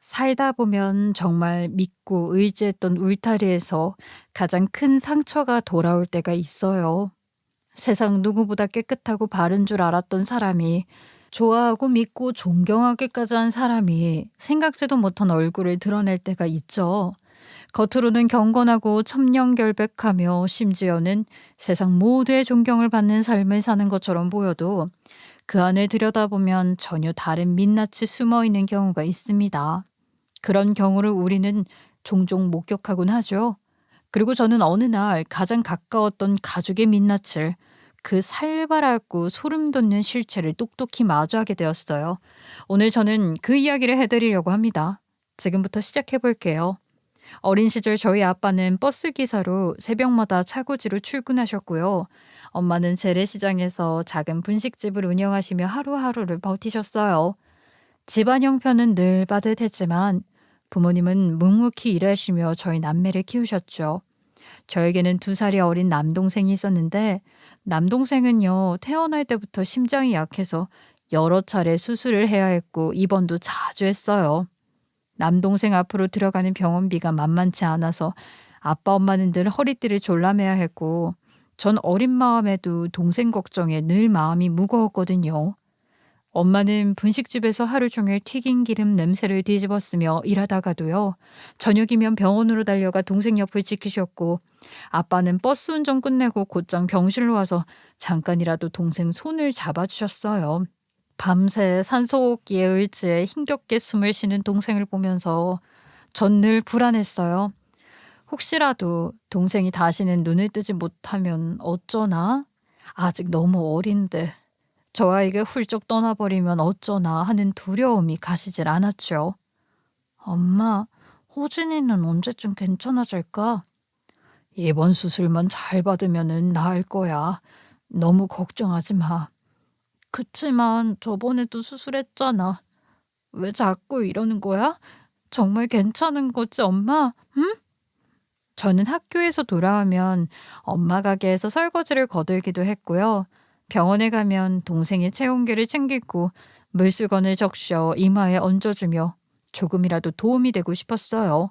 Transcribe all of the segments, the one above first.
살다 보면 정말 믿고 의지했던 울타리에서 가장 큰 상처가 돌아올 때가 있어요. 세상 누구보다 깨끗하고 바른 줄 알았던 사람이, 좋아하고 믿고 존경하기까지 한 사람이 생각지도 못한 얼굴을 드러낼 때가 있죠. 겉으로는 경건하고 천명결백하며 심지어는 세상 모두의 존경을 받는 삶을 사는 것처럼 보여도 그 안을 들여다보면 전혀 다른 민낯이 숨어 있는 경우가 있습니다. 그런 경우를 우리는 종종 목격하곤 하죠. 그리고 저는 어느 날 가장 가까웠던 가족의 민낯을, 그 살벌하고 소름 돋는 실체를 똑똑히 마주하게 되었어요. 오늘 저는 그 이야기를 해드리려고 합니다. 지금부터 시작해 볼게요. 어린 시절 저희 아빠는 버스 기사로 새벽마다 차고지로 출근하셨고요. 엄마는 재래시장에서 작은 분식집을 운영하시며 하루하루를 버티셨어요. 집안 형편은 늘 빠듯했지만 부모님은 묵묵히 일하시며 저희 남매를 키우셨죠. 저에게는 2살이 어린 남동생이 있었는데, 남동생은요, 태어날 때부터 심장이 약해서 여러 차례 수술을 해야 했고 입원도 자주 했어요. 남동생 앞으로 들어가는 병원비가 만만치 않아서 아빠 엄마는 늘 허리띠를 졸라매야 했고, 전 어린 마음에도 동생 걱정에 늘 마음이 무거웠거든요. 엄마는 분식집에서 하루 종일 튀긴 기름 냄새를 뒤집었으며 일하다가도요, 저녁이면 병원으로 달려가 동생 옆을 지키셨고, 아빠는 버스 운전 끝내고 곧장 병실로 와서 잠깐이라도 동생 손을 잡아주셨어요. 밤새 산소호흡기에 의지해 힘겹게 숨을 쉬는 동생을 보면서 전 늘 불안했어요. 혹시라도 동생이 다시는 눈을 뜨지 못하면 어쩌나? 아직 너무 어린데 저 아이가 훌쩍 떠나버리면 어쩌나 하는 두려움이 가시질 않았죠. 엄마, 호진이는 언제쯤 괜찮아질까? 이번 수술만 잘 받으면은 나을 거야. 너무 걱정하지 마. 그치만 저번에도 수술했잖아. 왜 자꾸 이러는 거야? 정말 괜찮은 거지, 엄마? 응? 저는 학교에서 돌아오면 엄마 가게에서 설거지를 거들기도 했고요. 병원에 가면 동생의 체온계를 챙기고 물수건을 적셔 이마에 얹어주며 조금이라도 도움이 되고 싶었어요.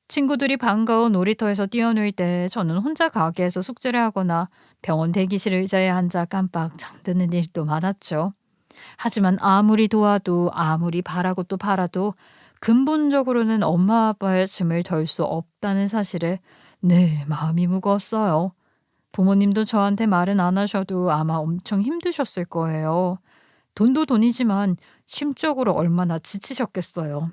친구들이 반가운 놀이터에서 뛰어놀 때 저는 혼자 가게에서 숙제를 하거나 병원 대기실 의자에 앉아 깜빡 잠드는 일도 많았죠. 하지만 아무리 도와도 아무리 바라고 또 바라도 근본적으로는 엄마 아빠의 짐을 덜 수 없다는 사실에 늘 마음이 무거웠어요. 부모님도 저한테 말은 안 하셔도 아마 엄청 힘드셨을 거예요. 돈도 돈이지만 심적으로 얼마나 지치셨겠어요.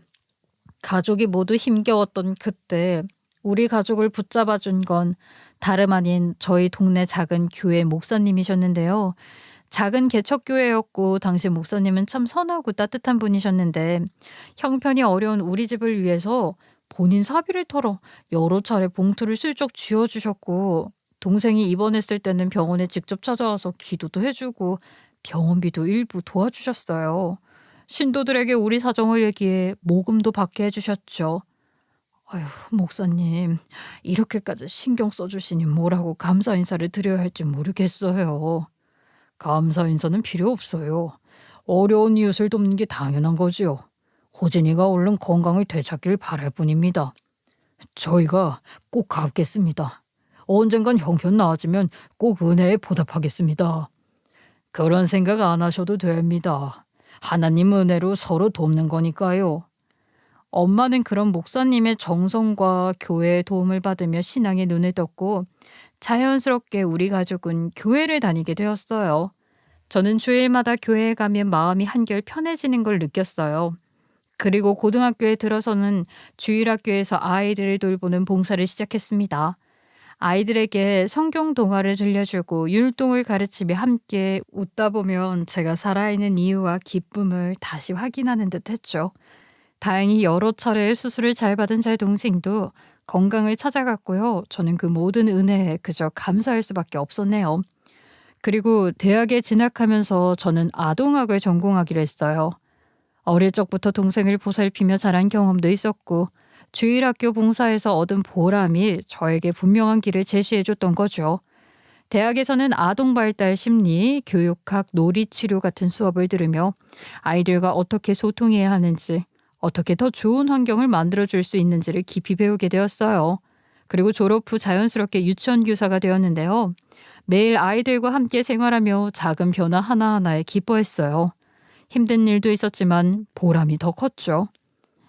가족이 모두 힘겨웠던 그때 우리 가족을 붙잡아 준 건 다름 아닌 저희 동네 작은 교회 목사님이셨는데요. 작은 개척교회였고 당시 목사님은 참 선하고 따뜻한 분이셨는데, 형편이 어려운 우리 집을 위해서 본인 사비를 털어 여러 차례 봉투를 슬쩍 쥐어주셨고, 동생이 입원했을 때는 병원에 직접 찾아와서 기도도 해주고 병원비도 일부 도와주셨어요. 신도들에게 우리 사정을 얘기해 모금도 받게 해주셨죠. 아휴, 목사님, 이렇게까지 신경 써주시니 뭐라고 감사 인사를 드려야 할지 모르겠어요. 감사 인사는 필요 없어요. 어려운 이웃을 돕는 게 당연한 거지요. 호진이가 얼른 건강을 되찾길 바랄 뿐입니다. 저희가 꼭 갚겠습니다. 언젠간 형편 나아지면 꼭 은혜에 보답하겠습니다. 그런 생각 안 하셔도 됩니다. 하나님 은혜로 서로 돕는 거니까요. 엄마는 그런 목사님의 정성과 교회의 도움을 받으며 신앙에 눈을 떴고, 자연스럽게 우리 가족은 교회를 다니게 되었어요. 저는 주일마다 교회에 가면 마음이 한결 편해지는 걸 느꼈어요. 그리고 고등학교에 들어서는 주일학교에서 아이들을 돌보는 봉사를 시작했습니다. 아이들에게 성경 동화를 들려주고 율동을 가르치며 함께 웃다 보면 제가 살아있는 이유와 기쁨을 다시 확인하는 듯 했죠. 다행히 여러 차례 수술을 잘 받은 제 동생도 건강을 찾아갔고요. 저는 그 모든 은혜에 그저 감사할 수밖에 없었네요. 그리고 대학에 진학하면서 저는 아동학을 전공하기로 했어요. 어릴 적부터 동생을 보살피며 자란 경험도 있었고, 주일학교 봉사에서 얻은 보람이 저에게 분명한 길을 제시해줬던 거죠. 대학에서는 아동 발달 심리, 교육학, 놀이치료 같은 수업을 들으며 아이들과 어떻게 소통해야 하는지, 어떻게 더 좋은 환경을 만들어줄 수 있는지를 깊이 배우게 되었어요. 그리고 졸업 후 자연스럽게 유치원 교사가 되었는데요. 매일 아이들과 함께 생활하며 작은 변화 하나하나에 기뻐했어요. 힘든 일도 있었지만 보람이 더 컸죠.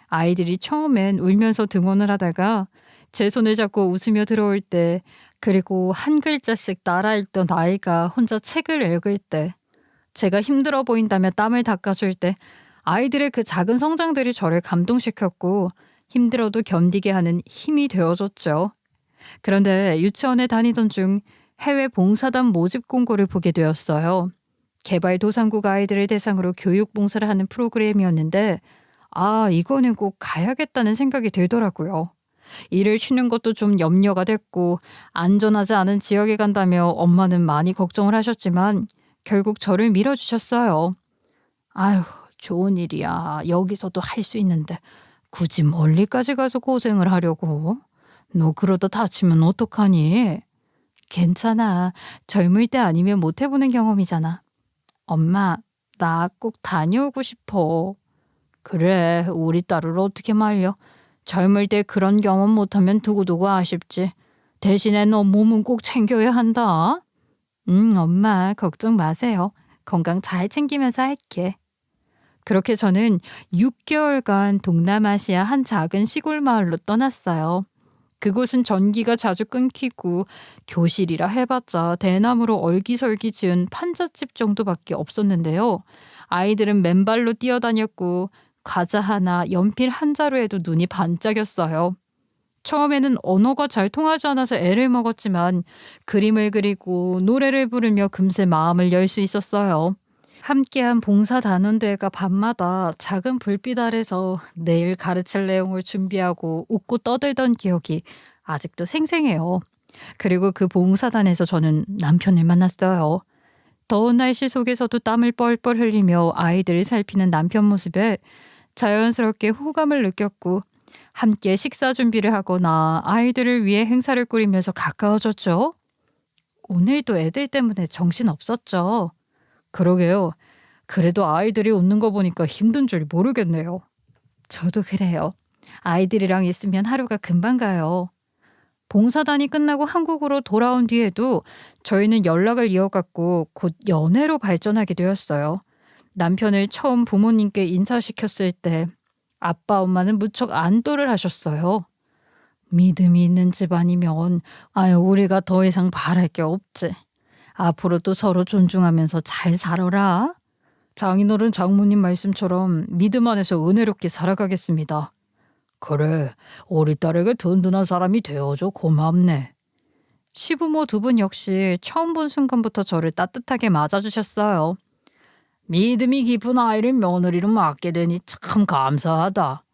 아이들이 처음엔 울면서 등원을 하다가 제 손을 잡고 웃으며 들어올 때, 그리고 한 글자씩 따라 읽던 아이가 혼자 책을 읽을 때, 제가 힘들어 보인다며 땀을 닦아줄 때, 아이들의 그 작은 성장들이 저를 감동시켰고 힘들어도 견디게 하는 힘이 되어줬죠. 그런데 유치원에 다니던 중 해외 봉사단 모집 공고를 보게 되었어요. 개발도상국 아이들을 대상으로 교육 봉사를 하는 프로그램이었는데, 이거는 꼭 가야겠다는 생각이 들더라고요. 일을 쉬는 것도 좀 염려가 됐고, 안전하지 않은 지역에 간다며 엄마는 많이 걱정을 하셨지만 결국 저를 밀어주셨어요. 아휴, 좋은 일이야. 여기서도 할 수 있는데 굳이 멀리까지 가서 고생을 하려고. 너 그러다 다치면 어떡하니? 괜찮아. 젊을 때 아니면 못 해보는 경험이잖아. 엄마, 나 꼭 다녀오고 싶어. 그래, 우리 딸을 어떻게 말려? 젊을 때 그런 경험 못하면 두고두고 아쉽지. 대신에 너 몸은 꼭 챙겨야 한다. 엄마, 걱정 마세요. 건강 잘 챙기면서 할게. 그렇게 저는 6개월간 동남아시아 한 작은 시골 마을로 떠났어요. 그곳은 전기가 자주 끊기고 교실이라 해봤자 대나무로 얼기설기 지은 판잣집 정도밖에 없었는데요. 아이들은 맨발로 뛰어다녔고 과자 하나, 연필 한 자루에도 눈이 반짝였어요. 처음에는 언어가 잘 통하지 않아서 애를 먹었지만 그림을 그리고 노래를 부르며 금세 마음을 열 수 있었어요. 함께한 봉사단원들과 밤마다 작은 불빛 아래서 내일 가르칠 내용을 준비하고 웃고 떠들던 기억이 아직도 생생해요. 그리고 그 봉사단에서 저는 남편을 만났어요. 더운 날씨 속에서도 땀을 뻘뻘 흘리며 아이들을 살피는 남편 모습에 자연스럽게 호감을 느꼈고, 함께 식사 준비를 하거나 아이들을 위해 행사를 꾸리면서 가까워졌죠. 오늘도 애들 때문에 정신없었죠. 그러게요. 그래도 아이들이 웃는 거 보니까 힘든 줄 모르겠네요. 저도 그래요. 아이들이랑 있으면 하루가 금방 가요. 봉사단이 끝나고 한국으로 돌아온 뒤에도 저희는 연락을 이어갔고 곧 연애로 발전하게 되었어요. 남편을 처음 부모님께 인사시켰을 때 아빠 엄마는 무척 안도를 하셨어요. 믿음이 있는 집안이면 우리가 더 이상 바랄 게 없지. 앞으로도 서로 존중하면서 잘 살아라. 장인어른 장모님 말씀처럼 믿음 안에서 은혜롭게 살아가겠습니다. 그래, 우리 딸에게 든든한 사람이 되어줘 고맙네. 시부모 두 분 역시 처음 본 순간부터 저를 따뜻하게 맞아주셨어요. 믿음이 깊은 아이를 며느리로 맡게 되니 참 감사하다.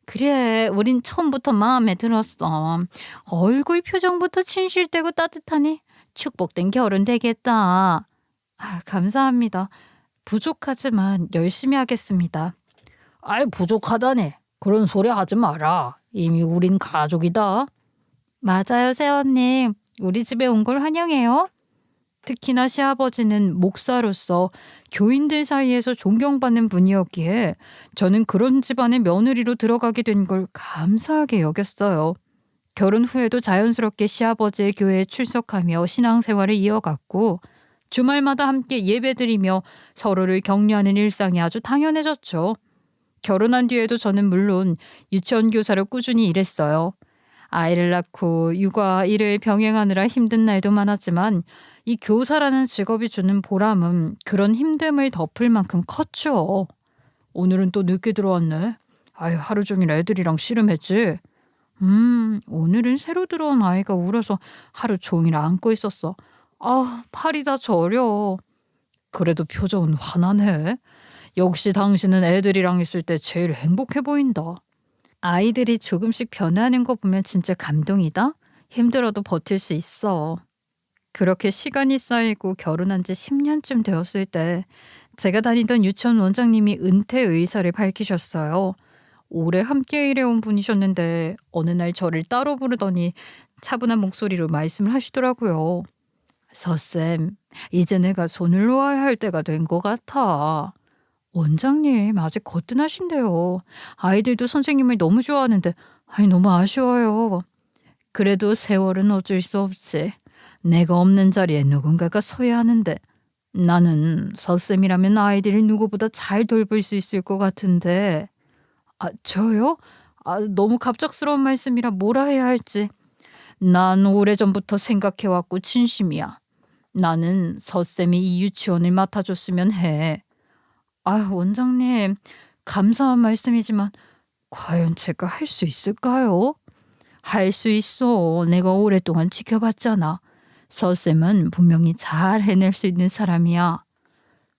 그래, 우린 처음부터 마음에 들었어. 얼굴 표정부터 친실되고 따뜻하니 축복된 결혼 되겠다. 감사합니다. 부족하지만 열심히 하겠습니다. 부족하다니. 그런 소리 하지 마라. 이미 우린 가족이다. 맞아요, 새언님. 우리 집에 온 걸 환영해요. 특히나 시아버지는 목사로서 교인들 사이에서 존경받는 분이었기에 저는 그런 집안의 며느리로 들어가게 된 걸 감사하게 여겼어요. 결혼 후에도 자연스럽게 시아버지의 교회에 출석하며 신앙생활을 이어갔고, 주말마다 함께 예배드리며 서로를 격려하는 일상이 아주 당연해졌죠. 결혼한 뒤에도 저는 물론 유치원 교사로 꾸준히 일했어요. 아이를 낳고 육아 일을 병행하느라 힘든 날도 많았지만 이 교사라는 직업이 주는 보람은 그런 힘듦을 덮을 만큼 컸죠. 오늘은 또 늦게 들어왔네. 하루 종일 애들이랑 씨름했지. 오늘은 새로 들어온 아이가 울어서 하루 종일 안고 있었어. 팔이 다 저려. 그래도 표정은 환하네. 역시 당신은 애들이랑 있을 때 제일 행복해 보인다. 아이들이 조금씩 변하는 거 보면 진짜 감동이다. 힘들어도 버틸 수 있어. 그렇게 시간이 쌓이고 결혼한 지 10년쯤 되었을 때 제가 다니던 유치원 원장님이 은퇴 의사를 밝히셨어요. 오래 함께 일해온 분이셨는데 어느 날 저를 따로 부르더니 차분한 목소리로 말씀을 하시더라고요. 서쌤, 이제 내가 손을 놓아야 할 때가 된 것 같아. 원장님 아직 거뜬하신데요. 아이들도 선생님을 너무 좋아하는데 너무 아쉬워요. 그래도 세월은 어쩔 수 없지. 내가 없는 자리에 누군가가 서야 하는데 나는 서쌤이라면 아이들을 누구보다 잘 돌볼 수 있을 것 같은데. 저요? 너무 갑작스러운 말씀이라 뭐라 해야 할지. 난 오래전부터 생각해왔고 진심이야. 나는 서쌤이 이 유치원을 맡아줬으면 해. 원장님, 감사한 말씀이지만 과연 제가 할 수 있을까요? 할 수 있어. 내가 오랫동안 지켜봤잖아. 서쌤은 분명히 잘 해낼 수 있는 사람이야.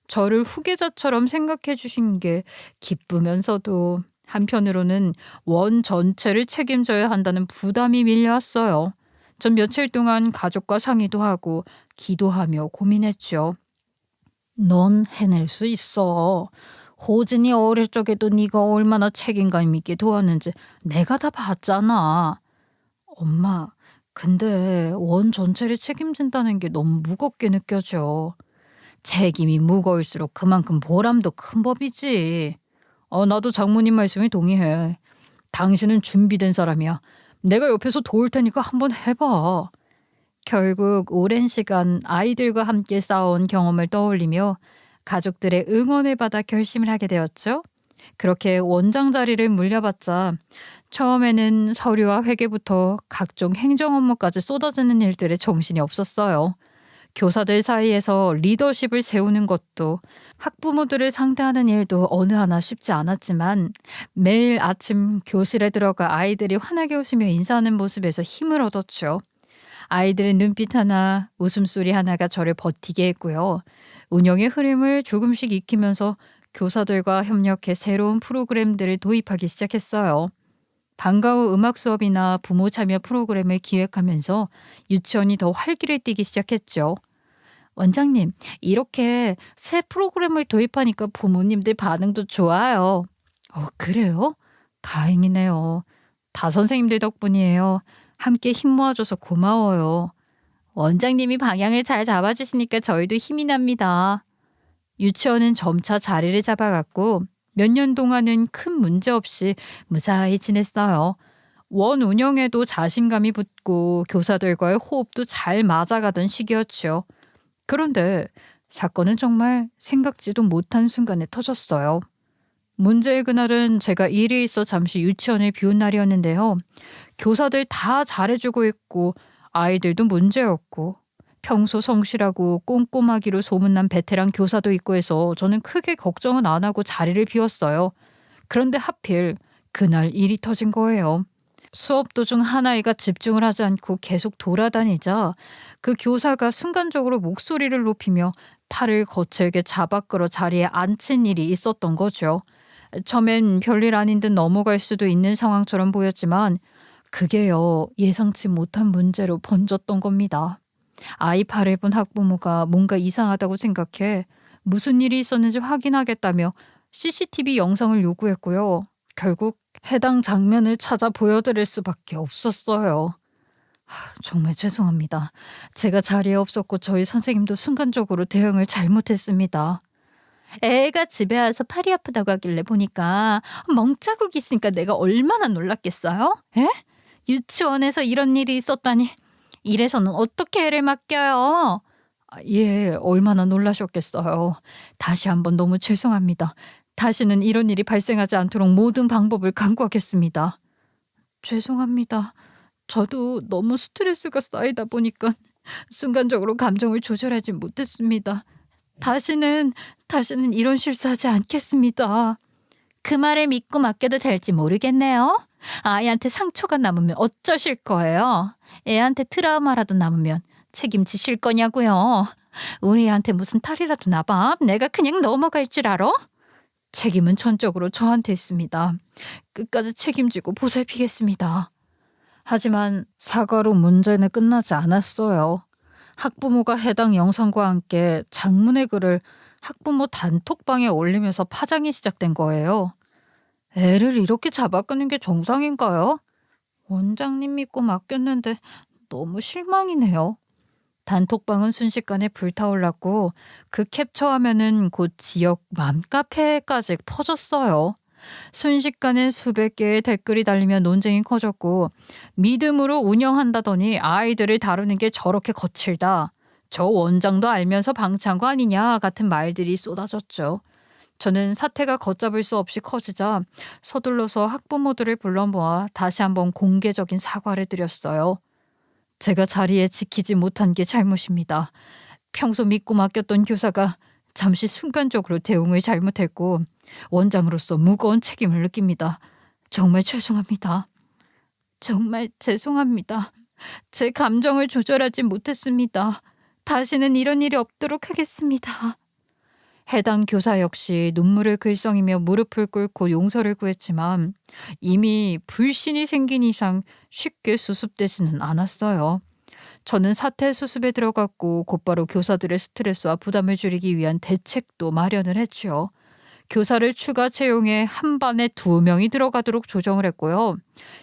저를 후계자처럼 생각해 주신 게 기쁘면서도 한편으로는 원 전체를 책임져야 한다는 부담이 밀려왔어요. 전 며칠 동안 가족과 상의도 하고 기도하며 고민했죠. 넌 해낼 수 있어. 호진이 어릴 적에도 네가 얼마나 책임감 있게 도왔는지 내가 다 봤잖아. 엄마, 근데 원 전체를 책임진다는 게 너무 무겁게 느껴져. 책임이 무거울수록 그만큼 보람도 큰 법이지. 나도 장모님 말씀에 동의해. 당신은 준비된 사람이야. 내가 옆에서 도울 테니까 한번 해봐. 결국 오랜 시간 아이들과 함께 쌓아온 경험을 떠올리며 가족들의 응원을 받아 결심을 하게 되었죠. 그렇게 원장 자리를 물려받자 처음에는 서류와 회계부터 각종 행정 업무까지 쏟아지는 일들에 정신이 없었어요. 교사들 사이에서 리더십을 세우는 것도 학부모들을 상대하는 일도 어느 하나 쉽지 않았지만 매일 아침 교실에 들어가 아이들이 환하게 웃으며 인사하는 모습에서 힘을 얻었죠. 아이들의 눈빛 하나, 웃음소리 하나가 저를 버티게 했고요. 운영의 흐름을 조금씩 익히면서 교사들과 협력해 새로운 프로그램들을 도입하기 시작했어요. 방과 후 음악 수업이나 부모 참여 프로그램을 기획하면서 유치원이 더 활기를 띠기 시작했죠. 원장님, 이렇게 새 프로그램을 도입하니까 부모님들 반응도 좋아요. 그래요? 다행이네요. 다 선생님들 덕분이에요. 함께 힘 모아줘서 고마워요. 원장님이 방향을 잘 잡아주시니까 저희도 힘이 납니다. 유치원은 점차 자리를 잡아갔고 몇 년 동안은 큰 문제 없이 무사히 지냈어요. 원 운영에도 자신감이 붙고 교사들과의 호흡도 잘 맞아가던 시기였죠. 그런데 사건은 정말 생각지도 못한 순간에 터졌어요. 문제의 그날은 제가 일이 있어 잠시 유치원을 비운 날이었는데요. 교사들 다 잘해주고 있고 아이들도 문제였고 평소 성실하고 꼼꼼하기로 소문난 베테랑 교사도 있고 해서 저는 크게 걱정은 안 하고 자리를 비웠어요. 그런데 하필 그날 일이 터진 거예요. 수업 도중 한 아이가 집중을 하지 않고 계속 돌아다니자 그 교사가 순간적으로 목소리를 높이며 팔을 거칠게 잡아 끌어 자리에 앉힌 일이 있었던 거죠. 처음엔 별일 아닌 듯 넘어갈 수도 있는 상황처럼 보였지만 그게요, 예상치 못한 문제로 번졌던 겁니다. 아이 팔을 본 학부모가 뭔가 이상하다고 생각해 무슨 일이 있었는지 확인하겠다며 CCTV 영상을 요구했고요. 결국 해당 장면을 찾아 보여드릴 수밖에 없었어요. 정말 죄송합니다. 제가 자리에 없었고 저희 선생님도 순간적으로 대응을 잘못했습니다. 애가 집에 와서 팔이 아프다고 하길래 보니까 멍자국이 있으니까 내가 얼마나 놀랐겠어요? 에? 유치원에서 이런 일이 있었다니. 이래서는 어떻게 애를 맡겨요? 예, 얼마나 놀라셨겠어요. 다시 한번 너무 죄송합니다. 다시는 이런 일이 발생하지 않도록 모든 방법을 강구하겠습니다. 죄송합니다. 저도 너무 스트레스가 쌓이다 보니까 순간적으로 감정을 조절하지 못했습니다. 다시는 이런 실수하지 않겠습니다. 그 말을 믿고 맡겨도 될지 모르겠네요. 아이한테 상처가 남으면 어쩌실 거예요? 애한테 트라우마라도 남으면 책임지실 거냐고요? 우리 애한테 무슨 탈이라도 나봐. 내가 그냥 넘어갈 줄 알아? 책임은 전적으로 저한테 있습니다. 끝까지 책임지고 보살피겠습니다. 하지만 사과로 문제는 끝나지 않았어요. 학부모가 해당 영상과 함께 장문의 글을 학부모 단톡방에 올리면서 파장이 시작된 거예요. 애를 이렇게 잡아끄는 게 정상인가요? 원장님 믿고 맡겼는데 너무 실망이네요. 단톡방은 순식간에 불타올랐고 그 캡처 화면은 곧 지역 맘카페까지 퍼졌어요. 순식간에 수백 개의 댓글이 달리며 논쟁이 커졌고 믿음으로 운영한다더니 아이들을 다루는 게 저렇게 거칠다. 저 원장도 알면서 방치한 거 아니냐 같은 말들이 쏟아졌죠. 저는 사태가 걷잡을 수 없이 커지자 서둘러서 학부모들을 불러 모아 다시 한번 공개적인 사과를 드렸어요. 제가 자리에 지키지 못한 게 잘못입니다. 평소 믿고 맡겼던 교사가 잠시 순간적으로 대응을 잘못했고 원장으로서 무거운 책임을 느낍니다. 정말 죄송합니다. 정말 죄송합니다. 제 감정을 조절하지 못했습니다. 다시는 이런 일이 없도록 하겠습니다. 해당 교사 역시 눈물을 글썽이며 무릎을 꿇고 용서를 구했지만 이미 불신이 생긴 이상 쉽게 수습되지는 않았어요. 저는 사태 수습에 들어갔고 곧바로 교사들의 스트레스와 부담을 줄이기 위한 대책도 마련을 했죠. 교사를 추가 채용해 한 반에 2명이 들어가도록 조정을 했고요.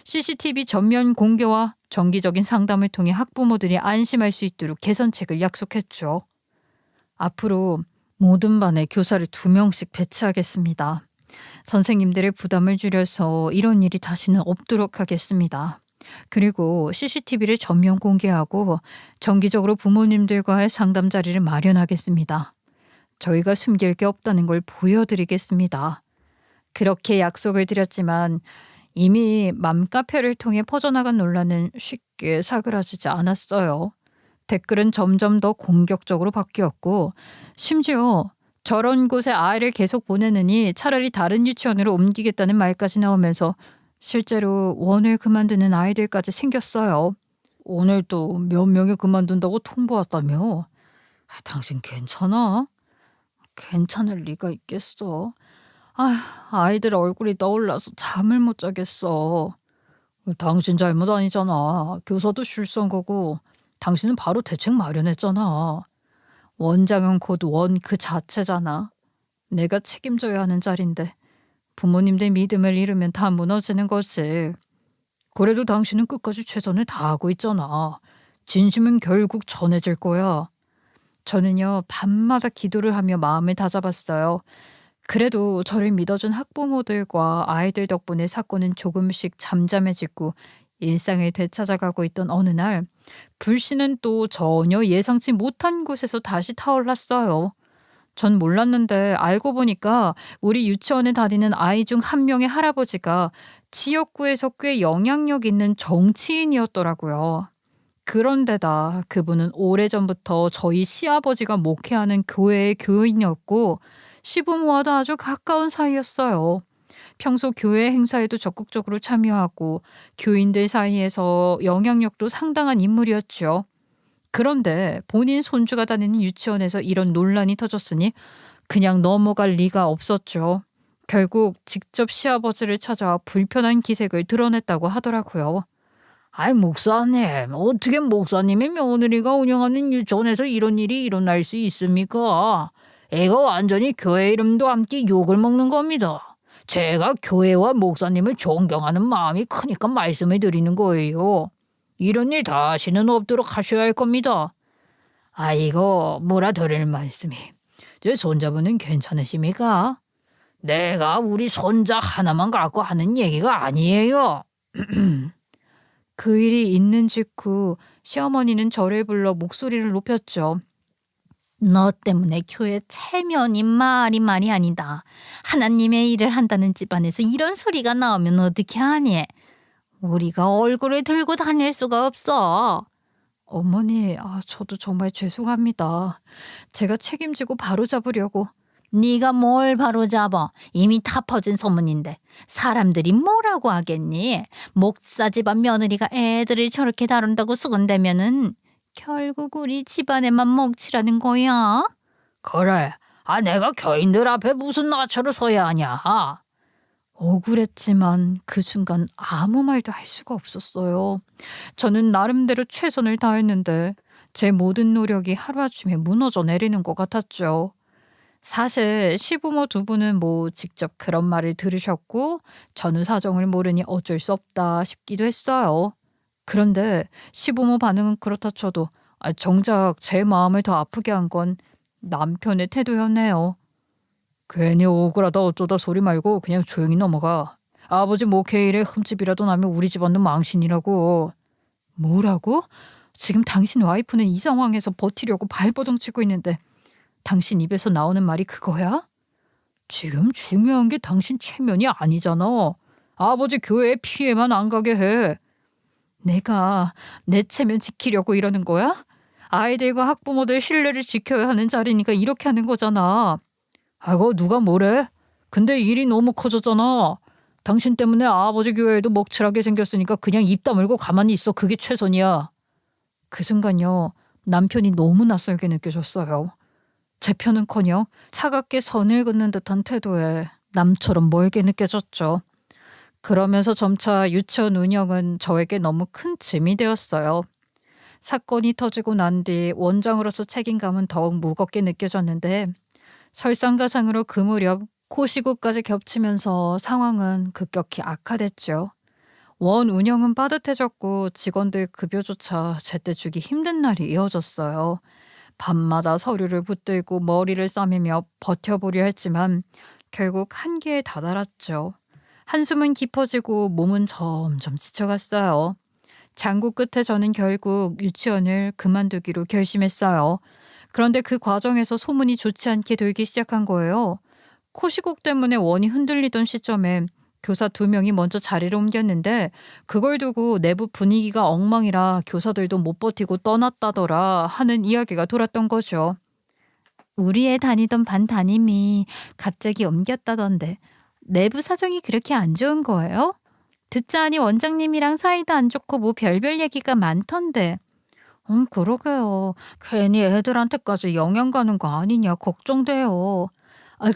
CCTV 전면 공개와 정기적인 상담을 통해 학부모들이 안심할 수 있도록 개선책을 약속했죠. 앞으로 모든 반에 교사를 2명씩 배치하겠습니다. 선생님들의 부담을 줄여서 이런 일이 다시는 없도록 하겠습니다. 그리고 CCTV를 전면 공개하고 정기적으로 부모님들과의 상담 자리를 마련하겠습니다. 저희가 숨길 게 없다는 걸 보여드리겠습니다. 그렇게 약속을 드렸지만 이미 맘카페를 통해 퍼져나간 논란은 쉽게 사그라지지 않았어요. 댓글은 점점 더 공격적으로 바뀌었고 심지어 저런 곳에 아이를 계속 보내느니 차라리 다른 유치원으로 옮기겠다는 말까지 나오면서 실제로 원을 그만두는 아이들까지 생겼어요. 오늘 또 몇 명이 그만둔다고 통보 왔다며? 당신 괜찮아? 괜찮을 리가 있겠어. 아이들 얼굴이 떠올라서 잠을 못 자겠어. 당신 잘못 아니잖아. 교사도 실수한 거고 당신은 바로 대책 마련했잖아. 원장은 곧 원 그 자체잖아. 내가 책임져야 하는 자리인데 부모님들 믿음을 잃으면 다 무너지는 거지. 그래도 당신은 끝까지 최선을 다하고 있잖아. 진심은 결국 전해질 거야. 저는요 밤마다 기도를 하며 마음을 다잡았어요. 그래도 저를 믿어준 학부모들과 아이들 덕분에 사건은 조금씩 잠잠해지고 일상을 되찾아가고 있던 어느 날 불씨는 또 전혀 예상치 못한 곳에서 다시 타올랐어요. 전 몰랐는데 알고 보니까 우리 유치원에 다니는 아이 중 한 명의 할아버지가 지역구에서 꽤 영향력 있는 정치인이었더라고요. 그런데다 그분은 오래전부터 저희 시아버지가 목회하는 교회의 교인이었고 시부모와도 아주 가까운 사이였어요. 평소 교회 행사에도 적극적으로 참여하고 교인들 사이에서 영향력도 상당한 인물이었죠. 그런데 본인 손주가 다니는 유치원에서 이런 논란이 터졌으니 그냥 넘어갈 리가 없었죠. 결국 직접 시아버지를 찾아와 불편한 기색을 드러냈다고 하더라고요. 아이 목사님, 어떻게 목사님의 며느리가 운영하는 유치원에서 이런 일이 일어날 수 있습니까? 애가 완전히 교회 이름도 함께 욕을 먹는 겁니다. 제가 교회와 목사님을 존경하는 마음이 크니까 말씀을 드리는 거예요. 이런 일 다시는 없도록 하셔야 할 겁니다. 아이고 뭐라 드릴 말씀이. 제 손자분은 괜찮으십니까? 내가 우리 손자 하나만 갖고 하는 얘기가 아니에요. 그 일이 있는 직후 시어머니는 저를 불러 목소리를 높였죠. 너 때문에 교회 체면이 말이 아니다. 하나님의 일을 한다는 집안에서 이런 소리가 나오면 어떻게 하니? 우리가 얼굴을 들고 다닐 수가 없어. 어머니, 저도 정말 죄송합니다. 제가 책임지고 바로잡으려고. 네가 뭘 바로잡아? 이미 다 퍼진 소문인데 사람들이 뭐라고 하겠니? 목사 집안 며느리가 애들을 저렇게 다룬다고 수군대면은 결국 우리 집안에만 먹칠하는 거야. 그래. 내가 교인들 앞에 무슨 나처를 서야 하냐. 억울했지만 그 순간 아무 말도 할 수가 없었어요. 저는 나름대로 최선을 다했는데 제 모든 노력이 하루아침에 무너져 내리는 것 같았죠. 사실 시부모 2분은 직접 그런 말을 들으셨고 저는 사정을 모르니 어쩔 수 없다 싶기도 했어요. 그런데 시부모 반응은 그렇다 쳐도 정작 제 마음을 더 아프게 한 건 남편의 태도였네요. 괜히 억울하다 어쩌다 소리 말고 그냥 조용히 넘어가. 아버지 목회일에 흠집이라도 나면 우리 집안은 망신이라고. 뭐라고? 지금 당신 와이프는 이 상황에서 버티려고 발버둥 치고 있는데 당신 입에서 나오는 말이 그거야? 지금 중요한 게 당신 체면이 아니잖아. 아버지 교회에 피해만 안 가게 해. 내가 내 체면 지키려고 이러는 거야? 아이들과 학부모들 신뢰를 지켜야 하는 자리니까 이렇게 하는 거잖아. 아이고 누가 뭐래? 근데 일이 너무 커졌잖아. 당신 때문에 아버지 교회에도 먹칠하게 생겼으니까 그냥 입 다물고 가만히 있어. 그게 최선이야. 그 순간요. 남편이 너무 낯설게 느껴졌어요. 제 편은커녕 차갑게 선을 긋는 듯한 태도에 남처럼 멀게 느껴졌죠. 그러면서 점차 유치원 운영은 저에게 너무 큰 짐이 되었어요. 사건이 터지고 난 뒤 원장으로서 책임감은 더욱 무겁게 느껴졌는데 설상가상으로 그 무렵 코시국까지 겹치면서 상황은 급격히 악화됐죠. 원 운영은 빠듯해졌고 직원들 급여조차 제때 주기 힘든 날이 이어졌어요. 밤마다 서류를 붙들고 머리를 싸매며 버텨보려 했지만 결국 한계에 다다랐죠. 한숨은 깊어지고 몸은 점점 지쳐갔어요. 장고 끝에 저는 결국 유치원을 그만두기로 결심했어요. 그런데 그 과정에서 소문이 좋지 않게 돌기 시작한 거예요. 코시국 때문에 원이 흔들리던 시점에 교사 2명이 먼저 자리를 옮겼는데 그걸 두고 내부 분위기가 엉망이라 교사들도 못 버티고 떠났다더라 하는 이야기가 돌았던 거죠. 우리 애 다니던 반 담임이 갑자기 옮겼다던데 내부 사정이 그렇게 안 좋은 거예요? 듣자하니 원장님이랑 사이도 안 좋고 뭐 별별 얘기가 많던데. 그러게요. 괜히 애들한테까지 영향 가는 거 아니냐 걱정돼요.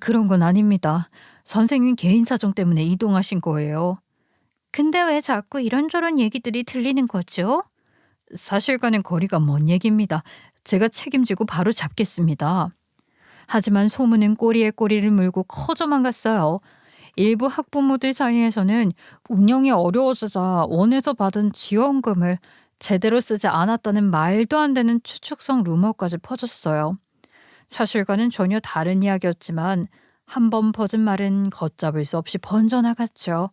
그런 건 아닙니다. 선생님 개인 사정 때문에 이동하신 거예요. 근데 왜 자꾸 이런저런 얘기들이 들리는 거죠? 사실과는 거리가 먼 얘기입니다. 제가 책임지고 바로 잡겠습니다. 하지만 소문은 꼬리에 꼬리를 물고 커져만 갔어요. 일부 학부모들 사이에서는 운영이 어려워지자 원에서 받은 지원금을 제대로 쓰지 않았다는 말도 안 되는 추측성 루머까지 퍼졌어요. 사실과는 전혀 다른 이야기였지만 한 번 퍼진 말은 걷잡을 수 없이 번져나갔죠.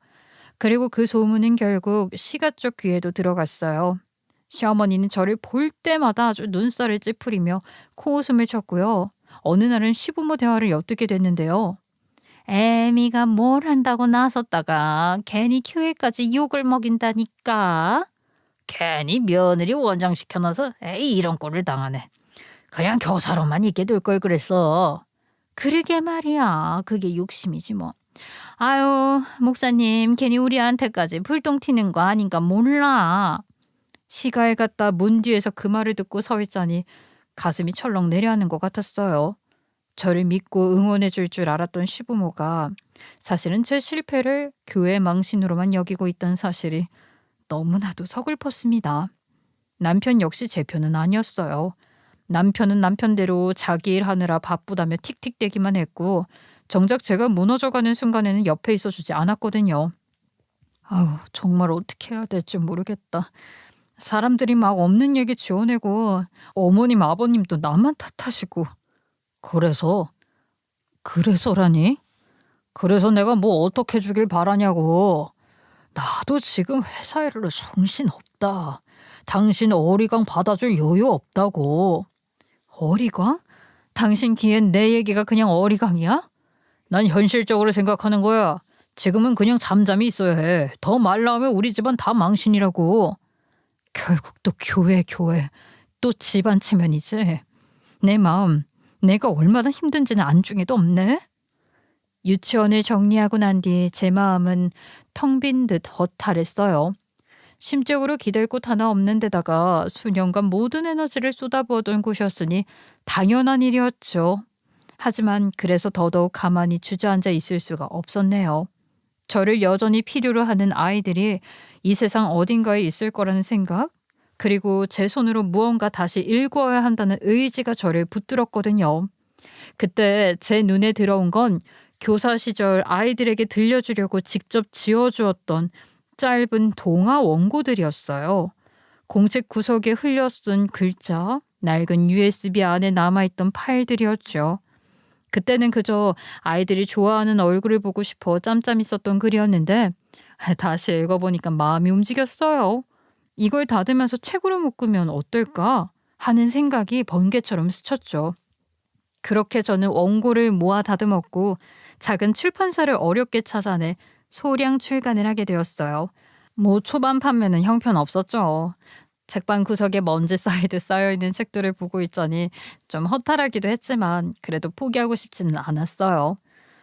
그리고 그 소문은 결국 시가 쪽 귀에도 들어갔어요. 시어머니는 저를 볼 때마다 아주 눈살을 찌푸리며 코웃음을 쳤고요. 어느 날은 시부모 대화를 엿듣게 됐는데요. 애미가 뭘 한다고 나섰다가 괜히 교회까지 욕을 먹인다니까. 괜히 며느리 원장 시켜놔서 에이 이런 꼴을 당하네. 그냥 교사로만 있게 될 걸 그랬어. 그러게 말이야. 그게 욕심이지 뭐. 아유 목사님 괜히 우리한테까지 불똥 튀는 거 아닌가 몰라. 시가에 갔다 문 뒤에서 그 말을 듣고 서 있자니 가슴이 철렁 내려앉는 것 같았어요. 저를 믿고 응원해 줄 줄 알았던 시부모가 사실은 제 실패를 교회 망신으로만 여기고 있다는 사실이 너무나도 서글펐습니다. 남편 역시 제 편은 아니었어요. 남편은 남편대로 자기 일하느라 바쁘다며 틱틱대기만 했고 정작 제가 무너져가는 순간에는 옆에 있어주지 않았거든요. 아우 정말 어떻게 해야 될지 모르겠다. 사람들이 막 없는 얘기 지어내고 어머님 아버님도 나만 탓하시고 그래서라니? 그래서 내가 뭐 어떻게 주길 바라냐고. 나도 지금 회사 일로 정신없다. 당신 어리광 받아줄 여유 없다고. 어리광? 당신 귀엔 내 얘기가 그냥 어리광이야? 난 현실적으로 생각하는 거야. 지금은 그냥 잠잠히 있어야 해. 더 말 나오면 우리 집안 다 망신이라고. 결국 또 교회. 또 집안 체면이지. 내 마음 내가 얼마나 힘든지는 안중에도 없네. 유치원을 정리하고 난 뒤 제 마음은 텅 빈 듯 허탈했어요. 심적으로 기댈 곳 하나 없는 데다가 수년간 모든 에너지를 쏟아부었던 곳이었으니 당연한 일이었죠. 하지만 그래서 더더욱 가만히 주저앉아 있을 수가 없었네요. 저를 여전히 필요로 하는 아이들이 이 세상 어딘가에 있을 거라는 생각, 그리고 제 손으로 무언가 다시 일구어야 한다는 의지가 저를 붙들었거든요. 그때 제 눈에 들어온 건 교사 시절 아이들에게 들려주려고 직접 지어주었던 짧은 동화 원고들이었어요. 공책 구석에 흘려 쓴 글자, 낡은 USB 안에 남아있던 파일들이었죠. 그때는 그저 아이들이 좋아하는 얼굴을 보고 싶어 짬짬이 썼던 글이었는데 다시 읽어보니까 마음이 움직였어요. 이걸 닫으면서 책으로 묶으면 어떨까 하는 생각이 번개처럼 스쳤죠. 그렇게 저는 원고를 모아 다듬었고 작은 출판사를 어렵게 찾아내 소량 출간을 하게 되었어요. 뭐 초반 판매는 형편없었죠. 책방 구석에 먼지 사이드 쌓여있는 책들을 보고 있자니 좀 허탈하기도 했지만 그래도 포기하고 싶지는 않았어요.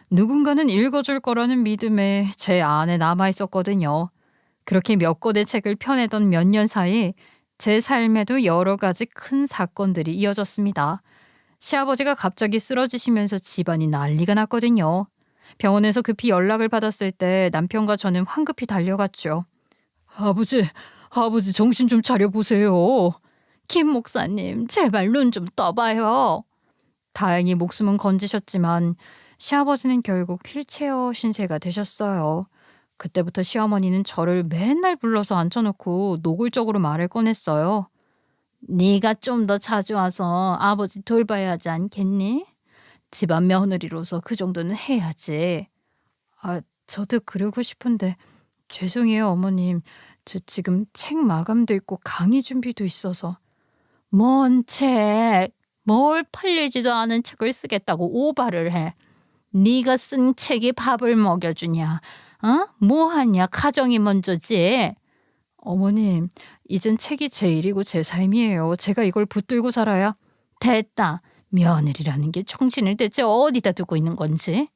누군가는 읽어줄 거라는 믿음에 제 안에 남아있었거든요. 그렇게 몇 권의 책을 펴내던 몇 년 사이 제 삶에도 여러 가지 큰 사건들이 이어졌습니다. 시아버지가 갑자기 쓰러지시면서 집안이 난리가 났거든요. 병원에서 급히 연락을 받았을 때 남편과 저는 황급히 달려갔죠. 아버지 정신 좀 차려보세요. 김 목사님 제발 눈 좀 떠봐요. 다행히 목숨은 건지셨지만 시아버지는 결국 휠체어 신세가 되셨어요. 그때부터 시어머니는 저를 맨날 불러서 앉혀놓고 노골적으로 말을 꺼냈어요. 네가 좀 더 자주 와서 아버지 돌봐야 하지 않겠니? 집안 며느리로서 그 정도는 해야지. 저도 그러고 싶은데 죄송해요 어머님. 저 지금 책 마감도 있고 강의 준비도 있어서. 뭔 책? 뭘 팔리지도 않은 책을 쓰겠다고 오바를 해. 네가 쓴 책이 밥을 먹여주냐? 뭐하냐? 가정이 먼저지. 어머님, 이젠 책이 제 일이고 제 삶이에요. 제가 이걸 붙들고 살아야. 됐다. 며느리라는 게 정신을 대체 어디다 두고 있는 건지.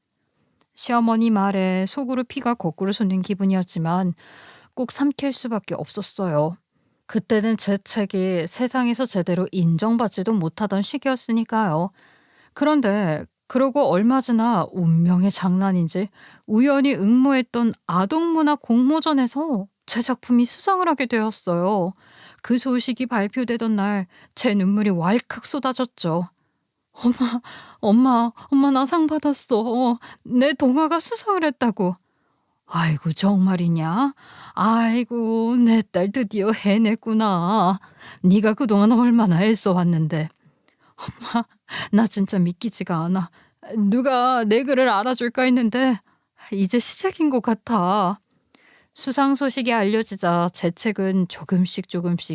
시어머니 말에 속으로 피가 거꾸로 솟는 기분이었지만 꼭 삼킬 수밖에 없었어요. 그때는 제 책이 세상에서 제대로 인정받지도 못하던 시기였으니까요. 그런데 그러고 얼마 지나 운명의 장난인지 우연히 응모했던 아동문화 공모전에서 제 작품이 수상을 하게 되었어요. 그 소식이 발표되던 날 제 눈물이 왈칵 쏟아졌죠. 엄마 나 상 받았어. 내 동화가 수상을 했다고. 아이고 정말이냐? 아이고 내 딸 드디어 해냈구나. 네가 그동안 얼마나 애써왔는데. 나 진짜 믿기지가 않아. 누가 내 글을 알아줄까 했는데 이제 시작인 것 같아. 수상 소식이 알려지자 제 책은 조금씩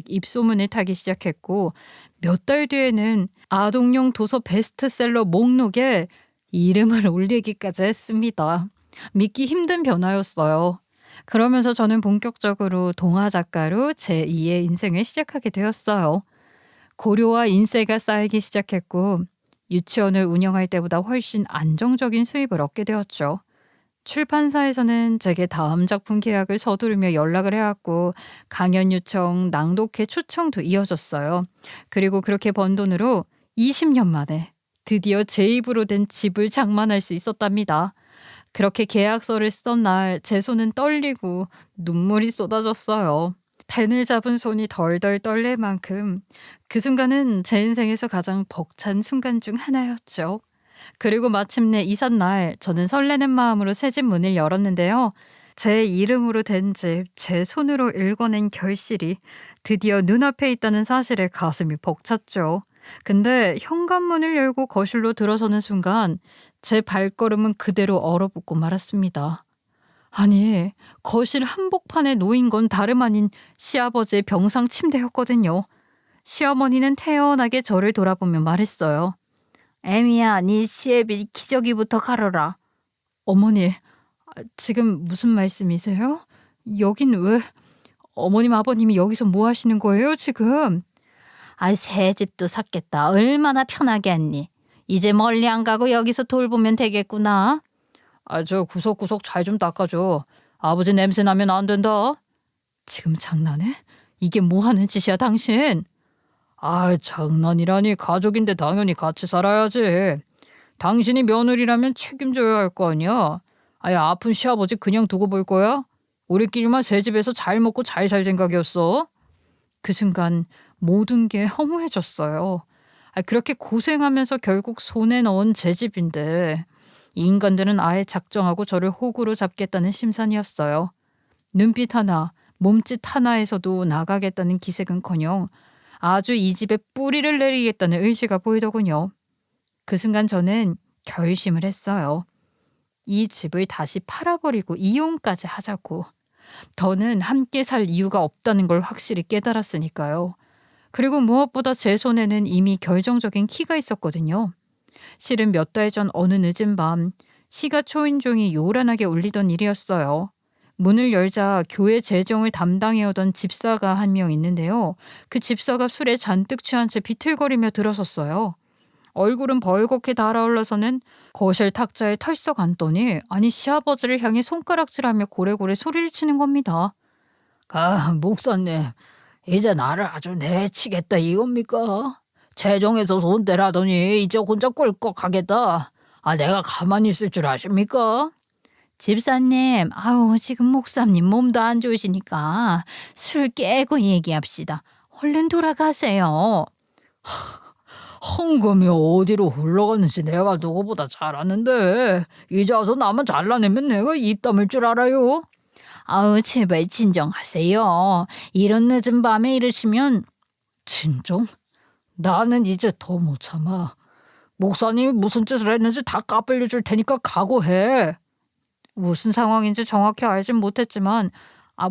입소문을 타기 시작했고 몇 달 뒤에는 아동용 도서 베스트셀러 목록에 이름을 올리기까지 했습니다. 믿기 힘든 변화였어요. 그러면서 저는 본격적으로 동화 작가로 제2의 인생을 시작하게 되었어요. 고료와 인세가 쌓이기 시작했고 유치원을 운영할 때보다 훨씬 안정적인 수입을 얻게 되었죠. 출판사에서는 제게 다음 작품 계약을 서두르며 연락을 해왔고 강연 요청, 낭독회 초청도 이어졌어요. 그리고 그렇게 번 돈으로 20년 만에 드디어 제 입으로 된 집을 장만할 수 있었답니다. 그렇게 계약서를 쓰던 날 제 손은 떨리고 눈물이 쏟아졌어요. 펜을 잡은 손이 덜덜 떨릴 만큼 그 순간은 제 인생에서 가장 벅찬 순간 중 하나였죠. 그리고 마침내 이삿날 저는 설레는 마음으로 새 집 문을 열었는데요. 제 이름으로 된 집, 제 손으로 읽어낸 결실이 드디어 눈앞에 있다는 사실에 가슴이 벅찼죠. 근데 현관문을 열고 거실로 들어서는 순간 제 발걸음은 그대로 얼어붙고 말았습니다. 아니, 거실 한복판에 놓인 건 다름 아닌 시아버지의 병상 침대였거든요. 시어머니는 태연하게 저를 돌아보며 말했어요. 애미야, 네 시애비 기저귀부터 가르라. 어머니, 지금 무슨 말씀이세요? 여긴 왜? 어머님 아버님이 여기서 뭐 하시는 거예요 지금? 새 집도 샀겠다. 얼마나 편하게 했니? 이제 멀리 안 가고 여기서 돌보면 되겠구나. 저 구석구석 잘 좀 닦아줘. 아버지 냄새 나면 안 된다. 지금 장난해? 이게 뭐 하는 짓이야 당신? 장난이라니. 가족인데 당연히 같이 살아야지. 당신이 며느리라면 책임져야 할 거 아니야. 아픈 시아버지 그냥 두고 볼 거야? 우리끼리만 새 집에서 잘 먹고 잘 살 생각이었어? 그 순간 모든 게 허무해졌어요. 그렇게 고생하면서 결국 손에 넣은 제 집인데 이 인간들은 아예 작정하고 저를 호구로 잡겠다는 심산이었어요. 눈빛 하나, 몸짓 하나에서도 나가겠다는 기색은커녕 아주 이 집에 뿌리를 내리겠다는 의지가 보이더군요. 그 순간 저는 결심을 했어요. 이 집을 다시 팔아버리고 이혼까지 하자고. 더는 함께 살 이유가 없다는 걸 확실히 깨달았으니까요. 그리고 무엇보다 제 손에는 이미 결정적인 키가 있었거든요. 실은 몇 달 전 어느 늦은 밤 시가 초인종이 요란하게 울리던 일이었어요. 문을 열자 교회 재정을 담당해오던 집사가 한 명 있는데요. 그 집사가 술에 잔뜩 취한 채 비틀거리며 들어섰어요. 얼굴은 벌겋게 달아올라서는 거실 탁자에 털썩 앉더니 아니 시아버지를 향해 손가락질하며 고래고래 소리를 치는 겁니다. 목사님, 이제 나를 아주 내치겠다 이겁니까? 재정에서 손대라더니 이제 혼자 꿀꺽하겠다. 내가 가만히 있을 줄 아십니까? 집사님, 지금 목사님 몸도 안 좋으시니까 술 깨고 얘기합시다. 얼른 돌아가세요. 헌금이 어디로 흘러갔는지 내가 누구보다 잘 아는데 이제 와서 나만 잘라내면 내가 입 다물 줄 알아요? 제발 진정하세요. 이런 늦은 밤에 이러시면. 진정? 나는 이제 더 못 참아. 목사님이 무슨 짓을 했는지 다 까불려 줄 테니까 각오해. 무슨 상황인지 정확히 알진 못했지만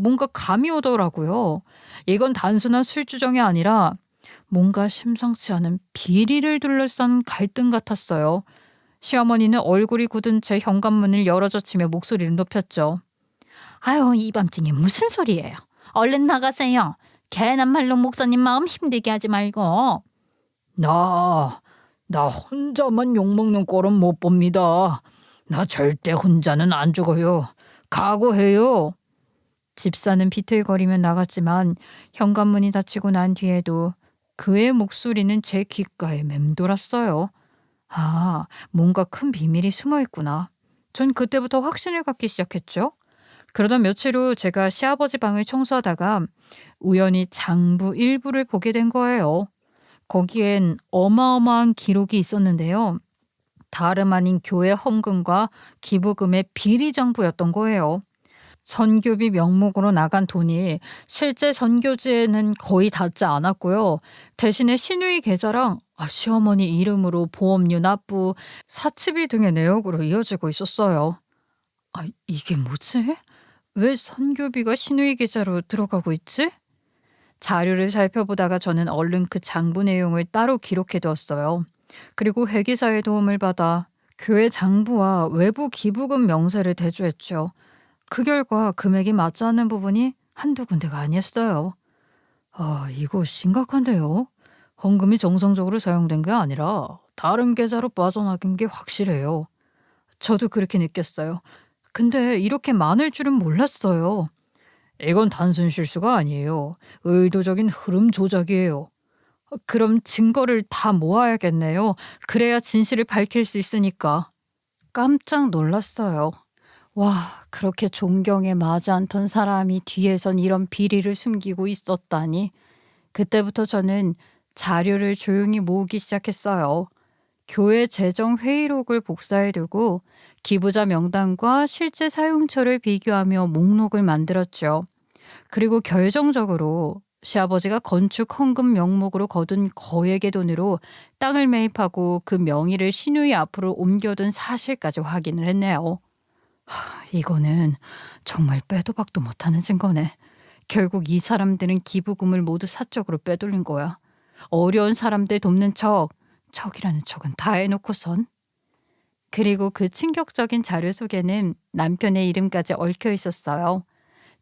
뭔가 감이 오더라고요. 이건 단순한 술주정이 아니라 뭔가 심상치 않은 비리를 둘러싼 갈등 같았어요. 시어머니는 얼굴이 굳은 채 현관문을 열어젖히며 목소리를 높였죠. 이 밤중에 무슨 소리예요. 얼른 나가세요. 괜한 말로 목사님 마음 힘들게 하지 말고. 나 혼자만 욕먹는 꼴은 못 봅니다. 나 절대 혼자는 안 죽어요. 각오해요. 집사는 비틀거리며 나갔지만 현관문이 닫히고 난 뒤에도 그의 목소리는 제 귓가에 맴돌았어요. 뭔가 큰 비밀이 숨어있구나. 전 그때부터 확신을 갖기 시작했죠. 그러던 며칠 후 제가 시아버지 방을 청소하다가 우연히 장부 일부를 보게 된 거예요. 거기엔 어마어마한 기록이 있었는데요. 다름 아닌 교회 헌금과 기부금의 비리 정보였던 거예요. 선교비 명목으로 나간 돈이 실제 선교지에는 거의 닿지 않았고요. 대신에 시누이 계좌랑 시어머니 이름으로 보험료 납부, 사치비 등의 내역으로 이어지고 있었어요. 이게 뭐지? 왜 선교비가 시누이 계좌로 들어가고 있지? 자료를 살펴보다가 저는 얼른 그 장부 내용을 따로 기록해 두었어요. 그리고 회계사의 도움을 받아 교회 장부와 외부 기부금 명세를 대조했죠. 그 결과 금액이 맞지 않는 부분이 한두 군데가 아니었어요. 이거 심각한데요. 헌금이 정상적으로 사용된 게 아니라 다른 계좌로 빠져나간 게 확실해요. 저도 그렇게 느꼈어요. 근데 이렇게 많을 줄은 몰랐어요. 이건 단순 실수가 아니에요. 의도적인 흐름 조작이에요. 그럼 증거를 다 모아야겠네요. 그래야 진실을 밝힐 수 있으니까. 깜짝 놀랐어요. 와, 그렇게 존경에 마지 않던 사람이 뒤에선 이런 비리를 숨기고 있었다니. 그때부터 저는 자료를 조용히 모으기 시작했어요. 교회 재정 회의록을 복사해두고 기부자 명단과 실제 사용처를 비교하며 목록을 만들었죠. 그리고 결정적으로 시아버지가 건축 헌금 명목으로 거둔 거액의 돈으로 땅을 매입하고 그 명의를 시누이 앞으로 옮겨둔 사실까지 확인을 했네요. 이거는 정말 빼도 박도 못하는 증거네. 결국 이 사람들은 기부금을 모두 사적으로 빼돌린 거야. 어려운 사람들 돕는 척이라는 척은 다 해놓고선. 그리고 그 충격적인 자료 속에는 남편의 이름까지 얽혀 있었어요.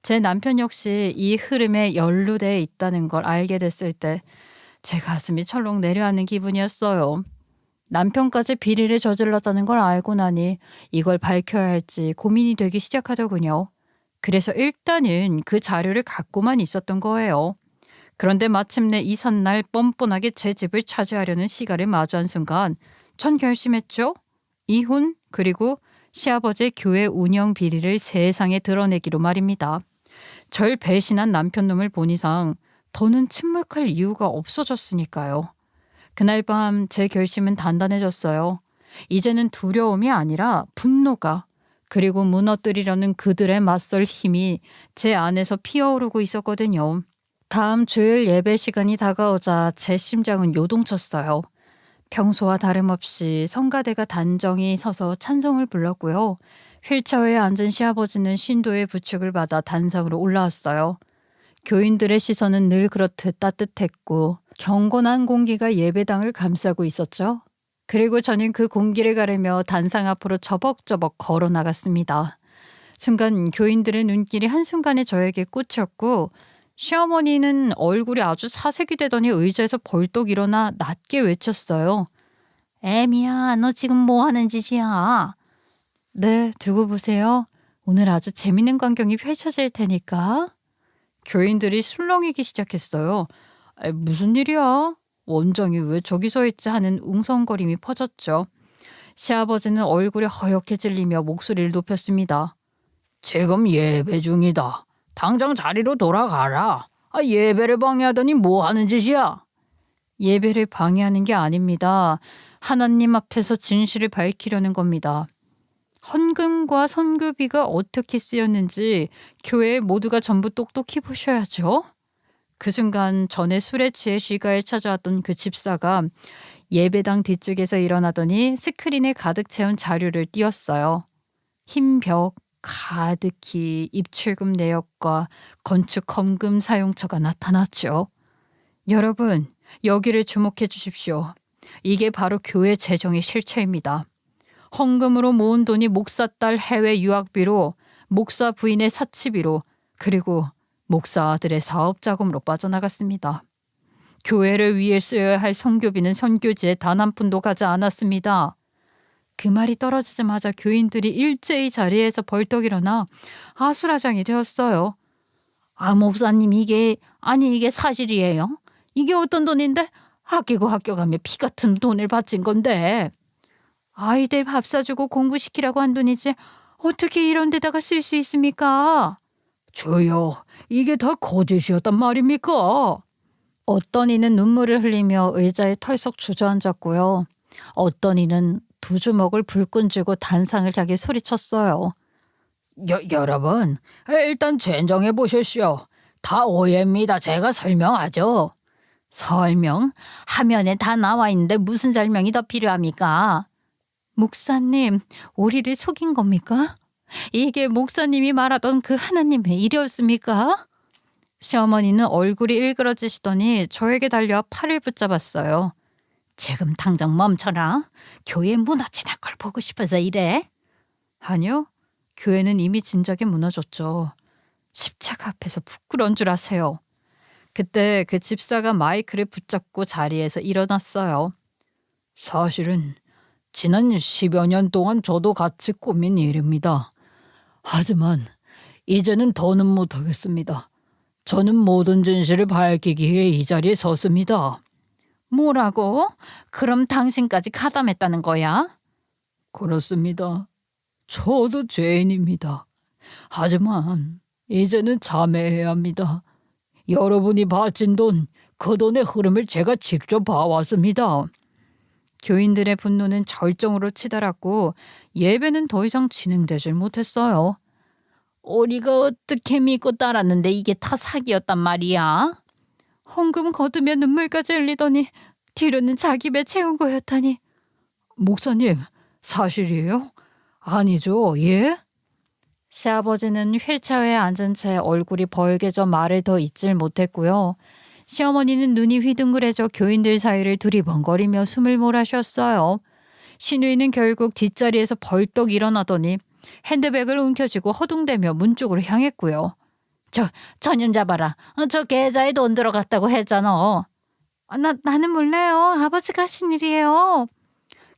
제 남편 역시 이 흐름에 연루돼 있다는 걸 알게 됐을 때 제 가슴이 철렁 내려앉는 기분이었어요. 남편까지 비리를 저질렀다는 걸 알고 나니 이걸 밝혀야 할지 고민이 되기 시작하더군요. 그래서 일단은 그 자료를 갖고만 있었던 거예요. 그런데 마침내 이삿날 뻔뻔하게 제 집을 차지하려는 시가를 마주한 순간 전 결심했죠. 이혼 그리고 시아버지의 교회 운영 비리를 세상에 드러내기로 말입니다. 절 배신한 남편놈을 본 이상 더는 침묵할 이유가 없어졌으니까요. 그날 밤 제 결심은 단단해졌어요. 이제는 두려움이 아니라 분노가, 그리고 무너뜨리려는 그들의 맞설 힘이 제 안에서 피어오르고 있었거든요. 다음 주일 예배 시간이 다가오자 제 심장은 요동쳤어요. 평소와 다름없이 성가대가 단정히 서서 찬송을 불렀고요. 휠체어에 앉은 시아버지는 신도의 부축을 받아 단상으로 올라왔어요. 교인들의 시선은 늘 그렇듯 따뜻했고 경건한 공기가 예배당을 감싸고 있었죠. 그리고 저는 그 공기를 가르며 단상 앞으로 저벅저벅 걸어 나갔습니다. 순간 교인들의 눈길이 한순간에 저에게 꽂혔고 시어머니는 얼굴이 아주 사색이 되더니 의자에서 벌떡 일어나 낮게 외쳤어요. 애미야, 너 지금 뭐 하는 짓이야? 네, 두고 보세요. 오늘 아주 재밌는 광경이 펼쳐질 테니까. 교인들이 술렁이기 시작했어요. 무슨 일이야? 원장이 왜 저기 서 있지 하는 웅성거림이 퍼졌죠. 시아버지는 얼굴이 허옇게 질리며 목소리를 높였습니다. 지금 예배 중이다. 당장 자리로 돌아가라. 예배를 방해하더니 뭐 하는 짓이야? 예배를 방해하는 게 아닙니다. 하나님 앞에서 진실을 밝히려는 겁니다. 헌금과 선교비가 어떻게 쓰였는지 교회 모두가 전부 똑똑히 보셔야죠. 그 순간 전에 술에 취해 시가에 찾아왔던 그 집사가 예배당 뒤쪽에서 일어나더니 스크린에 가득 채운 자료를 띄웠어요. 흰 벽, 가득히 입출금 내역과 건축 헌금 사용처가 나타났죠. 여러분, 여기를 주목해 주십시오. 이게 바로 교회 재정의 실체입니다. 헌금으로 모은 돈이 목사 딸 해외 유학비로, 목사 부인의 사치비로, 그리고 목사 아들의 사업 자금으로 빠져나갔습니다. 교회를 위해 쓰여야 할 선교비는 선교지에 단 한 푼도 가지 않았습니다. 그 말이 떨어지자마자 교인들이 일제히 자리에서 벌떡 일어나 아수라장이 되었어요. 목사님, 이게 사실이에요? 이게 어떤 돈인데? 아끼고 아껴가며 피 같은 돈을 바친 건데. 아이들 밥 사주고 공부시키라고 한 돈이지 어떻게 이런 데다가 쓸 수 있습니까? 저요, 이게 다 거짓이었단 말입니까? 어떤 이는 눈물을 흘리며 의자에 털썩 주저앉았고요. 어떤 이는 두 주먹을 불끈 쥐고 단상을 향해 소리쳤어요. 여러분, 일단 진정해 보십시오. 다 오해입니다. 제가 설명하죠. 설명? 화면에 다 나와 있는데 무슨 설명이 더 필요합니까? 목사님, 우리를 속인 겁니까? 이게 목사님이 말하던 그 하나님의 일이었습니까? 시어머니는 얼굴이 일그러지시더니 저에게 달려 팔을 붙잡았어요. 지금 당장 멈춰라. 교회 무너지는 걸 보고 싶어서 이래? 아니요. 교회는 이미 진작에 무너졌죠. 십자가 앞에서 부끄러운 줄 아세요. 그때 그 집사가 마이크를 붙잡고 자리에서 일어났어요. 사실은 지난 10여 년 동안 저도 같이 꾸민 일입니다. 하지만 이제는 더는 못하겠습니다. 저는 모든 진실을 밝히기 위해 이 자리에 섰습니다. 뭐라고? 그럼 당신까지 가담했다는 거야? 그렇습니다. 저도 죄인입니다. 하지만 이제는 자매해야 합니다. 여러분이 바친 돈, 그 돈의 흐름을 제가 직접 봐왔습니다. 교인들의 분노는 절정으로 치달았고 예배는 더 이상 진행되질 못했어요. 우리가 어떻게 믿고 따랐는데 이게 다 사기였단 말이야? 헌금 거두며 눈물까지 흘리더니 뒤로는 자기 배 채운 거였다니. 목사님, 사실이에요? 아니죠, 예? 시아버지는 휠체어에 앉은 채 얼굴이 벌개져 말을 더 잇질 못했고요. 시어머니는 눈이 휘둥그레져 교인들 사이를 두리번거리며 숨을 몰아쉬었어요. 시누이는 결국 뒷자리에서 벌떡 일어나더니 핸드백을 움켜쥐고 허둥대며 문 쪽으로 향했고요. 저년 잡아라. 저 계좌에 돈 들어갔다고 했잖아. 나는 몰라요. 아버지가 하신 일이에요.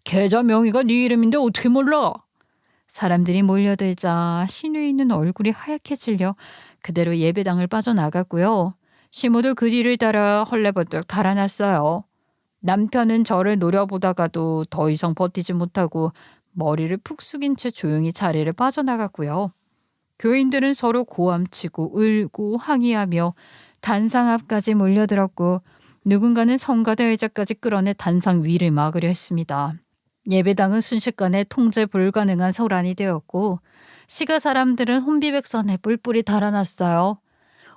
계좌 명의가 네 이름인데 어떻게 몰라? 사람들이 몰려들자 시누이는 얼굴이 하얗게 질려 그대로 예배당을 빠져나갔고요. 시모도 그 뒤를 따라 헐레벌떡 달아났어요. 남편은 저를 노려보다가도 더 이상 버티지 못하고 머리를 푹 숙인 채 조용히 자리를 빠져나갔고요. 교인들은 서로 고함치고 울고 항의하며 단상 앞까지 몰려들었고 누군가는 성가대 의자까지 끌어내 단상 위를 막으려 했습니다. 예배당은 순식간에 통제 불가능한 소란이 되었고 시가 사람들은 혼비백산에 뿔뿔이 달아났어요.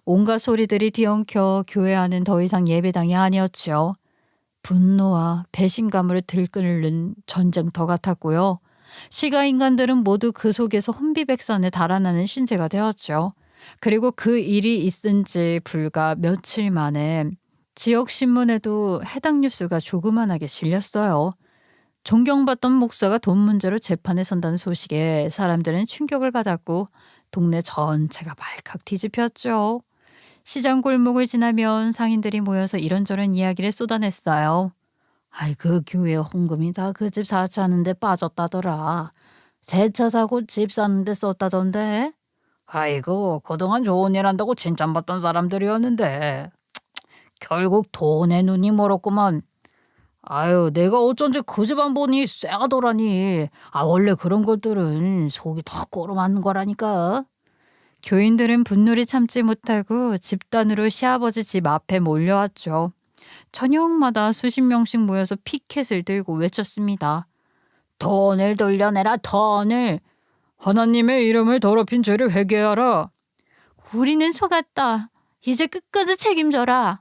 온갖 소리들이 뒤엉켜 교회 안은 더 이상 예배당이 아니었지요. 분노와 배신감을 들끓는 전쟁터 같았고요. 시가 인간들은 모두 그 속에서 혼비백산에 달아나는 신세가 되었죠. 그리고 그 일이 있은 지 불과 며칠 만에 지역 신문에도 해당 뉴스가 조그만하게 실렸어요. 존경받던 목사가 돈 문제로 재판에 선다는 소식에 사람들은 충격을 받았고 동네 전체가 발칵 뒤집혔죠. 시장 골목을 지나면 상인들이 모여서 이런저런 이야기를 쏟아냈어요. 아이 그 교회 헌금이 다 그 집 사치하는데 빠졌다더라. 새 차 사고 집 사는데 썼다던데. 아이고 그동안 좋은 일 한다고 칭찬받던 사람들이었는데 결국 돈에 눈이 멀었구만. 아유 내가 어쩐지 그 집안 보니 쎄하더라니. 아 원래 그런 것들은 속이 더 꼬름한 거라니까. 교인들은 분노를 참지 못하고 집단으로 시아버지 집 앞에 몰려왔죠. 저녁마다 수십 명씩 모여서 피켓을 들고 외쳤습니다. 돈을 돌려내라 돈을. 하나님의 이름을 더럽힌 죄를 회개하라. 우리는 속았다. 이제 끝까지 책임져라.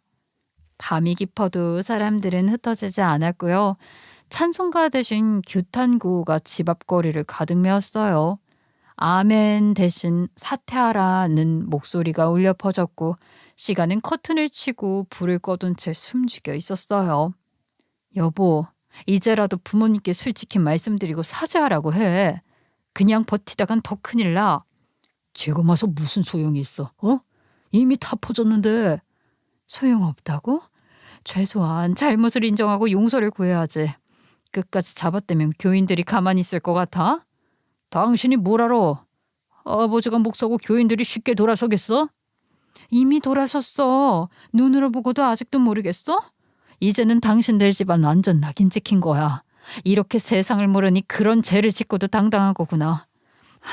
밤이 깊어도 사람들은 흩어지지 않았고요. 찬송가 대신 규탄구가 집 앞거리를 가득 메웠어요. 아멘 대신 사퇴하라는 목소리가 울려 퍼졌고 시가는 커튼을 치고 불을 꺼둔 채 숨죽여 있었어요. 여보, 이제라도 부모님께 솔직히 말씀드리고 사죄하라고 해. 그냥 버티다간 더 큰일 나. 지금 와서 무슨 소용이 있어? 이미 다 퍼졌는데. 소용없다고? 최소한 잘못을 인정하고 용서를 구해야지. 끝까지 잡아떼면 교인들이 가만히 있을 것 같아? 당신이 뭘 알아? 아버지가 목사고 교인들이 쉽게 돌아서겠어? 이미 돌아섰어. 눈으로 보고도 아직도 모르겠어? 이제는 당신들 집안 완전 낙인 찍힌 거야. 이렇게 세상을 모르니 그런 죄를 짓고도 당당한 거구나.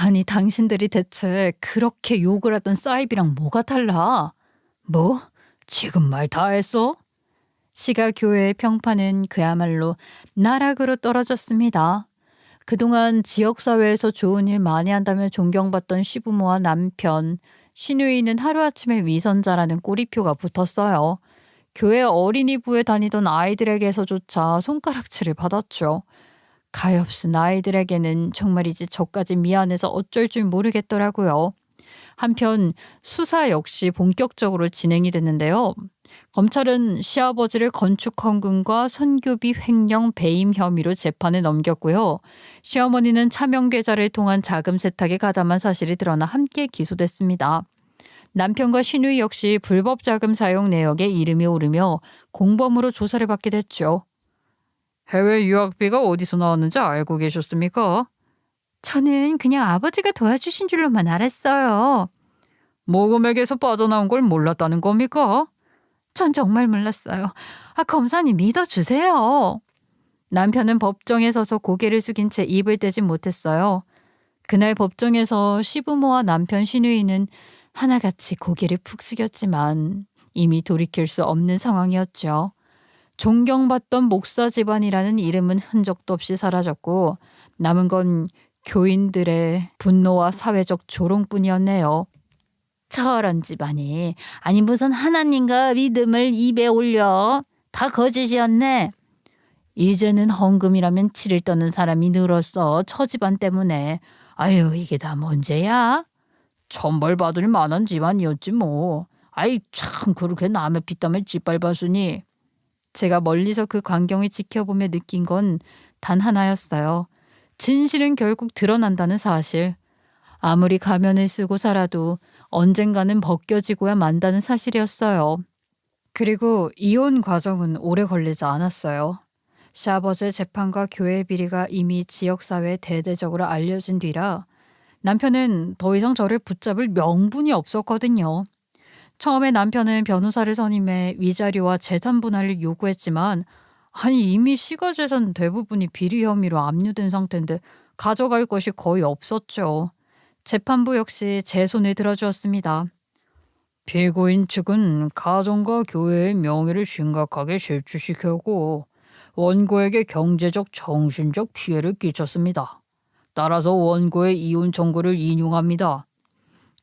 아니 당신들이 대체 그렇게 욕을 하던 사이비랑 뭐가 달라? 뭐? 지금 말 다 했어? 시가 교회의 평판은 그야말로 나락으로 떨어졌습니다. 그동안 지역사회에서 좋은 일 많이 한다며 존경받던 시부모와 남편, 시누이는 하루아침에 위선자라는 꼬리표가 붙었어요. 교회 어린이부에 다니던 아이들에게서조차 손가락질을 받았죠. 가엾은 아이들에게는 정말이지 저까지 미안해서 어쩔 줄 모르겠더라고요. 한편 수사 역시 본격적으로 진행이 됐는데요. 검찰은 시아버지를 건축 헌금과 선교비 횡령 배임 혐의로 재판에 넘겼고요. 시어머니는 차명 계좌를 통한 자금 세탁에 가담한 사실이 드러나 함께 기소됐습니다. 남편과 시누이 역시 불법 자금 사용 내역에 이름이 오르며 공범으로 조사를 받게 됐죠. 해외 유학비가 어디서 나왔는지 알고 계셨습니까? 저는 그냥 아버지가 도와주신 줄로만 알았어요. 모금액에서 빠져나온 걸 몰랐다는 겁니까? 전 정말 몰랐어요. 검사님 믿어주세요. 남편은 법정에 서서 고개를 숙인 채 입을 떼지 못했어요. 그날 법정에서 시부모와 남편 시누이는 하나같이 고개를 푹 숙였지만 이미 돌이킬 수 없는 상황이었죠. 존경받던 목사 집안이라는 이름은 흔적도 없이 사라졌고 남은 건 교인들의 분노와 사회적 조롱뿐이었네요. 저런 집안이 아니 무슨 하나님과 믿음을 입에 올려. 다 거짓이었네. 이제는 헌금이라면 치를 떠는 사람이 늘었어. 저 집안 때문에. 아유 이게 다 문제야? 천벌받을 만한 집안이었지 뭐. 아이 참 그렇게 남의 피땀을 짓밟았으니. 제가 멀리서 그 광경을 지켜보며 느낀 건 단 하나였어요. 진실은 결국 드러난다는 사실. 아무리 가면을 쓰고 살아도 언젠가는 벗겨지고야 만다는 사실이었어요. 그리고 이혼 과정은 오래 걸리지 않았어요. 시아버지의 재판과 교회 비리가 이미 지역사회에 대대적으로 알려진 뒤라 남편은 더 이상 저를 붙잡을 명분이 없었거든요. 처음에 남편은 변호사를 선임해 위자료와 재산 분할을 요구했지만 아니 이미 시가 재산 대부분이 비리 혐의로 압류된 상태인데 가져갈 것이 거의 없었죠. 재판부 역시 제 손을 들어주었습니다. 피고인 측은 가정과 교회의 명예를 심각하게 실추시켰고 원고에게 경제적, 정신적 피해를 끼쳤습니다. 따라서 원고의 이혼 청구를 인용합니다.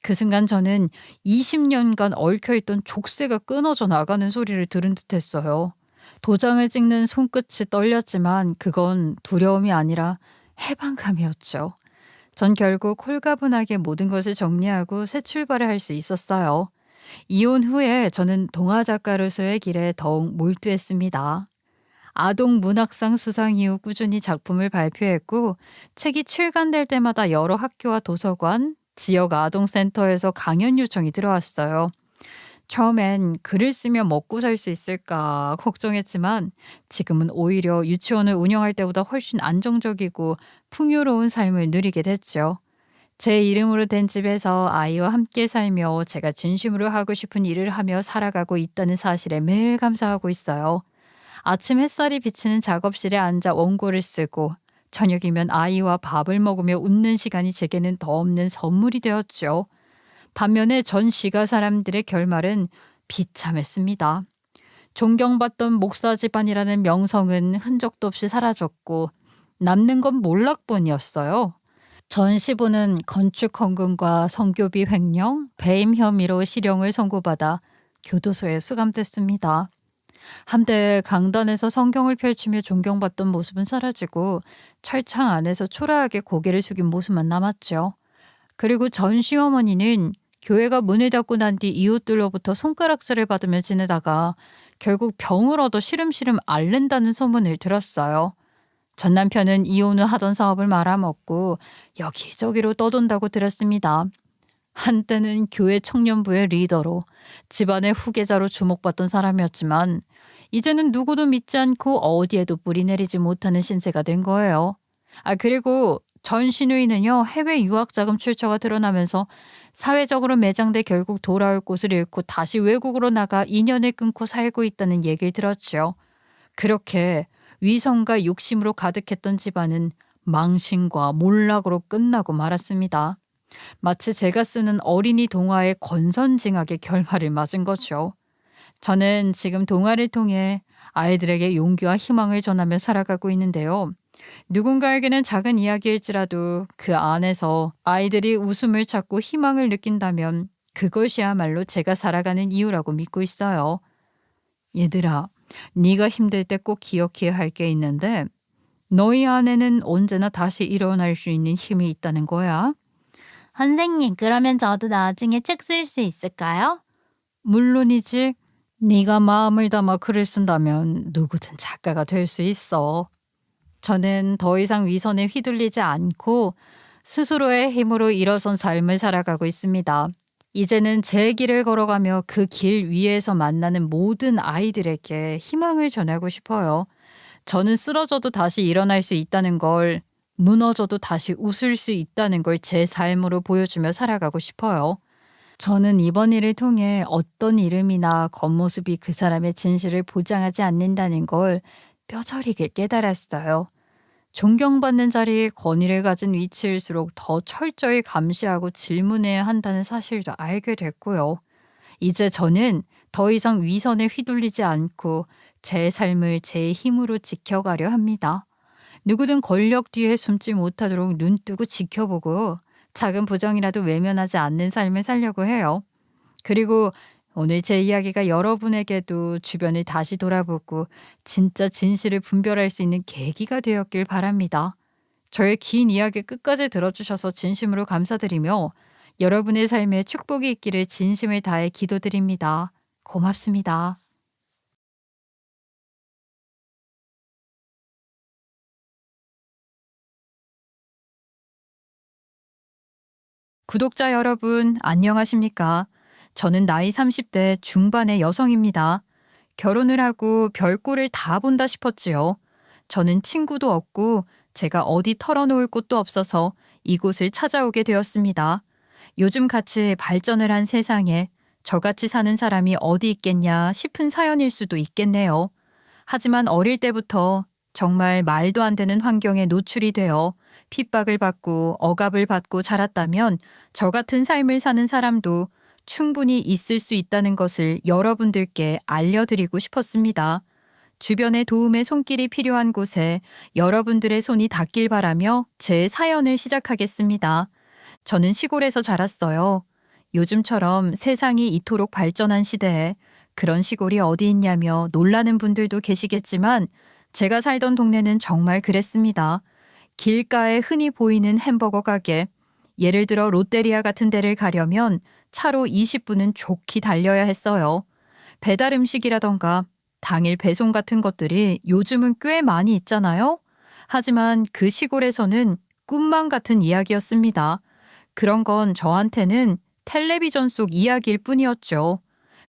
그 순간 저는 20년간 얽혀있던 족쇄가 끊어져 나가는 소리를 들은 듯했어요. 도장을 찍는 손끝이 떨렸지만 그건 두려움이 아니라 해방감이었죠. 전 결국 홀가분하게 모든 것을 정리하고 새 출발을 할 수 있었어요. 이혼 후에 저는 동화 작가로서의 길에 더욱 몰두했습니다. 아동 문학상 수상 이후 꾸준히 작품을 발표했고 책이 출간될 때마다 여러 학교와 도서관, 지역 아동센터에서 강연 요청이 들어왔어요. 처음엔 글을 쓰며 먹고 살 수 있을까 걱정했지만 지금은 오히려 유치원을 운영할 때보다 훨씬 안정적이고 풍요로운 삶을 누리게 됐죠. 제 이름으로 된 집에서 아이와 함께 살며 제가 진심으로 하고 싶은 일을 하며 살아가고 있다는 사실에 매일 감사하고 있어요. 아침 햇살이 비치는 작업실에 앉아 원고를 쓰고 저녁이면 아이와 밥을 먹으며 웃는 시간이 제게는 더 없는 선물이 되었죠. 반면에 전 시가 사람들의 결말은 비참했습니다. 존경받던 목사 집안이라는 명성은 흔적도 없이 사라졌고 남는 건 몰락뿐이었어요. 전 시부는 건축 헌금과 성교비 횡령, 배임 혐의로 실형을 선고받아 교도소에 수감됐습니다. 한때 강단에서 성경을 펼치며 존경받던 모습은 사라지고 철창 안에서 초라하게 고개를 숙인 모습만 남았죠. 그리고 전 시어머니는 교회가 문을 닫고 난 뒤 이웃들로부터 손가락질을 받으며 지내다가 결국 병을 얻어 시름시름 앓는다는 소문을 들었어요. 전 남편은 이혼 후 하던 사업을 말아먹고 여기저기로 떠돈다고 들었습니다. 한때는 교회 청년부의 리더로 집안의 후계자로 주목받던 사람이었지만 이제는 누구도 믿지 않고 어디에도 뿌리 내리지 못하는 신세가 된 거예요. 그리고 전 시누이는요, 해외 유학 자금 출처가 드러나면서 사회적으로 매장돼 결국 돌아올 곳을 잃고 다시 외국으로 나가 인연을 끊고 살고 있다는 얘기를 들었죠. 그렇게 위선과 욕심으로 가득했던 집안은 망신과 몰락으로 끝나고 말았습니다. 마치 제가 쓰는 어린이 동화의 권선징악의 결말을 맞은 거죠. 저는 지금 동화를 통해 아이들에게 용기와 희망을 전하며 살아가고 있는데요. 누군가에게는 작은 이야기일지라도 그 안에서 아이들이 웃음을 찾고 희망을 느낀다면 그것이야말로 제가 살아가는 이유라고 믿고 있어요. 얘들아, 네가 힘들 때 꼭 기억해야 할 게 있는데 너희 안에는 언제나 다시 일어날 수 있는 힘이 있다는 거야. 선생님, 그러면 저도 나중에 책 쓸 수 있을까요? 물론이지. 네가 마음을 담아 글을 쓴다면 누구든 작가가 될 수 있어. 저는 더 이상 위선에 휘둘리지 않고 스스로의 힘으로 일어선 삶을 살아가고 있습니다. 이제는 제 길을 걸어가며 그 길 위에서 만나는 모든 아이들에게 희망을 전하고 싶어요. 저는 쓰러져도 다시 일어날 수 있다는 걸, 무너져도 다시 웃을 수 있다는 걸 제 삶으로 보여주며 살아가고 싶어요. 저는 이번 일을 통해 어떤 이름이나 겉모습이 그 사람의 진실을 보장하지 않는다는 걸 뼈저리게 깨달았어요. 존경받는 자리에 권위를 가진 위치일수록 더 철저히 감시하고 질문해야 한다는 사실도 알게 됐고요. 이제 저는 더 이상 위선에 휘둘리지 않고 제 삶을 제 힘으로 지켜가려 합니다. 누구든 권력 뒤에 숨지 못하도록 눈뜨고 지켜보고 작은 부정이라도 외면하지 않는 삶을 살려고 해요. 그리고 오늘 제 이야기가 여러분에게도 주변을 다시 돌아보고 진짜 진실을 분별할 수 있는 계기가 되었길 바랍니다. 저의 긴 이야기 끝까지 들어주셔서 진심으로 감사드리며 여러분의 삶에 축복이 있기를 진심을 다해 기도드립니다. 고맙습니다. 구독자 여러분, 안녕하십니까? 저는 나이 30대 중반의 여성입니다. 결혼을 하고 별꼴을 다 본다 싶었지요. 저는 친구도 없고 제가 어디 털어놓을 곳도 없어서 이곳을 찾아오게 되었습니다. 요즘 같이 발전을 한 세상에 저같이 사는 사람이 어디 있겠냐 싶은 사연일 수도 있겠네요. 하지만 어릴 때부터 정말 말도 안 되는 환경에 노출이 되어 핍박을 받고 억압을 받고 자랐다면 저 같은 삶을 사는 사람도 충분히 있을 수 있다는 것을 여러분들께 알려드리고 싶었습니다. 주변에 도움의 손길이 필요한 곳에 여러분들의 손이 닿길 바라며 제 사연을 시작하겠습니다. 저는 시골에서 자랐어요. 요즘처럼 세상이 이토록 발전한 시대에 그런 시골이 어디 있냐며 놀라는 분들도 계시겠지만 제가 살던 동네는 정말 그랬습니다. 길가에 흔히 보이는 햄버거 가게, 예를 들어 롯데리아 같은 데를 가려면 차로 20분은 좋게 달려야 했어요. 배달 음식이라던가 당일 배송 같은 것들이 요즘은 꽤 많이 있잖아요. 하지만 그 시골에서는 꿈만 같은 이야기였습니다. 그런 건 저한테는 텔레비전 속 이야기일 뿐이었죠.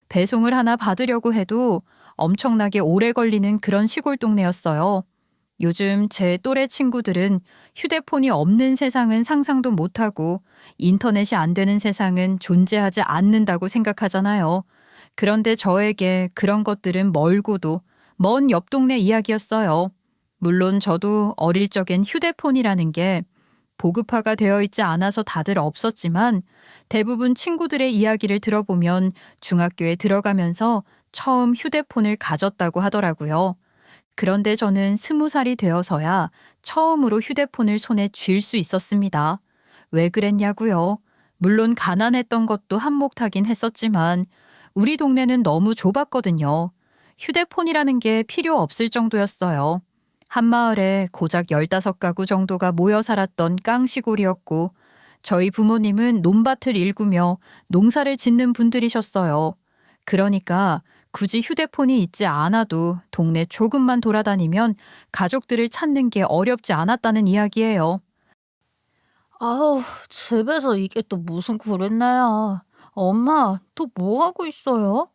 배송을 하나 받으려고 해도 엄청나게 오래 걸리는 그런 시골 동네였어요. 요즘 제 또래 친구들은 휴대폰이 없는 세상은 상상도 못하고 인터넷이 안 되는 세상은 존재하지 않는다고 생각하잖아요. 그런데 저에게 그런 것들은 멀고도 먼 옆 동네 이야기였어요. 물론 저도 어릴 적엔 휴대폰이라는 게 보급화가 되어 있지 않아서 다들 없었지만 대부분 친구들의 이야기를 들어보면 중학교에 들어가면서 처음 휴대폰을 가졌다고 하더라고요. 그런데 저는 20살이 되어서야 처음으로 휴대폰을 손에 쥘 수 있었습니다. 왜 그랬냐고요? 물론 가난했던 것도 한몫하긴 했었지만 우리 동네는 너무 좁았거든요. 휴대폰이라는 게 필요 없을 정도였어요. 한 마을에 고작 15가구 정도가 모여 살았던 깡시골이었고 저희 부모님은 논밭을 일구며 농사를 짓는 분들이셨어요. 그러니까 굳이 휴대폰이 있지 않아도 동네 조금만 돌아다니면 가족들을 찾는 게 어렵지 않았다는 이야기예요. 아우, 집에서 이게 또 무슨 구린내야. 엄마, 또 뭐 하고 있어요?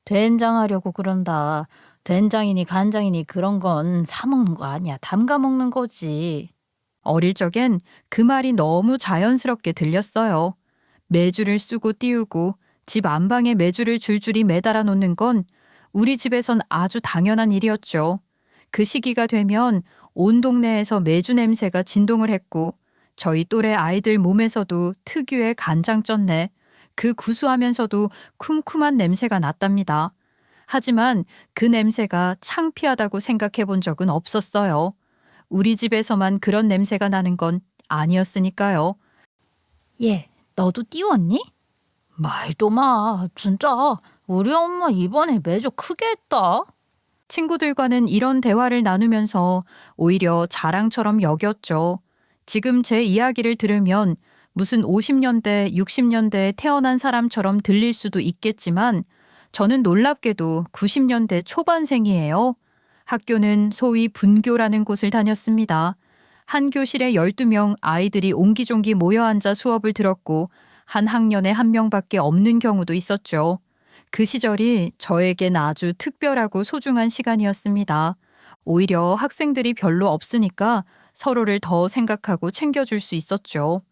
된장하려고 그런다. 된장이니 간장이니 그런 건 사 먹는 거 아니야. 담가 먹는 거지. 어릴 적엔 그 말이 너무 자연스럽게 들렸어요. 매주를 쓰고 띄우고 집 안방에 매주를 줄줄이 매달아 놓는 건 우리 집에선 아주 당연한 일이었죠. 그 시기가 되면 온 동네에서 매주 냄새가 진동을 했고 저희 또래 아이들 몸에서도 특유의 간장 쩐내, 그 구수하면서도 쿰쿰한 냄새가 났답니다. 하지만 그 냄새가 창피하다고 생각해 본 적은 없었어요. 우리 집에서만 그런 냄새가 나는 건 아니었으니까요. 얘, 너도 띄웠니? 말도 마. 진짜 우리 엄마 이번에 매주 크게 했다. 친구들과는 이런 대화를 나누면서 오히려 자랑처럼 여겼죠. 지금 제 이야기를 들으면 무슨 50년대, 60년대에 태어난 사람처럼 들릴 수도 있겠지만 저는 놀랍게도 90년대 초반생이에요. 학교는 소위 분교라는 곳을 다녔습니다. 한 교실에 12명 아이들이 옹기종기 모여 앉아 수업을 들었고 한 학년에 한 명밖에 없는 경우도 있었죠. 그 시절이 저에겐 아주 특별하고 소중한 시간이었습니다. 오히려 학생들이 별로 없으니까 서로를 더 생각하고 챙겨줄 수 있었죠.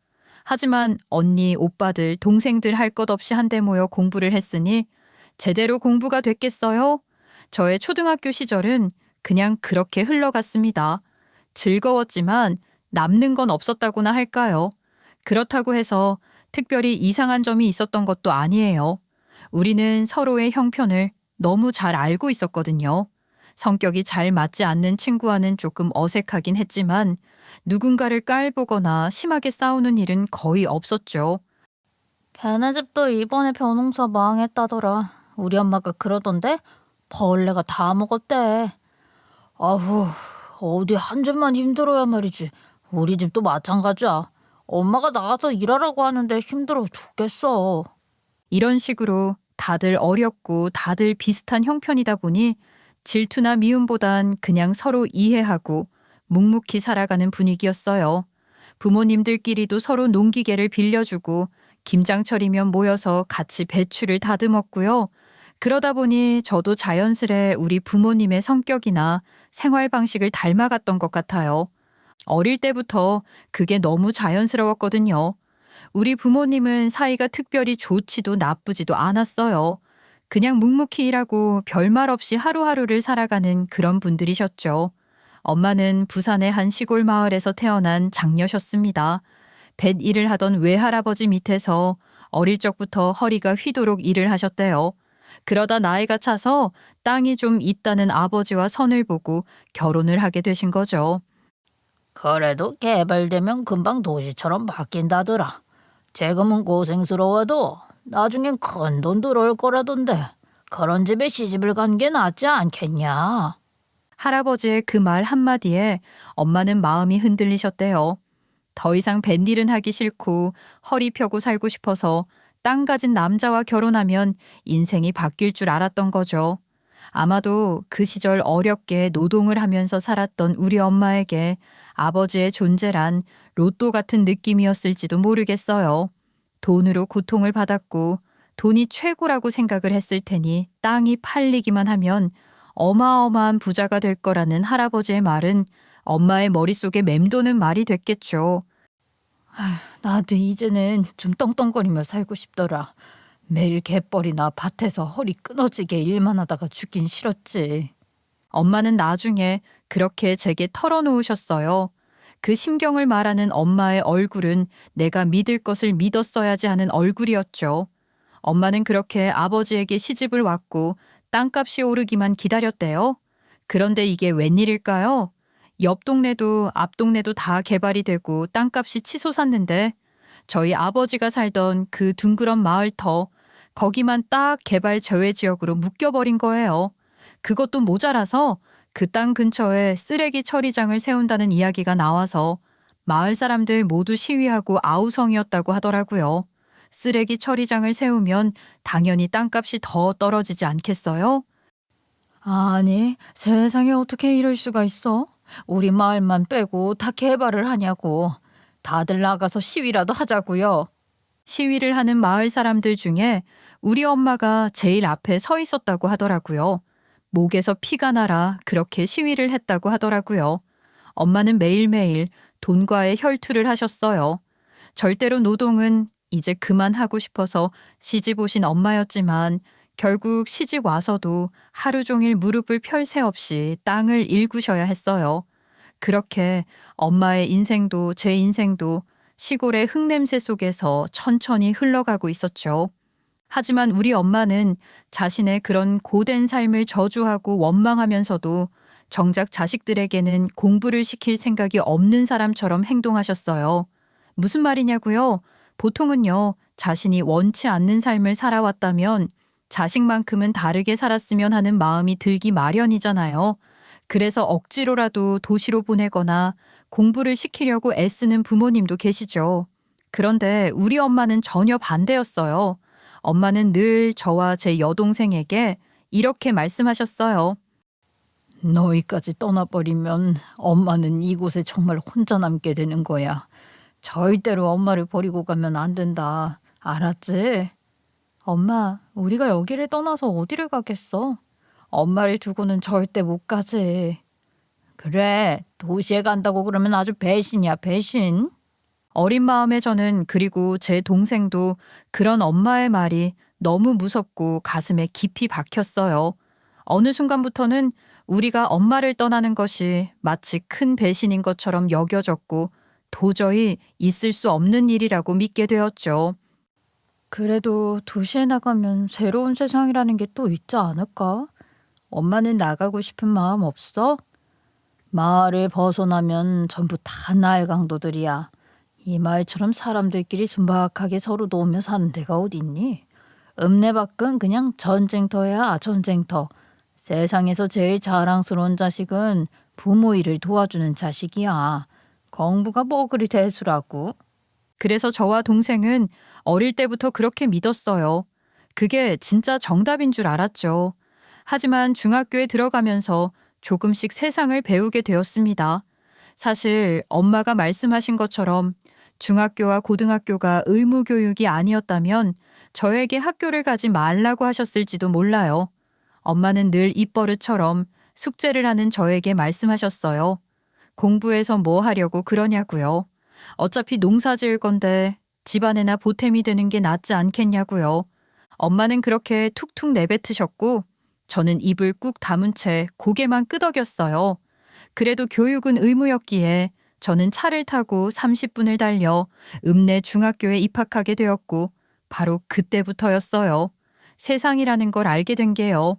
하지만 언니, 오빠들, 동생들 할 것 없이 한데 모여 공부를 했으니 제대로 공부가 됐겠어요? 저의 초등학교 시절은 그냥 그렇게 흘러갔습니다. 즐거웠지만 남는 건 없었다고나 할까요? 그렇다고 해서 특별히 이상한 점이 있었던 것도 아니에요. 우리는 서로의 형편을 너무 잘 알고 있었거든요. 성격이 잘 맞지 않는 친구와는 조금 어색하긴 했지만 누군가를 깔보거나 심하게 싸우는 일은 거의 없었죠. 걔네 집도 이번에 벼농사 망했다더라. 우리 엄마가 그러던데 벌레가 다 먹었대. 아후, 어디 한 집만 힘들어야 말이지. 우리 집도 마찬가지야. 엄마가 나가서 일하라고 하는데 힘들어 죽겠어. 이런 식으로 다들 어렵고 다들 비슷한 형편이다 보니 질투나 미움보단 그냥 서로 이해하고 묵묵히 살아가는 분위기였어요. 부모님들끼리도 서로 농기계를 빌려주고 김장철이면 모여서 같이 배추를 다듬었고요. 그러다 보니 저도 자연스레 우리 부모님의 성격이나 생활 방식을 닮아갔던 것 같아요. 어릴 때부터 그게 너무 자연스러웠거든요. 우리 부모님은 사이가 특별히 좋지도 나쁘지도 않았어요. 그냥 묵묵히 일하고 별말 없이 하루하루를 살아가는 그런 분들이셨죠. 엄마는 부산의 한 시골 마을에서 태어난 장녀셨습니다. 뱃 일을 하던 외할아버지 밑에서 어릴 적부터 허리가 휘도록 일을 하셨대요. 그러다 나이가 차서 땅이 좀 있다는 아버지와 선을 보고 결혼을 하게 되신 거죠. 그래도 개발되면 금방 도시처럼 바뀐다더라. 지금은 고생스러워도 나중엔 큰 돈 들어올 거라던데 그런 집에 시집을 간 게 낫지 않겠냐? 할아버지의 그 말 한마디에 엄마는 마음이 흔들리셨대요. 더 이상 뱃일은 하기 싫고 허리 펴고 살고 싶어서 땅 가진 남자와 결혼하면 인생이 바뀔 줄 알았던 거죠. 아마도 그 시절 어렵게 노동을 하면서 살았던 우리 엄마에게 아버지의 존재란 로또 같은 느낌이었을지도 모르겠어요. 돈으로 고통을 받았고 돈이 최고라고 생각을 했을 테니 땅이 팔리기만 하면 어마어마한 부자가 될 거라는 할아버지의 말은 엄마의 머릿속에 맴도는 말이 됐겠죠. 나도 이제는 좀 떵떵거리며 살고 싶더라. 매일 갯벌이나 밭에서 허리 끊어지게 일만 하다가 죽긴 싫었지. 엄마는 나중에 그렇게 제게 털어놓으셨어요. 그 심경을 말하는 엄마의 얼굴은 내가 믿을 것을 믿었어야지 하는 얼굴이었죠. 엄마는 그렇게 아버지에게 시집을 왔고 땅값이 오르기만 기다렸대요. 그런데 이게 웬일일까요? 옆 동네도 앞 동네도 다 개발이 되고 땅값이 치솟았는데 저희 아버지가 살던 그 둥그런 마을터 거기만 딱 개발 제외 지역으로 묶여버린 거예요. 그것도 모자라서 그 땅 근처에 쓰레기 처리장을 세운다는 이야기가 나와서 마을 사람들 모두 시위하고 아우성이었다고 하더라고요. 쓰레기 처리장을 세우면 당연히 땅값이 더 떨어지지 않겠어요? 아니, 세상에 어떻게 이럴 수가 있어? 우리 마을만 빼고 다 개발을 하냐고. 다들 나가서 시위라도 하자고요. 시위를 하는 마을 사람들 중에 우리 엄마가 제일 앞에 서 있었다고 하더라고요. 목에서 피가 나라 그렇게 시위를 했다고 하더라고요. 엄마는 매일매일 돈과의 혈투를 하셨어요. 절대로 노동은 이제 그만하고 싶어서 시집 오신 엄마였지만 결국 시집 와서도 하루 종일 무릎을 펼 새 없이 땅을 일구셔야 했어요. 그렇게 엄마의 인생도 제 인생도 시골의 흙냄새 속에서 천천히 흘러가고 있었죠. 하지만 우리 엄마는 자신의 그런 고된 삶을 저주하고 원망하면서도 정작 자식들에게는 공부를 시킬 생각이 없는 사람처럼 행동하셨어요. 무슨 말이냐고요? 보통은요, 자신이 원치 않는 삶을 살아왔다면 자식만큼은 다르게 살았으면 하는 마음이 들기 마련이잖아요. 그래서 억지로라도 도시로 보내거나 공부를 시키려고 애쓰는 부모님도 계시죠. 그런데 우리 엄마는 전혀 반대였어요. 엄마는 늘 저와 제 여동생에게 이렇게 말씀하셨어요. 너희까지 떠나버리면 엄마는 이곳에 정말 혼자 남게 되는 거야. 절대로 엄마를 버리고 가면 안 된다. 알았지? 엄마, 우리가 여기를 떠나서 어디를 가겠어? 엄마를 두고는 절대 못 가지. 그래, 도시에 간다고 그러면 아주 배신이야, 배신. 어린 마음에 저는 그리고 제 동생도 그런 엄마의 말이 너무 무섭고 가슴에 깊이 박혔어요. 어느 순간부터는 우리가 엄마를 떠나는 것이 마치 큰 배신인 것처럼 여겨졌고 도저히 있을 수 없는 일이라고 믿게 되었죠. 그래도 도시에 나가면 새로운 세상이라는 게 또 있지 않을까? 엄마는 나가고 싶은 마음 없어? 마을을 벗어나면 전부 다 나의 강도들이야. 이 마을처럼 사람들끼리 순박하게 서로 도우며 사는 데가 어딨니? 읍내 밖은 그냥 전쟁터야, 전쟁터. 세상에서 제일 자랑스러운 자식은 부모 일을 도와주는 자식이야. 공부가 뭐 그리 대수라고. 그래서 저와 동생은 어릴 때부터 그렇게 믿었어요. 그게 진짜 정답인 줄 알았죠. 하지만 중학교에 들어가면서 조금씩 세상을 배우게 되었습니다. 사실 엄마가 말씀하신 것처럼 중학교와 고등학교가 의무 교육이 아니었다면 저에게 학교를 가지 말라고 하셨을지도 몰라요. 엄마는 늘 입버릇처럼 숙제를 하는 저에게 말씀하셨어요. 공부해서 뭐 하려고 그러냐고요. 어차피 농사 지을 건데 집안에나 보탬이 되는 게 낫지 않겠냐고요. 엄마는 그렇게 툭툭 내뱉으셨고 저는 입을 꾹 다문 채 고개만 끄덕였어요. 그래도 교육은 의무였기에 저는 차를 타고 30분을 달려 읍내 중학교에 입학하게 되었고 바로 그때부터였어요. 세상이라는 걸 알게 된 게요.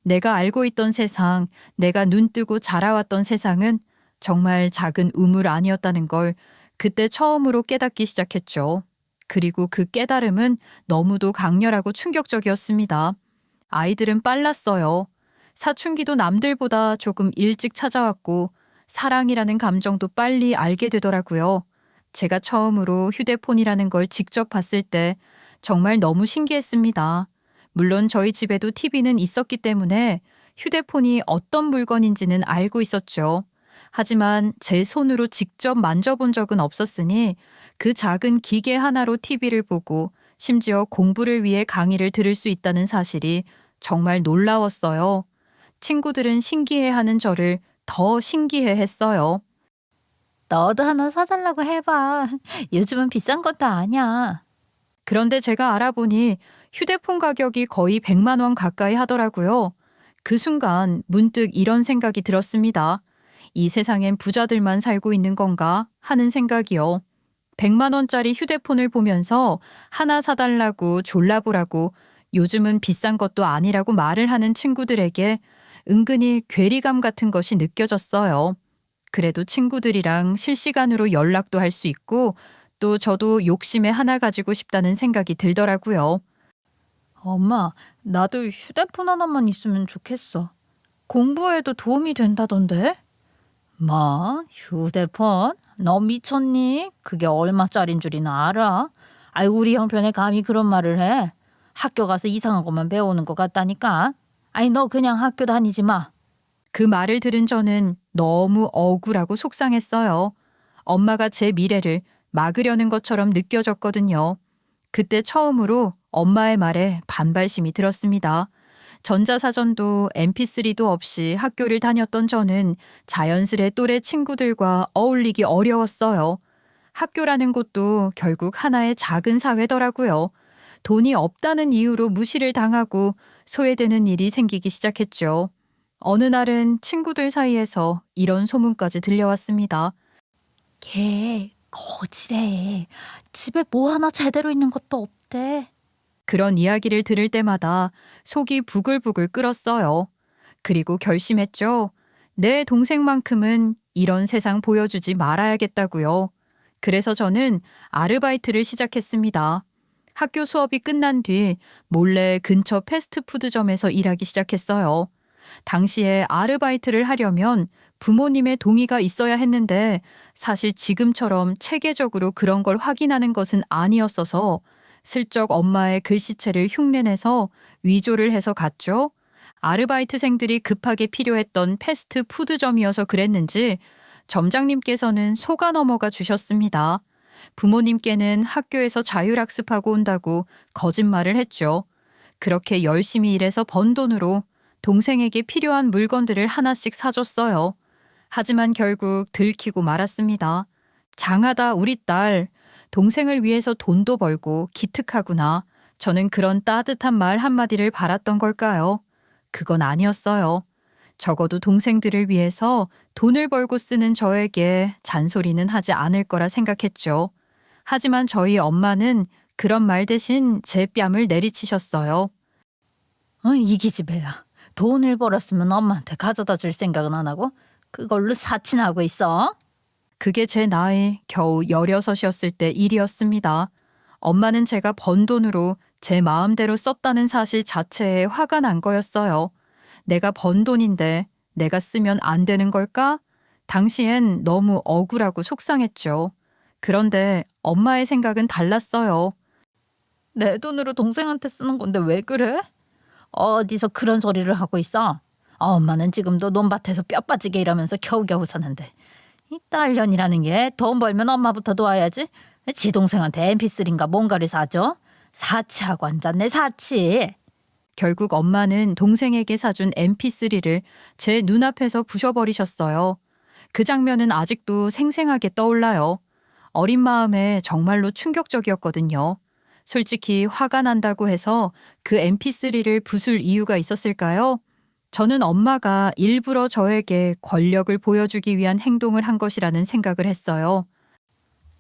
내가 알고 있던 세상, 내가 눈 뜨고 자라왔던 세상은 정말 작은 우물 아니었다는 걸 그때 처음으로 깨닫기 시작했죠. 그리고 그 깨달음은 너무도 강렬하고 충격적이었습니다. 아이들은 빨랐어요. 사춘기도 남들보다 조금 일찍 찾아왔고 사랑이라는 감정도 빨리 알게 되더라고요. 제가 처음으로 휴대폰이라는 걸 직접 봤을 때 정말 너무 신기했습니다. 물론 저희 집에도 TV는 있었기 때문에 휴대폰이 어떤 물건인지는 알고 있었죠. 하지만 제 손으로 직접 만져본 적은 없었으니 그 작은 기계 하나로 TV를 보고 심지어 공부를 위해 강의를 들을 수 있다는 사실이 정말 놀라웠어요. 친구들은 신기해하는 저를 더 신기해했어요. 너도 하나 사달라고 해봐. 요즘은 비싼 것도 아니야. 그런데 제가 알아보니 휴대폰 가격이 거의 100만 원 가까이 하더라고요. 그 순간 문득 이런 생각이 들었습니다. 이 세상엔 부자들만 살고 있는 건가 하는 생각이요. 100만 원짜리 휴대폰을 보면서 하나 사달라고 졸라보라고 요즘은 비싼 것도 아니라고 말을 하는 친구들에게 은근히 괴리감 같은 것이 느껴졌어요. 그래도 친구들이랑 실시간으로 연락도 할 수 있고 또 저도 욕심에 하나 가지고 싶다는 생각이 들더라고요. 엄마, 나도 휴대폰 하나만 있으면 좋겠어. 공부에도 도움이 된다던데? 뭐? 휴대폰? 너 미쳤니? 그게 얼마짜린 줄이나 알아? 아이, 우리 형편에 감히 그런 말을 해. 학교 가서 이상한 것만 배우는 것 같다니까. 아이, 너 그냥 학교 다니지 마. 그 말을 들은 저는 너무 억울하고 속상했어요. 엄마가 제 미래를 막으려는 것처럼 느껴졌거든요. 그때 처음으로 엄마의 말에 반발심이 들었습니다. 전자사전도 mp3도 없이 학교를 다녔던 저는 자연스레 또래 친구들과 어울리기 어려웠어요. 학교라는 곳도 결국 하나의 작은 사회더라고요. 돈이 없다는 이유로 무시를 당하고 소외되는 일이 생기기 시작했죠. 어느 날은 친구들 사이에서 이런 소문까지 들려왔습니다. 걔 거지래. 집에 뭐 하나 제대로 있는 것도 없대. 그런 이야기를 들을 때마다 속이 부글부글 끓었어요. 그리고 결심했죠. 내 동생만큼은 이런 세상 보여주지 말아야겠다고요. 그래서 저는 아르바이트를 시작했습니다. 학교 수업이 끝난 뒤 몰래 근처 패스트푸드점에서 일하기 시작했어요. 당시에 아르바이트를 하려면 부모님의 동의가 있어야 했는데 사실 지금처럼 체계적으로 그런 걸 확인하는 것은 아니었어서 슬쩍 엄마의 글씨체를 흉내내서 위조를 해서 갔죠. 아르바이트생들이 급하게 필요했던 패스트푸드점이어서 그랬는지 점장님께서는 속아 넘어가 주셨습니다. 부모님께는 학교에서 자율학습하고 온다고 거짓말을 했죠. 그렇게 열심히 일해서 번 돈으로 동생에게 필요한 물건들을 하나씩 사줬어요. 하지만 결국 들키고 말았습니다. 장하다 우리 딸. 동생을 위해서 돈도 벌고 기특하구나. 저는 그런 따뜻한 말 한마디를 바랐던 걸까요? 그건 아니었어요. 적어도 동생들을 위해서 돈을 벌고 쓰는 저에게 잔소리는 하지 않을 거라 생각했죠. 하지만 저희 엄마는 그런 말 대신 제 뺨을 내리치셨어요. 이 기집애야. 돈을 벌었으면 엄마한테 가져다 줄 생각은 안 하고 그걸로 사치나고 있어. 그게 제 나이 겨우 16이었을 때 일이었습니다. 엄마는 제가 번 돈으로 제 마음대로 썼다는 사실 자체에 화가 난 거였어요. 내가 번 돈인데 내가 쓰면 안 되는 걸까? 당시엔 너무 억울하고 속상했죠. 그런데 엄마의 생각은 달랐어요. 내 돈으로 동생한테 쓰는 건데 왜 그래? 어디서 그런 소리를 하고 있어? 엄마는 지금도 논밭에서 뼈 빠지게 일하면서 겨우겨우 사는데 이 딸년이라는 게 돈 벌면 엄마부터 도와야지. 지 동생한테 mp3인가 뭔가를 사줘? 사치하고 앉았네 사치. 결국 엄마는 동생에게 사준 mp3를 제 눈앞에서 부셔버리셨어요. 그 장면은 아직도 생생하게 떠올라요. 어린 마음에 정말로 충격적이었거든요. 솔직히 화가 난다고 해서 그 mp3를 부술 이유가 있었을까요? 저는 엄마가 일부러 저에게 권력을 보여주기 위한 행동을 한 것이라는 생각을 했어요.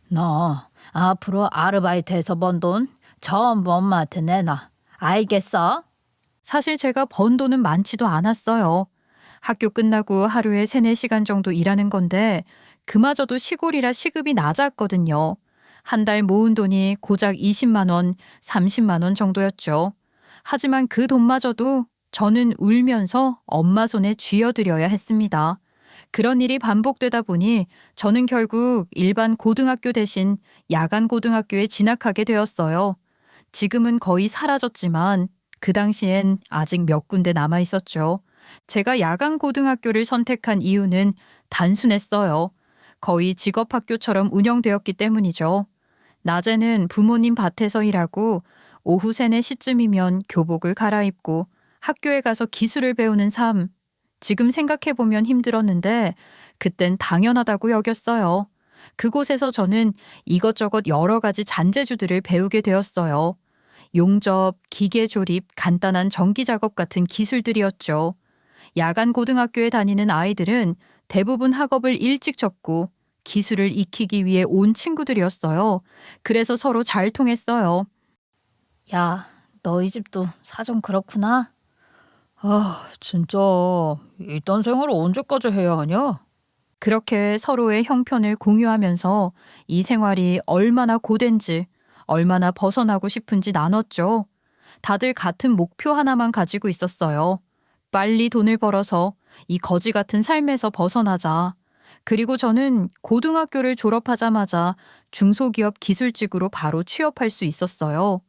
너 앞으로 아르바이트해서 번 돈 전부 엄마한테 내놔. 알겠어. 사실 제가 번 돈은 많지도 않았어요. 학교 끝나고 하루에 3, 4시간 정도 일하는 건데 그마저도 시골이라 시급이 낮았거든요. 한 달 모은 돈이 고작 20만 원, 30만 원 정도였죠. 하지만 그 돈마저도 저는 울면서 엄마 손에 쥐어드려야 했습니다. 그런 일이 반복되다 보니 저는 결국 일반 고등학교 대신 야간 고등학교에 진학하게 되었어요. 지금은 거의 사라졌지만 그 당시엔 아직 몇 군데 남아 있었죠. 제가 야간 고등학교를 선택한 이유는 단순했어요. 거의 직업학교처럼 운영되었기 때문이죠. 낮에는 부모님 밭에서 일하고 오후 3, 4시쯤이면 교복을 갈아입고 학교에 가서 기술을 배우는 삶. 지금 생각해보면 힘들었는데 그땐 당연하다고 여겼어요. 그곳에서 저는 이것저것 여러 가지 잔재주들을 배우게 되었어요. 용접, 기계 조립, 간단한 전기 작업 같은 기술들이었죠. 야간 고등학교에 다니는 아이들은 대부분 학업을 일찍 접고 기술을 익히기 위해 온 친구들이었어요. 그래서 서로 잘 통했어요. 야, 너희 집도 사정 그렇구나. 아, 진짜 이딴 생활을 언제까지 해야 하냐? 그렇게 서로의 형편을 공유하면서 이 생활이 얼마나 고된지, 얼마나 벗어나고 싶은지 나눴죠. 다들 같은 목표 하나만 가지고 있었어요. 빨리 돈을 벌어서 이 거지 같은 삶에서 벗어나자. 그리고 저는 고등학교를 졸업하자마자 중소기업 기술직으로 바로 취업할 수 있었어요.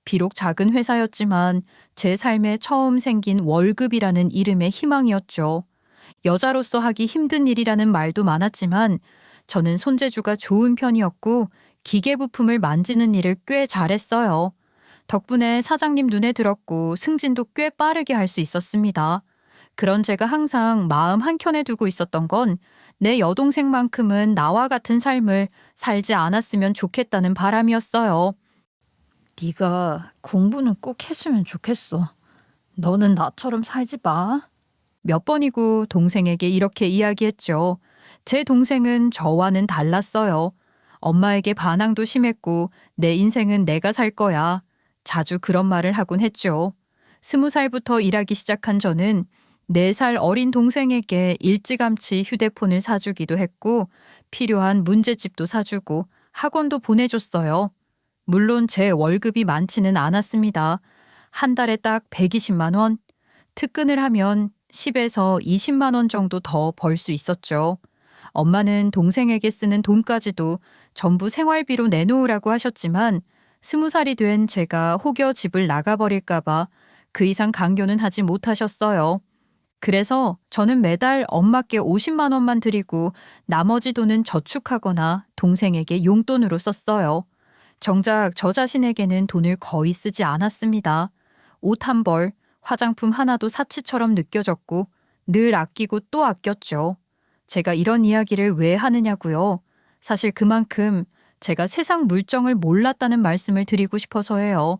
비록 작은 회사였지만 제 삶에 처음 생긴 월급이라는 이름의 희망이었죠. 여자로서 하기 힘든 일이라는 말도 많았지만 저는 손재주가 좋은 편이었고 기계 부품을 만지는 일을 꽤 잘했어요. 덕분에 사장님 눈에 들었고 승진도 꽤 빠르게 할 수 있었습니다. 그런 제가 항상 마음 한켠에 두고 있었던 건 내 여동생만큼은 나와 같은 삶을 살지 않았으면 좋겠다는 바람이었어요. 네가 공부는 꼭 했으면 좋겠어. 너는 나처럼 살지 마. 몇 번이고 동생에게 이렇게 이야기했죠. 제 동생은 저와는 달랐어요. 엄마에게 반항도 심했고 내 인생은 내가 살 거야. 자주 그런 말을 하곤 했죠. 20살부터 일하기 시작한 저는 4살 어린 동생에게 일찌감치 휴대폰을 사주기도 했고 필요한 문제집도 사주고 학원도 보내줬어요. 물론 제 월급이 많지는 않았습니다. 한 달에 딱 120만 원. 특근을 하면 10에서 20만 원 정도 더 벌 수 있었죠. 엄마는 동생에게 쓰는 돈까지도 전부 생활비로 내놓으라고 하셨지만 20살이 된 제가 혹여 집을 나가버릴까봐 그 이상 강요는 하지 못하셨어요. 그래서 저는 매달 엄마께 50만 원만 드리고 나머지 돈은 저축하거나 동생에게 용돈으로 썼어요. 정작 저 자신에게는 돈을 거의 쓰지 않았습니다. 옷 한 벌, 화장품 하나도 사치처럼 느껴졌고 늘 아끼고 또 아꼈죠. 제가 이런 이야기를 왜 하느냐고요. 사실 그만큼 제가 세상 물정을 몰랐다는 말씀을 드리고 싶어서예요.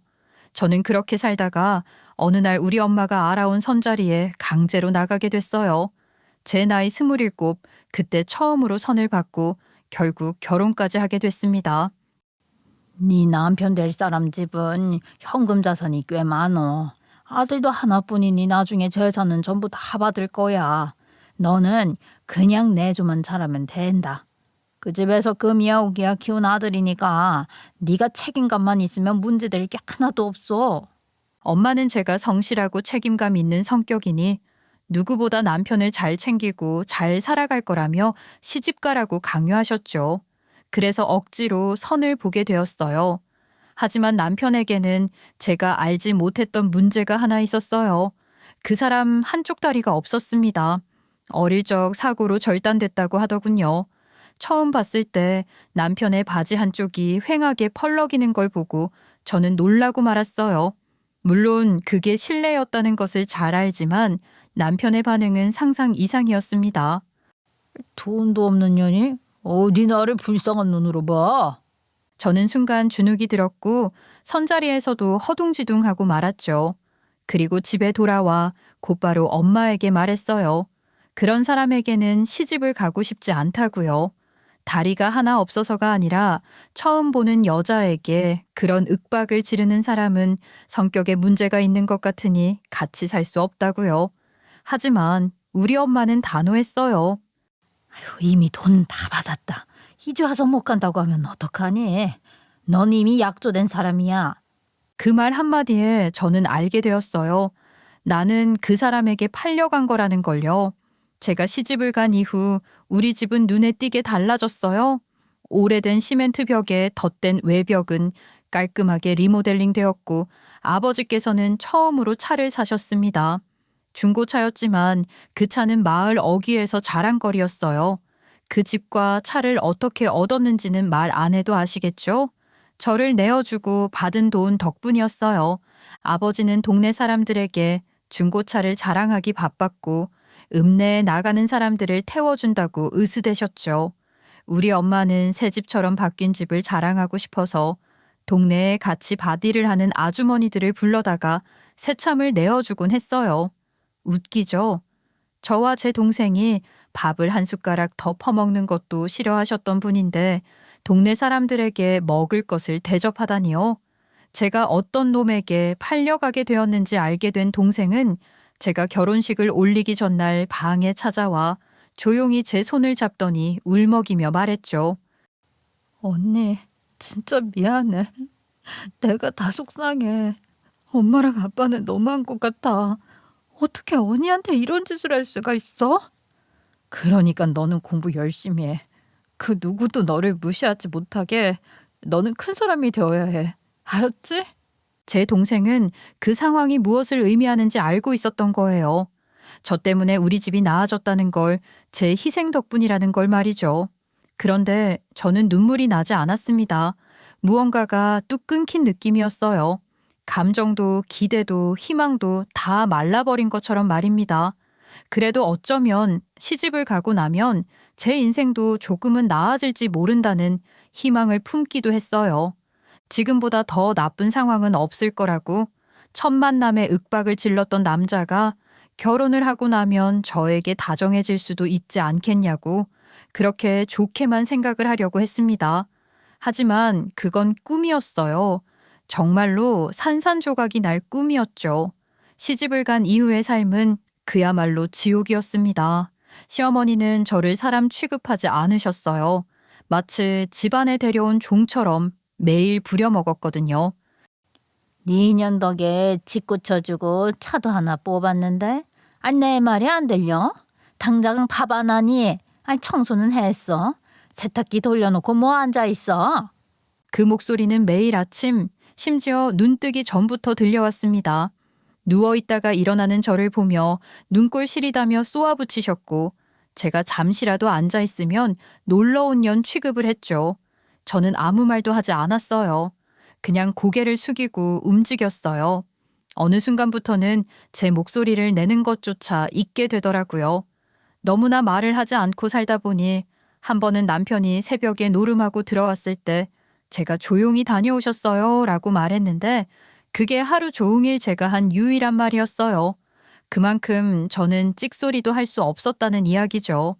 저는 그렇게 살다가 어느 날 우리 엄마가 알아온 선자리에 강제로 나가게 됐어요. 제 나이 27, 그때 처음으로 선을 받고 결국 결혼까지 하게 됐습니다. 네 남편 될 사람 집은 현금 자산이 꽤 많어. 아들도 하나뿐이니 나중에 재산은 전부 다 받을 거야. 너는 그냥 내주면 잘하면 된다. 그 집에서 금이야오기야 키운 아들이니까 네가 책임감만 있으면 문제될 게 하나도 없어. 엄마는 제가 성실하고 책임감 있는 성격이니 누구보다 남편을 잘 챙기고 잘 살아갈 거라며 시집가라고 강요하셨죠. 그래서 억지로 선을 보게 되었어요. 하지만 남편에게는 제가 알지 못했던 문제가 하나 있었어요. 그 사람 한쪽 다리가 없었습니다. 어릴 적 사고로 절단됐다고 하더군요. 처음 봤을 때 남편의 바지 한쪽이 휑하게 펄럭이는 걸 보고 저는 놀라고 말았어요. 물론 그게 실례였다는 것을 잘 알지만 남편의 반응은 상상 이상이었습니다. 돈도 없는 년이 어디 나를 불쌍한 눈으로 봐. 저는 순간 주눅이 들었고 선자리에서도 허둥지둥하고 말았죠. 그리고 집에 돌아와 곧바로 엄마에게 말했어요. 그런 사람에게는 시집을 가고 싶지 않다고요. 다리가 하나 없어서가 아니라 처음 보는 여자에게 그런 윽박을 지르는 사람은 성격에 문제가 있는 것 같으니 같이 살 수 없다고요. 하지만 우리 엄마는 단호했어요. 이미 돈 다 받았다. 이제 와서 못 간다고 하면 어떡하니? 넌 이미 약조된 사람이야. 그 말 한마디에 저는 알게 되었어요. 나는 그 사람에게 팔려간 거라는 걸요. 제가 시집을 간 이후 우리 집은 눈에 띄게 달라졌어요. 오래된 시멘트 벽에 덧댄 외벽은 깔끔하게 리모델링 되었고 아버지께서는 처음으로 차를 사셨습니다. 중고차였지만 그 차는 마을 어귀에서 자랑거리였어요. 그 집과 차를 어떻게 얻었는지는 말 안 해도 아시겠죠? 저를 내어주고 받은 돈 덕분이었어요. 아버지는 동네 사람들에게 중고차를 자랑하기 바빴고 읍내에 나가는 사람들을 태워준다고 으스대셨죠. 우리 엄마는 새 집처럼 바뀐 집을 자랑하고 싶어서 동네에 같이 바디를 하는 아주머니들을 불러다가 새참을 내어주곤 했어요. 웃기죠? 저와 제 동생이 밥을 한 숟가락 더 퍼먹는 것도 싫어하셨던 분인데 동네 사람들에게 먹을 것을 대접하다니요. 제가 어떤 놈에게 팔려가게 되었는지 알게 된 동생은 제가 결혼식을 올리기 전날 방에 찾아와 조용히 제 손을 잡더니 울먹이며 말했죠. 언니, 진짜 미안해. 내가 다 속상해. 엄마랑 아빠는 너무한 것 같아. 어떻게 언니한테 이런 짓을 할 수가 있어? 그러니까 너는 공부 열심히 해. 그 누구도 너를 무시하지 못하게 너는 큰 사람이 되어야 해. 알았지? 제 동생은 그 상황이 무엇을 의미하는지 알고 있었던 거예요. 저 때문에 우리 집이 나아졌다는 걸 제 희생 덕분이라는 걸 말이죠. 그런데 저는 눈물이 나지 않았습니다. 무언가가 뚝 끊긴 느낌이었어요. 감정도 기대도 희망도 다 말라버린 것처럼 말입니다. 그래도 어쩌면 시집을 가고 나면 제 인생도 조금은 나아질지 모른다는 희망을 품기도 했어요. 지금보다 더 나쁜 상황은 없을 거라고 첫 만남에 윽박을 질렀던 남자가 결혼을 하고 나면 저에게 다정해질 수도 있지 않겠냐고 그렇게 좋게만 생각을 하려고 했습니다. 하지만 그건 꿈이었어요. 정말로 산산조각이 날 꿈이었죠. 시집을 간 이후의 삶은 그야말로 지옥이었습니다. 시어머니는 저를 사람 취급하지 않으셨어요. 마치 집안에 데려온 종처럼 매일 부려먹었거든요. 네 년 덕에 집 고쳐주고 차도 하나 뽑았는데 내 말이 안 들려? 당장 밥 안 하니? 청소는 했어? 세탁기 돌려놓고 뭐 앉아있어? 그 목소리는 매일 아침 심지어 눈 뜨기 전부터 들려왔습니다. 누워있다가 일어나는 저를 보며 눈꼴 시리다며 쏘아붙이셨고 제가 잠시라도 앉아있으면 놀러온 년 취급을 했죠. 저는 아무 말도 하지 않았어요. 그냥 고개를 숙이고 움직였어요. 어느 순간부터는 제 목소리를 내는 것조차 잊게 되더라고요. 너무나 말을 하지 않고 살다 보니 한 번은 남편이 새벽에 노름하고 들어왔을 때 제가 조용히 다녀오셨어요 라고 말했는데 그게 하루 종일 제가 한 유일한 말이었어요. 그만큼 저는 찍소리도 할 수 없었다는 이야기죠.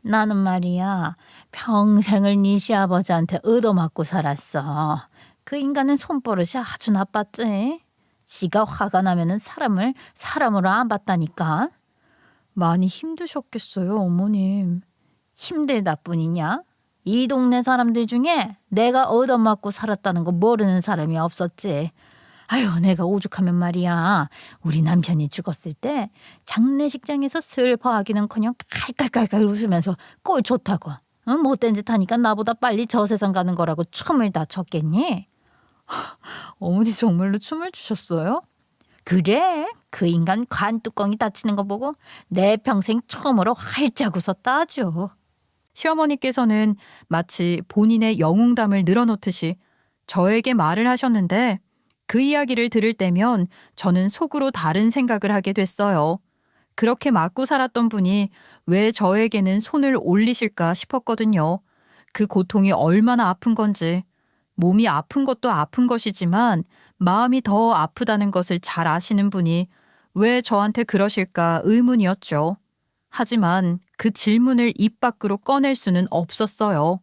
나는 말이야 평생을 네 시아버지한테 얻어맞고 살았어. 그 인간은 손버릇이 아주 나빴지. 지가 화가 나면은 사람을 사람으로 안 봤다니까. 많이 힘드셨겠어요, 어머님. 힘들다 뿐이냐? 이 동네 사람들 중에 내가 얻어맞고 살았다는 거 모르는 사람이 없었지. 아유, 내가 오죽하면 말이야. 우리 남편이 죽었을 때 장례식장에서 슬퍼하기는커녕 깔깔깔깔 웃으면서 꼴 좋다고. 못된 짓 하니까 나보다 빨리 저 세상 가는 거라고 춤을 다 췄겠니? 어머니 정말로 춤을 추셨어요? 그래, 그 인간 관뚜껑이 닫히는 거 보고 내 평생 처음으로 활짝 웃었다 아주. 시어머니께서는 마치 본인의 영웅담을 늘어놓듯이 저에게 말을 하셨는데 그 이야기를 들을 때면 저는 속으로 다른 생각을 하게 됐어요. 그렇게 맞고 살았던 분이 왜 저에게는 손을 올리실까 싶었거든요. 그 고통이 얼마나 아픈 건지. 몸이 아픈 것도 아픈 것이지만 마음이 더 아프다는 것을 잘 아시는 분이 왜 저한테 그러실까 의문이었죠. 하지만 그 질문을 입 밖으로 꺼낼 수는 없었어요.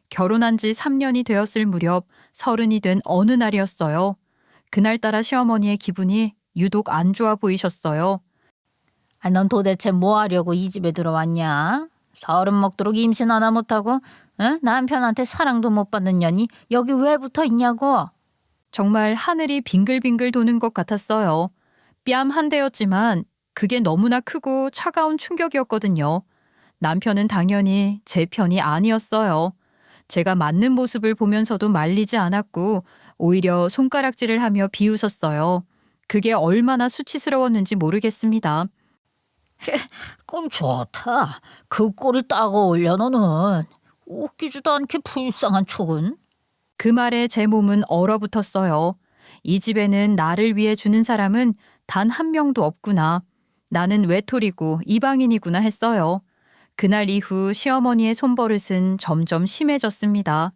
결혼한 지 3년이 되었을 무렵 30이 된 어느 날이었어요. 그날따라 시어머니의 기분이 유독 안 좋아 보이셨어요. 아, 넌 도대체 뭐 하려고 이 집에 들어왔냐? 30 먹도록 임신 하나 못하고 응? 남편한테 사랑도 못 받는 년이 여기 왜 붙어 있냐고. 정말 하늘이 빙글빙글 도는 것 같았어요. 뺨 한 대였지만 그게 너무나 크고 차가운 충격이었거든요. 남편은 당연히 제 편이 아니었어요. 제가 맞는 모습을 보면서도 말리지 않았고 오히려 손가락질을 하며 비웃었어요. 그게 얼마나 수치스러웠는지 모르겠습니다. 꼴 좋다. 그 꼴이 딱 어울려 너는. 웃기지도 않게 불쌍한 촉은. 그 말에 제 몸은 얼어붙었어요. 이 집에는 나를 위해 주는 사람은 단 한 명도 없구나. 나는 외톨이고 이방인이구나 했어요. 그날 이후 시어머니의 손버릇은 점점 심해졌습니다.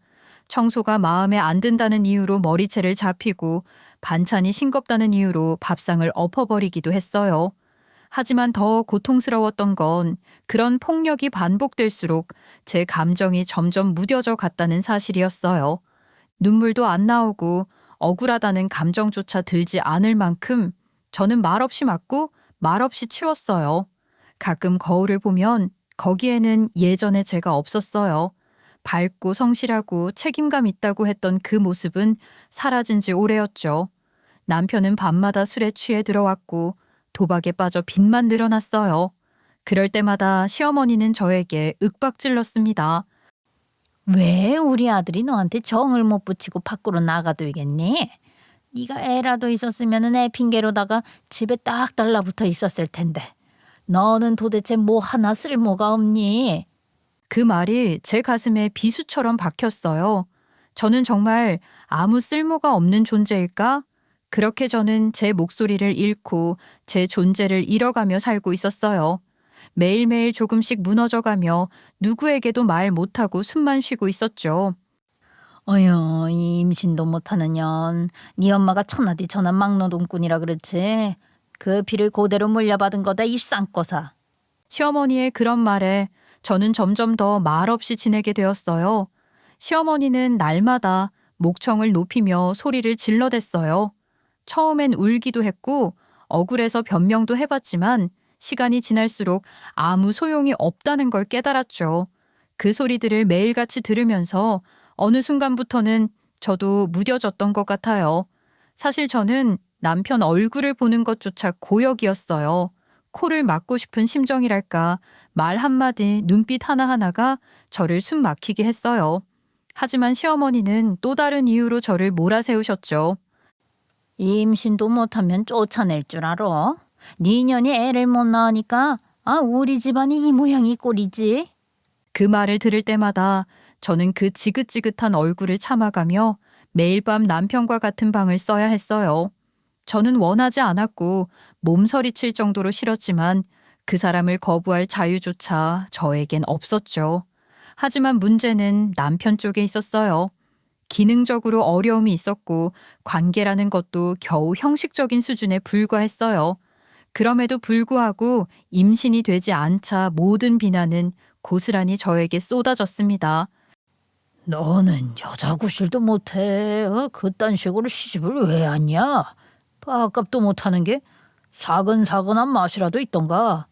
청소가 마음에 안 든다는 이유로 머리채를 잡히고 반찬이 싱겁다는 이유로 밥상을 엎어버리기도 했어요. 하지만 더 고통스러웠던 건 그런 폭력이 반복될수록 제 감정이 점점 무뎌져 갔다는 사실이었어요. 눈물도 안 나오고 억울하다는 감정조차 들지 않을 만큼 저는 말없이 맞고 말없이 치웠어요. 가끔 거울을 보면 거기에는 예전의 제가 없었어요. 밝고 성실하고 책임감 있다고 했던 그 모습은 사라진 지 오래였죠. 남편은 밤마다 술에 취해 들어왔고 도박에 빠져 빚만 늘어났어요. 그럴 때마다 시어머니는 저에게 윽박질렀습니다. 왜 우리 아들이 너한테 정을 못 붙이고 밖으로 나가둬야겠니? 네가 애라도 있었으면 애 핑계로다가 집에 딱 달라붙어 있었을 텐데. 너는 도대체 뭐 하나 쓸모가 없니? 그 말이 제 가슴에 비수처럼 박혔어요. 저는 정말 아무 쓸모가 없는 존재일까? 그렇게 저는 제 목소리를 잃고 제 존재를 잃어가며 살고 있었어요. 매일매일 조금씩 무너져가며 누구에게도 말 못하고 숨만 쉬고 있었죠. 어휴, 이 임신도 못하는 년. 네 엄마가 천하디 천한 막노동꾼이라 그렇지. 그 피를 그대로 물려받은 거다 이 쌍꺼사. 시어머니의 그런 말에 저는 점점 더 말없이 지내게 되었어요. 시어머니는 날마다 목청을 높이며 소리를 질러댔어요. 처음엔 울기도 했고 억울해서 변명도 해봤지만 시간이 지날수록 아무 소용이 없다는 걸 깨달았죠. 그 소리들을 매일같이 들으면서 어느 순간부터는 저도 무뎌졌던 것 같아요. 사실 저는 남편 얼굴을 보는 것조차 고역이었어요. 코를 막고 싶은 심정이랄까, 말 한마디, 눈빛 하나하나가 저를 숨 막히게 했어요. 하지만 시어머니는 또 다른 이유로 저를 몰아세우셨죠. 임신도 못하면 쫓아낼 줄 알아? 네 년이 애를 못 낳으니까 우리 집안이 이 모양이 꼴이지. 그 말을 들을 때마다 저는 그 지긋지긋한 얼굴을 참아가며 매일 밤 남편과 같은 방을 써야 했어요. 저는 원하지 않았고 몸서리칠 정도로 싫었지만 그 사람을 거부할 자유조차 저에겐 없었죠. 하지만 문제는 남편 쪽에 있었어요. 기능적으로 어려움이 있었고 관계라는 것도 겨우 형식적인 수준에 불과했어요. 그럼에도 불구하고 임신이 되지 않자 모든 비난은 고스란히 저에게 쏟아졌습니다. 너는 여자 구실도 못해. 그딴 식으로 시집을 왜 왔냐? 밥값도 못하는 게 사근사근한 맛이라도 있던가.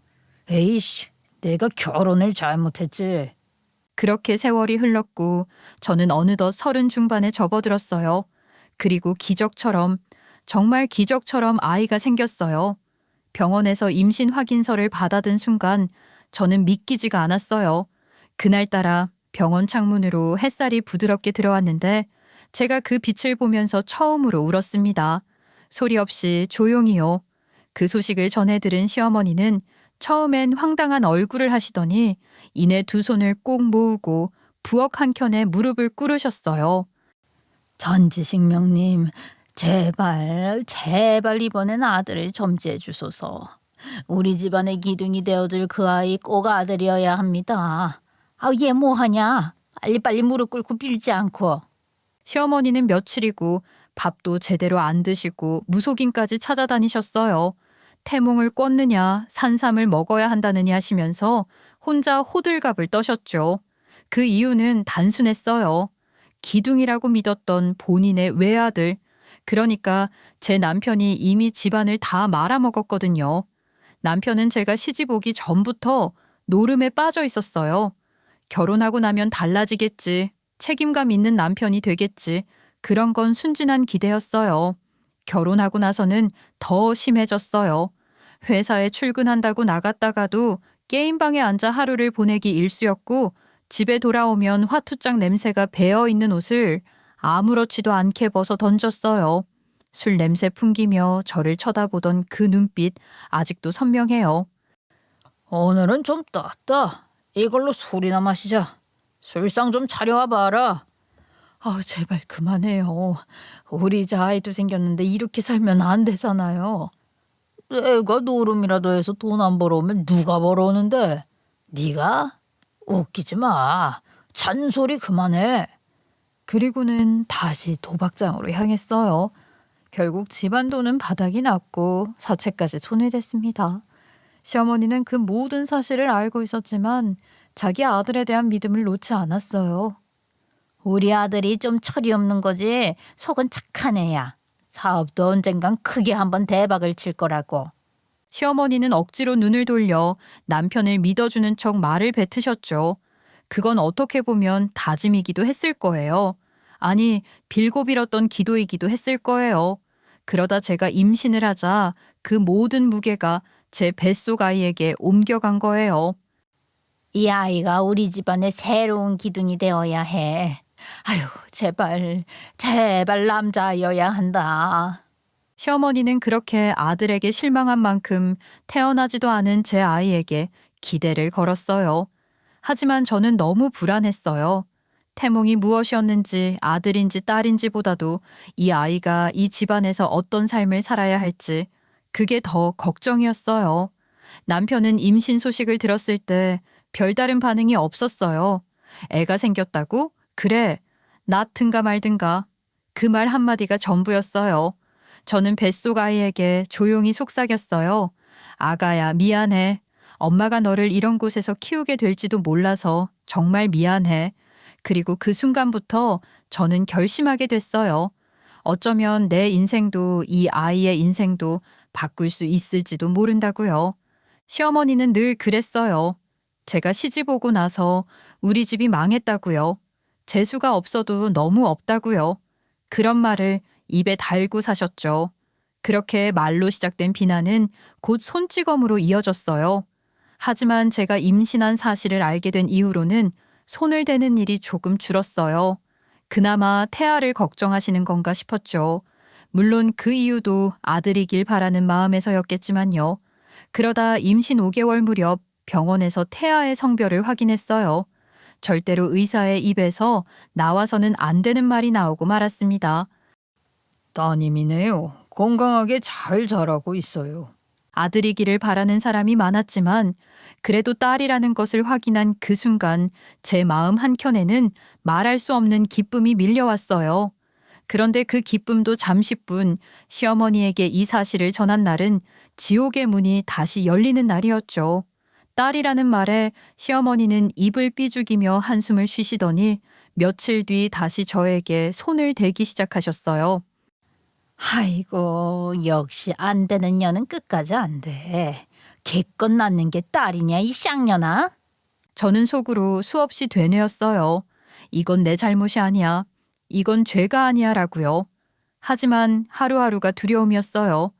에이씨, 내가 결혼을 잘못했지. 그렇게 세월이 흘렀고 저는 어느덧 30 중반에 접어들었어요. 그리고 기적처럼, 정말 기적처럼 아이가 생겼어요. 병원에서 임신 확인서를 받아든 순간 저는 믿기지가 않았어요. 그날따라 병원 창문으로 햇살이 부드럽게 들어왔는데 제가 그 빛을 보면서 처음으로 울었습니다. 소리 없이 조용히요. 그 소식을 전해 들은 시어머니는 처음엔 황당한 얼굴을 하시더니 이내 두 손을 꼭 모으고 부엌 한켠에 무릎을 꿇으셨어요. 전지식명님, 제발 이번엔 아들을 점지해 주소서. 우리 집안의 기둥이 되어줄 그 아이 꼭 아들이어야 합니다. 얘 뭐하냐? 빨리빨리 무릎 꿇고 빌지 않고. 시어머니는 며칠이고 밥도 제대로 안 드시고 무속인까지 찾아다니셨어요. 태몽을 꿨느냐 산삼을 먹어야 한다느니 하시면서 혼자 호들갑을 떠셨죠. 그 이유는 단순했어요. 기둥이라고 믿었던 본인의 외아들, 그러니까 제 남편이 이미 집안을 다 말아먹었거든요. 남편은 제가 시집 오기 전부터 노름에 빠져 있었어요. 결혼하고 나면 달라지겠지. 책임감 있는 남편이 되겠지. 그런 건 순진한 기대였어요. 결혼하고 나서는 더 심해졌어요. 회사에 출근한다고 나갔다가도 게임방에 앉아 하루를 보내기 일쑤였고, 집에 돌아오면 화투장 냄새가 배어 있는 옷을 아무렇지도 않게 벗어 던졌어요. 술 냄새 풍기며 저를 쳐다보던 그 눈빛 아직도 선명해요. 오늘은 좀 땄다. 이걸로 술이나 마시자. 술상 좀 차려와 봐라. 제발 그만해요. 우리 이제 아이도 생겼는데 이렇게 살면 안 되잖아요. 내가 노름이라도 해서 돈 안 벌어오면 누가 벌어오는데? 네가? 웃기지 마. 잔소리 그만해. 그리고는 다시 도박장으로 향했어요. 결국 집안 돈은 바닥이 났고 사채까지 손을 댔습니다. 시어머니는 그 모든 사실을 알고 있었지만 자기 아들에 대한 믿음을 놓지 않았어요. 우리 아들이 좀 철이 없는 거지. 속은 착한 애야. 사업도 언젠간 크게 한번 대박을 칠 거라고. 시어머니는 억지로 눈을 돌려 남편을 믿어주는 척 말을 뱉으셨죠. 그건 어떻게 보면 다짐이기도 했을 거예요. 아니, 빌고 빌었던 기도이기도 했을 거예요. 그러다 제가 임신을 하자 그 모든 무게가 제 뱃속 아이에게 옮겨간 거예요. 이 아이가 우리 집안의 새로운 기둥이 되어야 해. 아유, 제발 남자여야 한다. 시어머니는 그렇게 아들에게 실망한 만큼 태어나지도 않은 제 아이에게 기대를 걸었어요. 하지만 저는 너무 불안했어요. 태몽이 무엇이었는지 아들인지 딸인지보다도 이 아이가 이 집안에서 어떤 삶을 살아야 할지 그게 더 걱정이었어요. 남편은 임신 소식을 들었을 때 별다른 반응이 없었어요. 애가 생겼다고? 그래. 낳든가 말든가. 그 말 한마디가 전부였어요. 저는 뱃속 아이에게 조용히 속삭였어요. 아가야, 미안해. 엄마가 너를 이런 곳에서 키우게 될지도 몰라서 정말 미안해. 그리고 그 순간부터 저는 결심하게 됐어요. 어쩌면 내 인생도 이 아이의 인생도 바꿀 수 있을지도 모른다고요. 시어머니는 늘 그랬어요. 제가 시집 오고 나서 우리 집이 망했다고요. 재수가 없어도 너무 없다고요. 그런 말을 입에 달고 사셨죠. 그렇게 말로 시작된 비난은 곧 손찌검으로 이어졌어요. 하지만 제가 임신한 사실을 알게 된 이후로는 손을 대는 일이 조금 줄었어요. 그나마 태아를 걱정하시는 건가 싶었죠. 물론 그 이유도 아들이길 바라는 마음에서였겠지만요. 그러다 임신 5개월 무렵 병원에서 태아의 성별을 확인했어요. 절대로 의사의 입에서 나와서는 안 되는 말이 나오고 말았습니다. 따님이네요. 건강하게 잘 자라고 있어요. 아들이기를 바라는 사람이 많았지만 그래도 딸이라는 것을 확인한 그 순간 제 마음 한켠에는 말할 수 없는 기쁨이 밀려왔어요. 그런데 그 기쁨도 잠시뿐 시어머니에게 이 사실을 전한 날은 지옥의 문이 다시 열리는 날이었죠. 딸이라는 말에 시어머니는 입을 삐죽이며 한숨을 쉬시더니 며칠 뒤 다시 저에게 손을 대기 시작하셨어요. 아이고, 역시 안 되는 년은 끝까지 안 돼. 기껏 낳는 게 딸이냐, 이 쌍년아? 저는 속으로 수없이 되뇌었어요. 이건 내 잘못이 아니야. 이건 죄가 아니야 라고요. 하지만 하루하루가 두려움이었어요.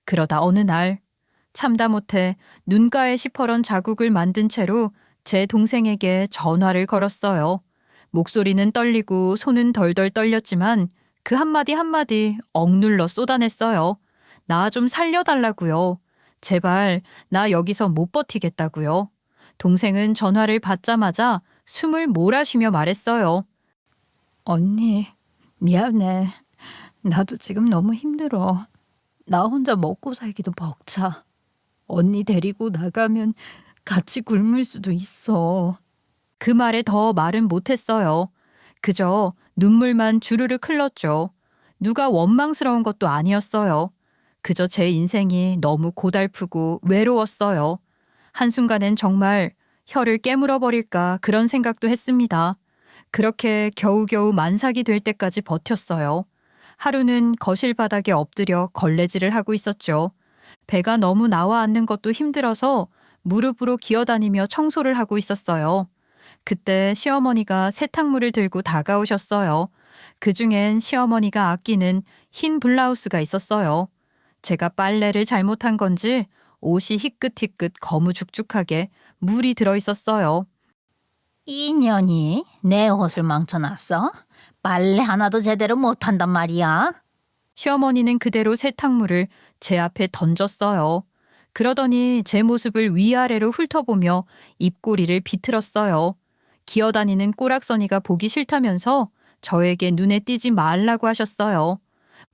그러다 어느 날 참다 못해 눈가에 시퍼런 자국을 만든 채로 제 동생에게 전화를 걸었어요. 목소리는 떨리고 손은 덜덜 떨렸지만 그 한마디 한마디 억눌러 쏟아냈어요. 나 좀 살려달라고요. 제발 나 여기서 못 버티겠다고요. 동생은 전화를 받자마자 숨을 몰아쉬며 말했어요. 언니, 미안해. 나도 지금 너무 힘들어. 나 혼자 먹고 살기도 벅차. 언니 데리고 나가면 같이 굶을 수도 있어. 그 말에 더 말은 못했어요. 그저 눈물만 주르륵 흘렀죠. 누가 원망스러운 것도 아니었어요. 그저 제 인생이 너무 고달프고 외로웠어요. 한순간엔 정말 혀를 깨물어 버릴까 그런 생각도 했습니다. 그렇게 겨우겨우 만삭이 될 때까지 버텼어요. 하루는 거실 바닥에 엎드려 걸레질을 하고 있었죠. 배가 너무 나와 앉는 것도 힘들어서 무릎으로 기어다니며 청소를 하고 있었어요. 그때 시어머니가 세탁물을 들고 다가오셨어요. 그중엔 시어머니가 아끼는 흰 블라우스가 있었어요. 제가 빨래를 잘못한 건지 옷이 희끗희끗 거무죽죽하게 물이 들어 있었어요. 이 년이 내 옷을 망쳐놨어? 빨래 하나도 제대로 못한단 말이야. 시어머니는 그대로 세탁물을 제 앞에 던졌어요. 그러더니 제 모습을 위아래로 훑어보며 입꼬리를 비틀었어요. 기어다니는 꼬락서니가 보기 싫다면서 저에게 눈에 띄지 말라고 하셨어요.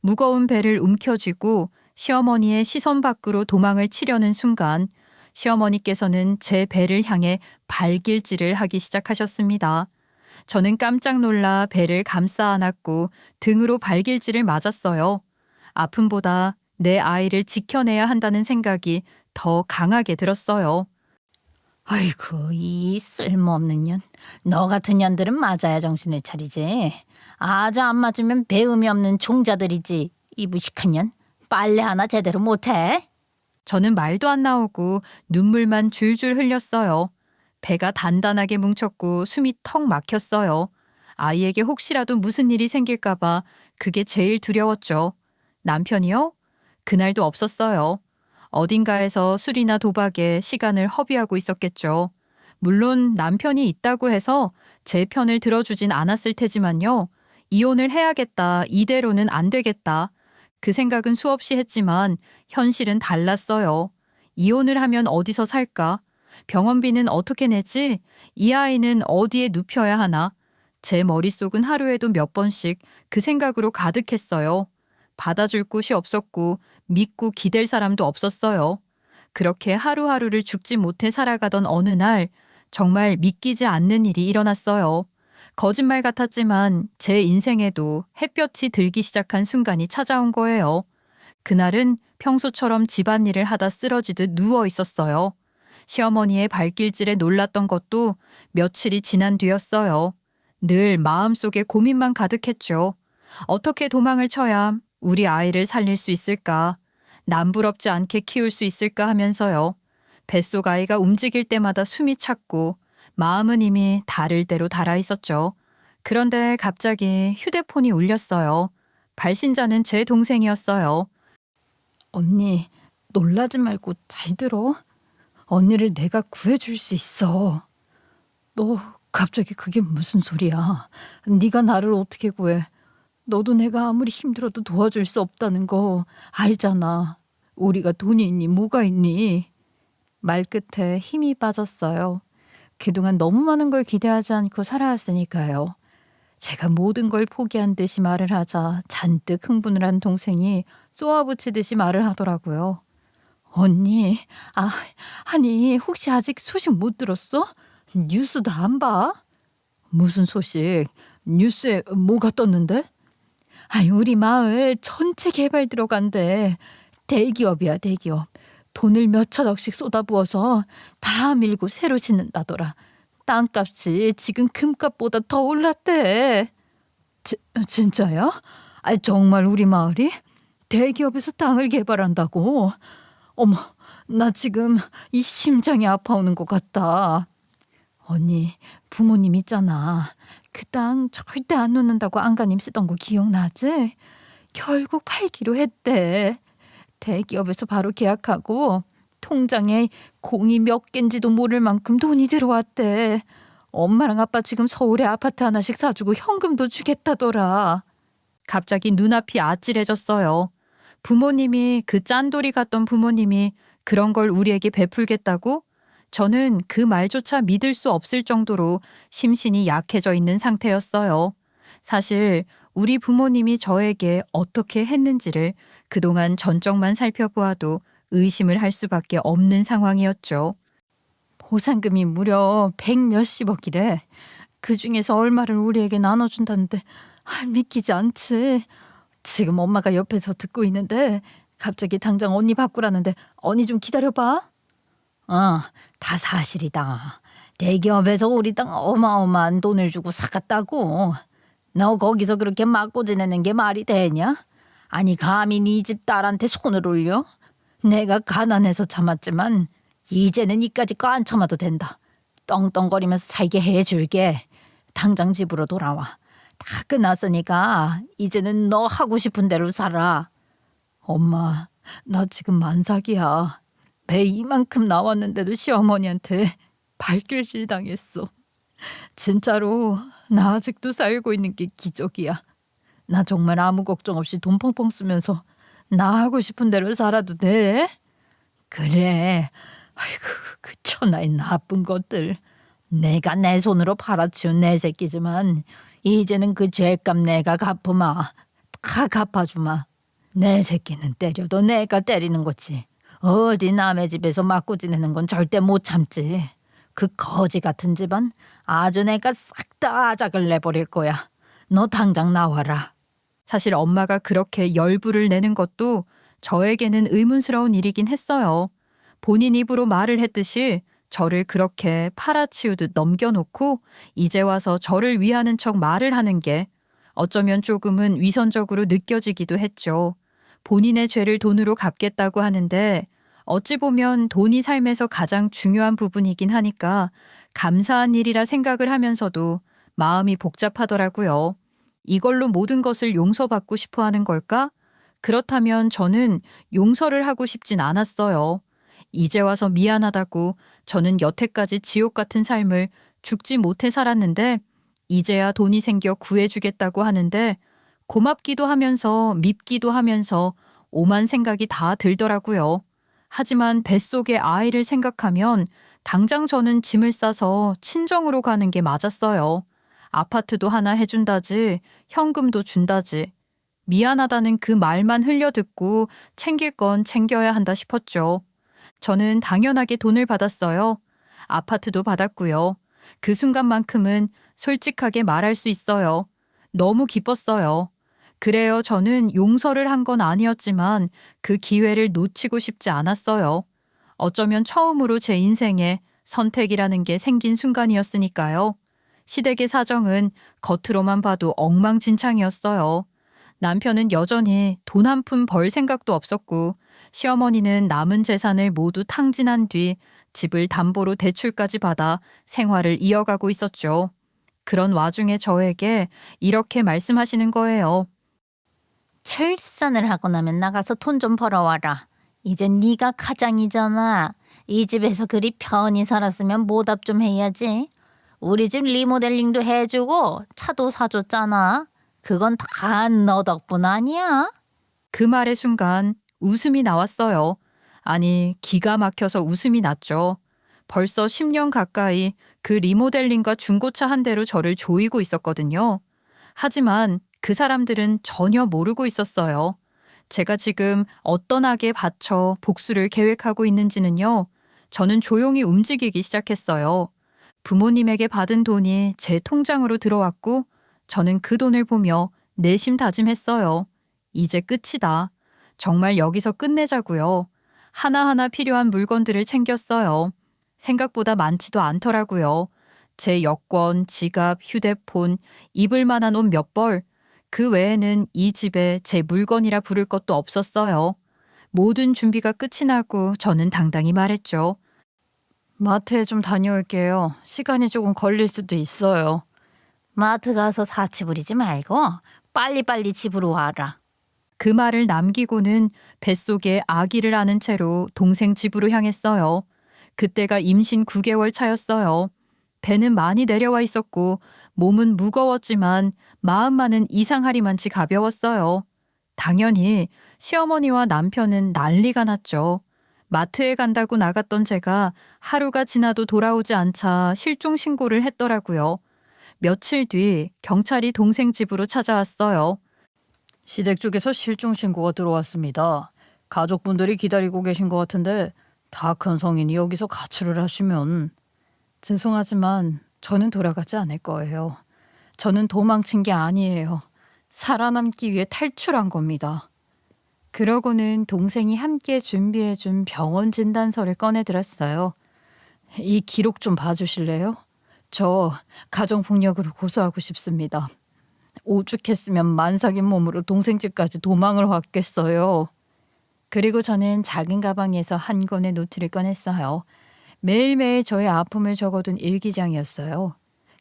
무거운 배를 움켜쥐고 시어머니의 시선 밖으로 도망을 치려는 순간 시어머니께서는 제 배를 향해 발길질을 하기 시작하셨습니다. 저는 깜짝 놀라 배를 감싸 안았고 등으로 발길질을 맞았어요. 아픔보다 내 아이를 지켜내야 한다는 생각이 더 강하게 들었어요. 아이고 이 쓸모없는 년. 너 같은 년들은 맞아야 정신을 차리지. 아주 안 맞으면 배움이 없는 종자들이지. 이 무식한 년. 빨래 하나 제대로 못해? 저는 말도 안 나오고 눈물만 줄줄 흘렸어요. 배가 단단하게 뭉쳤고 숨이 턱 막혔어요. 아이에게 혹시라도 무슨 일이 생길까봐 그게 제일 두려웠죠. 남편이요? 그날도 없었어요. 어딘가에서 술이나 도박에 시간을 허비하고 있었겠죠. 물론 남편이 있다고 해서 제 편을 들어주진 않았을 테지만요. 이혼을 해야겠다. 이대로는 안 되겠다. 그 생각은 수없이 했지만 현실은 달랐어요. 이혼을 하면 어디서 살까? 병원비는 어떻게 내지? 이 아이는 어디에 눕혀야 하나? 제 머릿속은 하루에도 몇 번씩 그 생각으로 가득했어요. 받아줄 곳이 없었고 믿고 기댈 사람도 없었어요. 그렇게 하루하루를 죽지 못해 살아가던 어느 날 정말 믿기지 않는 일이 일어났어요. 거짓말 같았지만 제 인생에도 햇볕이 들기 시작한 순간이 찾아온 거예요. 그날은 평소처럼 집안일을 하다 쓰러지듯 누워 있었어요. 시어머니의 발길질에 놀랐던 것도 며칠이 지난 뒤였어요. 늘 마음속에 고민만 가득했죠. 어떻게 도망을 쳐야 우리 아이를 살릴 수 있을까? 남부럽지 않게 키울 수 있을까 하면서요. 뱃속 아이가 움직일 때마다 숨이 찼고 마음은 이미 다를 대로 달아 있었죠. 그런데 갑자기 휴대폰이 울렸어요. 발신자는 제 동생이었어요. 언니, 놀라지 말고 잘 들어. 언니를 내가 구해줄 수 있어. 너 갑자기 그게 무슨 소리야? 네가 나를 어떻게 구해? 너도 내가 아무리 힘들어도 도와줄 수 없다는 거 알잖아. 우리가 돈이 있니 뭐가 있니? 말끝에 힘이 빠졌어요. 그동안 너무 많은 걸 기대하지 않고 살아왔으니까요. 제가 모든 걸 포기한 듯이 말을 하자 잔뜩 흥분을 한 동생이 쏘아붙이듯이 말을 하더라고요. 언니, 아니 혹시 아직 소식 못 들었어? 뉴스도 안 봐? 무슨 소식? 뉴스에 뭐가 떴는데? 아니 우리 마을 전체 개발 들어간대. 대기업이야 대기업. 돈을 몇 천억씩 쏟아부어서 다 밀고 새로 짓는다더라. 땅값이 지금 금값보다 더 올랐대. 진짜야? 아니 정말 우리 마을이 대기업에서 땅을 개발한다고? 어머, 나 지금 이 심장이 아파오는 것 같다. 언니, 부모님 있잖아. 그 땅 절대 안 놓는다고 안가님 쓰던 거 기억나지? 결국 팔기로 했대. 대기업에서 바로 계약하고 통장에 공이 몇 갠지도 모를 만큼 돈이 들어왔대. 엄마랑 아빠 지금 서울에 아파트 하나씩 사주고 현금도 주겠다더라. 갑자기 눈앞이 아찔해졌어요. 부모님이 그 짠돌이 같던 부모님이 그런 걸 우리에게 베풀겠다고? 저는 그 말조차 믿을 수 없을 정도로 심신이 약해져 있는 상태였어요. 사실 우리 부모님이 저에게 어떻게 했는지를 그동안 전적만 살펴보아도 의심을 할 수밖에 없는 상황이었죠. 보상금이 무려 100몇십억이래. 그중에서 얼마를 우리에게 나눠준다는데 믿기지 않지. 지금 엄마가 옆에서 듣고 있는데 갑자기 당장 언니 바꾸라는데 언니 좀 기다려봐. 다 사실이다. 대기업에서 우리 땅 어마어마한 돈을 주고 사갔다고. 너 거기서 그렇게 맞고 지내는 게 말이 되냐? 아니 감히 네 집 딸한테 손을 올려? 내가 가난해서 참았지만 이제는 이까짓 거 안 참아도 된다. 떵떵거리면서 살게 해줄게. 당장 집으로 돌아와. 다 끝났으니까 이제는 너 하고 싶은 대로 살아. 엄마, 나 지금 만삭이야. 배 이만큼 나왔는데도 시어머니한테 발길질 당했어. 진짜로 나 아직도 살고 있는 게 기적이야. 나 정말 아무 걱정 없이 돈 펑펑 쓰면서 나 하고 싶은 대로 살아도 돼? 그래. 아이고 그 천하의 나쁜 것들. 내가 내 손으로 팔아치운 내 새끼지만 이제는 그 죄값 내가 갚으마. 다 갚아주마. 내 새끼는 때려도 내가 때리는 거지. 어디 남의 집에서 맞고 지내는 건 절대 못 참지. 그 거지 같은 집안 아주 내가 싹 다 아작을 내버릴 거야. 너 당장 나와라. 사실 엄마가 그렇게 열불을 내는 것도 저에게는 의문스러운 일이긴 했어요. 본인 입으로 말을 했듯이 저를 그렇게 팔아치우듯 넘겨놓고 이제 와서 저를 위하는 척 말을 하는 게 어쩌면 조금은 위선적으로 느껴지기도 했죠. 본인의 죄를 돈으로 갚겠다고 하는데 어찌 보면 돈이 삶에서 가장 중요한 부분이긴 하니까 감사한 일이라 생각을 하면서도 마음이 복잡하더라고요. 이걸로 모든 것을 용서받고 싶어 하는 걸까? 그렇다면 저는 용서를 하고 싶진 않았어요. 이제 와서 미안하다고 저는 여태까지 지옥 같은 삶을 죽지 못해 살았는데 이제야 돈이 생겨 구해주겠다고 하는데 고맙기도 하면서 밉기도 하면서 오만 생각이 다 들더라고요. 하지만 뱃속의 아이를 생각하면 당장 저는 짐을 싸서 친정으로 가는 게 맞았어요. 아파트도 하나 해준다지 현금도 준다지. 미안하다는 그 말만 흘려듣고 챙길 건 챙겨야 한다 싶었죠. 저는 당연하게 돈을 받았어요. 아파트도 받았고요. 그 순간만큼은 솔직하게 말할 수 있어요. 너무 기뻤어요. 그래요, 저는 용서를 한 건 아니었지만 그 기회를 놓치고 싶지 않았어요. 어쩌면 처음으로 제 인생에 선택이라는 게 생긴 순간이었으니까요. 시댁의 사정은 겉으로만 봐도 엉망진창이었어요. 남편은 여전히 돈 한 푼 벌 생각도 없었고 시어머니는 남은 재산을 모두 탕진한 뒤 집을 담보로 대출까지 받아 생활을 이어가고 있었죠. 그런 와중에 저에게 이렇게 말씀하시는 거예요. 출산을 하고 나면 나가서 돈 좀 벌어와라. 이젠 네가 가장이잖아. 이 집에서 그리 편히 살았으면 모답 좀 해야지. 우리 집 리모델링도 해주고 차도 사줬잖아. 그건 다 너 덕분 아니야? 그 말의 순간 웃음이 나왔어요. 아니, 기가 막혀서 웃음이 났죠. 벌써 10년 가까이 그 리모델링과 중고차 한 대로 저를 조이고 있었거든요. 하지만 그 사람들은 전혀 모르고 있었어요. 제가 지금 어떤 악에 바쳐 복수를 계획하고 있는지는요. 저는 조용히 움직이기 시작했어요. 부모님에게 받은 돈이 제 통장으로 들어왔고 저는 그 돈을 보며 내심 다짐했어요. 이제 끝이다. 정말 여기서 끝내자고요. 하나하나 필요한 물건들을 챙겼어요. 생각보다 많지도 않더라고요. 제 여권, 지갑, 휴대폰, 입을 만한 옷 몇 벌, 그 외에는 이 집에 제 물건이라 부를 것도 없었어요. 모든 준비가 끝이 나고 저는 당당히 말했죠. 마트에 좀 다녀올게요. 시간이 조금 걸릴 수도 있어요. 마트 가서 사치 부리지 말고 빨리빨리 집으로 와라. 그 말을 남기고는 뱃속에 아기를 안은 채로 동생 집으로 향했어요. 그때가 임신 9개월 차였어요. 배는 많이 내려와 있었고 몸은 무거웠지만 마음만은 이상하리만치 가벼웠어요. 당연히 시어머니와 남편은 난리가 났죠. 마트에 간다고 나갔던 제가 하루가 지나도 돌아오지 않자 실종 신고를 했더라고요. 며칠 뒤 경찰이 동생 집으로 찾아왔어요. 시댁 쪽에서 실종 신고가 들어왔습니다. 가족분들이 기다리고 계신 것 같은데 다 큰 성인이 여기서 가출을 하시면 죄송하지만 저는 돌아가지 않을 거예요. 저는 도망친 게 아니에요. 살아남기 위해 탈출한 겁니다. 그러고는 동생이 함께 준비해준 병원 진단서를 꺼내들었어요. 이 기록 좀 봐주실래요? 저 가정폭력으로 고소하고 싶습니다. 오죽했으면 만삭인 몸으로 동생 집까지 도망을 왔겠어요. 그리고 저는 작은 가방에서 한 권의 노트를 꺼냈어요. 매일매일 저의 아픔을 적어둔 일기장이었어요.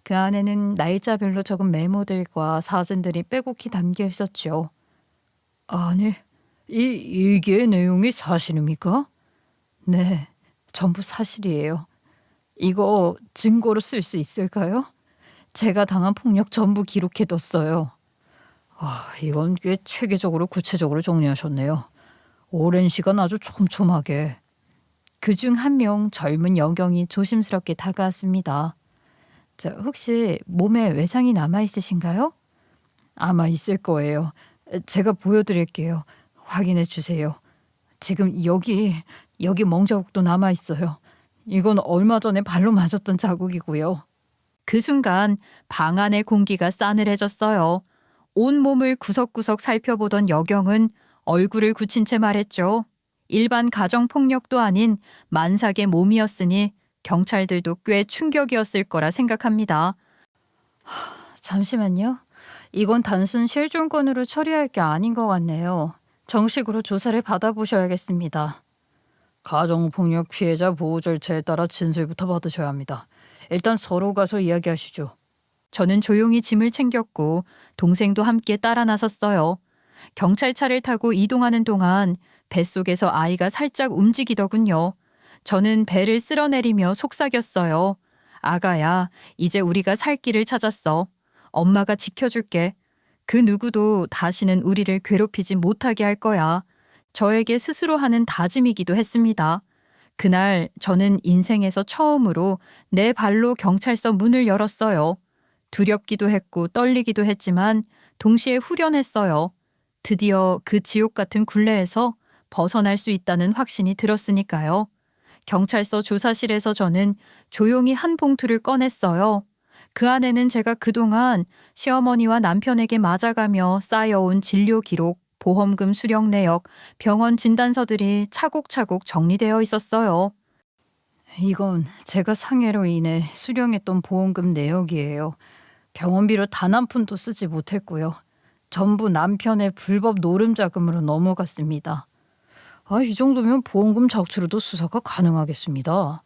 그 안에는 날짜별로 적은 메모들과 사진들이 빼곡히 담겨 있었죠. 아니, 이 일기의 내용이 사실입니까? 네, 전부 사실이에요. 이거 증거로 쓸 수 있을까요? 제가 당한 폭력 전부 기록해뒀어요. 이건 꽤 체계적으로 구체적으로 정리하셨네요. 오랜 시간 아주 촘촘하게. 그중 한 명 젊은 여경이 조심스럽게 다가왔습니다. 혹시 몸에 외상이 남아있으신가요? 아마 있을 거예요. 제가 보여드릴게요. 확인해 주세요. 지금 여기 멍자국도 남아있어요. 이건 얼마 전에 발로 맞았던 자국이고요. 그 순간 방 안의 공기가 싸늘해졌어요. 온 몸을 구석구석 살펴보던 여경은 얼굴을 굳힌 채 말했죠. 일반 가정폭력도 아닌 만삭의 몸이었으니 경찰들도 꽤 충격이었을 거라 생각합니다. 잠시만요. 이건 단순 실종건으로 처리할 게 아닌 것 같네요. 정식으로 조사를 받아보셔야겠습니다. 가정폭력 피해자 보호 절차에 따라 진술부터 받으셔야 합니다. 일단 서로 가서 이야기하시죠. 저는 조용히 짐을 챙겼고 동생도 함께 따라 나섰어요. 경찰차를 타고 이동하는 동안 뱃속에서 아이가 살짝 움직이더군요. 저는 배를 쓸어내리며 속삭였어요. 아가야, 이제 우리가 살 길을 찾았어. 엄마가 지켜줄게. 그 누구도 다시는 우리를 괴롭히지 못하게 할 거야. 저에게 스스로 하는 다짐이기도 했습니다. 그날 저는 인생에서 처음으로 내 발로 경찰서 문을 열었어요. 두렵기도 했고 떨리기도 했지만 동시에 후련했어요. 드디어 그 지옥 같은 굴레에서 벗어날 수 있다는 확신이 들었으니까요. 경찰서 조사실에서 저는 조용히 한 봉투를 꺼냈어요. 그 안에는 제가 그동안 시어머니와 남편에게 맞아가며 쌓여온 진료 기록, 보험금 수령 내역, 병원 진단서들이 차곡차곡 정리되어 있었어요. 이건 제가 상해로 인해 수령했던 보험금 내역이에요. 병원비로 단 한 푼도 쓰지 못했고요. 전부 남편의 불법 노름 자금으로 넘어갔습니다. 이 정도면 보험금 적출로도 수사가 가능하겠습니다.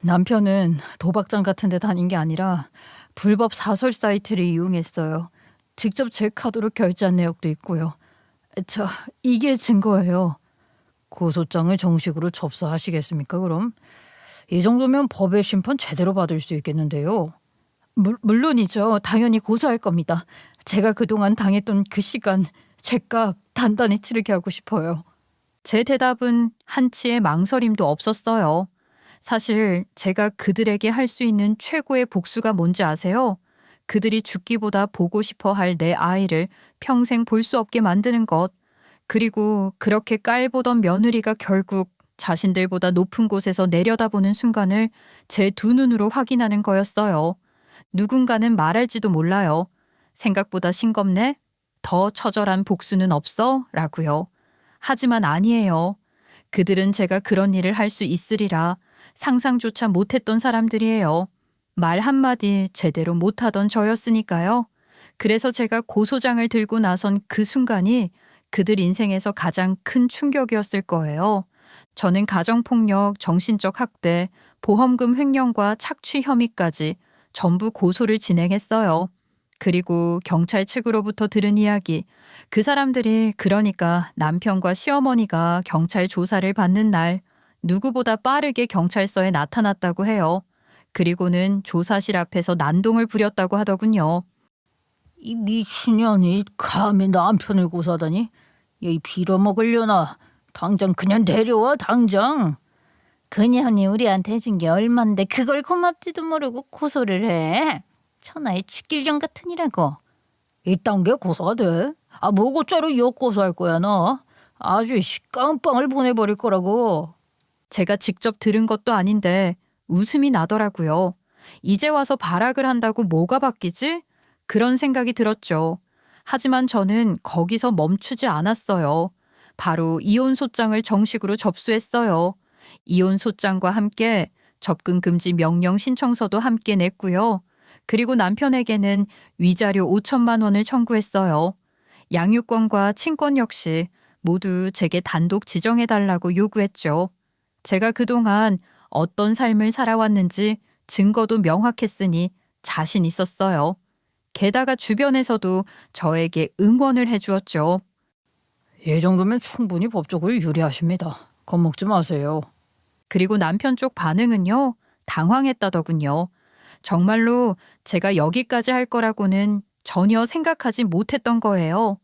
남편은 도박장 같은 데 다닌 게 아니라 불법 사설 사이트를 이용했어요. 직접 제 카드로 결제한 내역도 있고요. 이게 증거예요. 고소장을 정식으로 접수하시겠습니까, 그럼? 이 정도면 법의 심판 제대로 받을 수 있겠는데요. 물론이죠. 당연히 고소할 겁니다. 제가 그동안 당했던 그 시간, 죗값 단단히 치르게 하고 싶어요. 제 대답은 한치의 망설임도 없었어요. 사실 제가 그들에게 할 수 있는 최고의 복수가 뭔지 아세요? 그들이 죽기보다 보고 싶어 할 내 아이를 평생 볼 수 없게 만드는 것. 그리고 그렇게 깔보던 며느리가 결국 자신들보다 높은 곳에서 내려다보는 순간을 제 두 눈으로 확인하는 거였어요. 누군가는 말할지도 몰라요. 생각보다 싱겁네? 더 처절한 복수는 없어? 라고요. 하지만 아니에요. 그들은 제가 그런 일을 할 수 있으리라 상상조차 못했던 사람들이에요. 말 한마디 제대로 못하던 저였으니까요. 그래서 제가 고소장을 들고 나선 그 순간이 그들 인생에서 가장 큰 충격이었을 거예요. 저는 가정폭력, 정신적 학대, 보험금 횡령과 착취 혐의까지 전부 고소를 진행했어요. 그리고 경찰 측으로부터 들은 이야기, 그 사람들이 그러니까 남편과 시어머니가 경찰 조사를 받는 날 누구보다 빠르게 경찰서에 나타났다고 해요. 그리고는 조사실 앞에서 난동을 부렸다고 하더군요. 이 미친년이 감히 남편을 고소하다니? 이 빌어먹으려나? 당장 그냥 데려와, 당장. 그년이 우리한테 해준 게 얼만데 그걸 고맙지도 모르고 고소를 해. 천하의 죽길령 같으니라고. 이딴 게 고소가 돼? 뭐고짜로 역고소할 거야 너? 아주 깜빵을 보내버릴 거라고. 제가 직접 들은 것도 아닌데 웃음이 나더라고요. 이제 와서 발악을 한다고 뭐가 바뀌지? 그런 생각이 들었죠. 하지만 저는 거기서 멈추지 않았어요. 바로 이혼 소장을 정식으로 접수했어요. 이혼 소장과 함께 접근 금지 명령 신청서도 함께 냈고요. 그리고 남편에게는 위자료 5천만 원을 청구했어요. 양육권과 친권 역시 모두 제게 단독 지정해달라고 요구했죠. 제가 그동안 어떤 삶을 살아왔는지 증거도 명확했으니 자신 있었어요. 게다가 주변에서도 저에게 응원을 해주었죠. 이 정도면 충분히 법적으로 유리하십니다. 겁먹지 마세요. 그리고 남편 쪽 반응은요, 당황했다더군요. 정말로 제가 여기까지 할 거라고는 전혀 생각하지 못했던 거예요.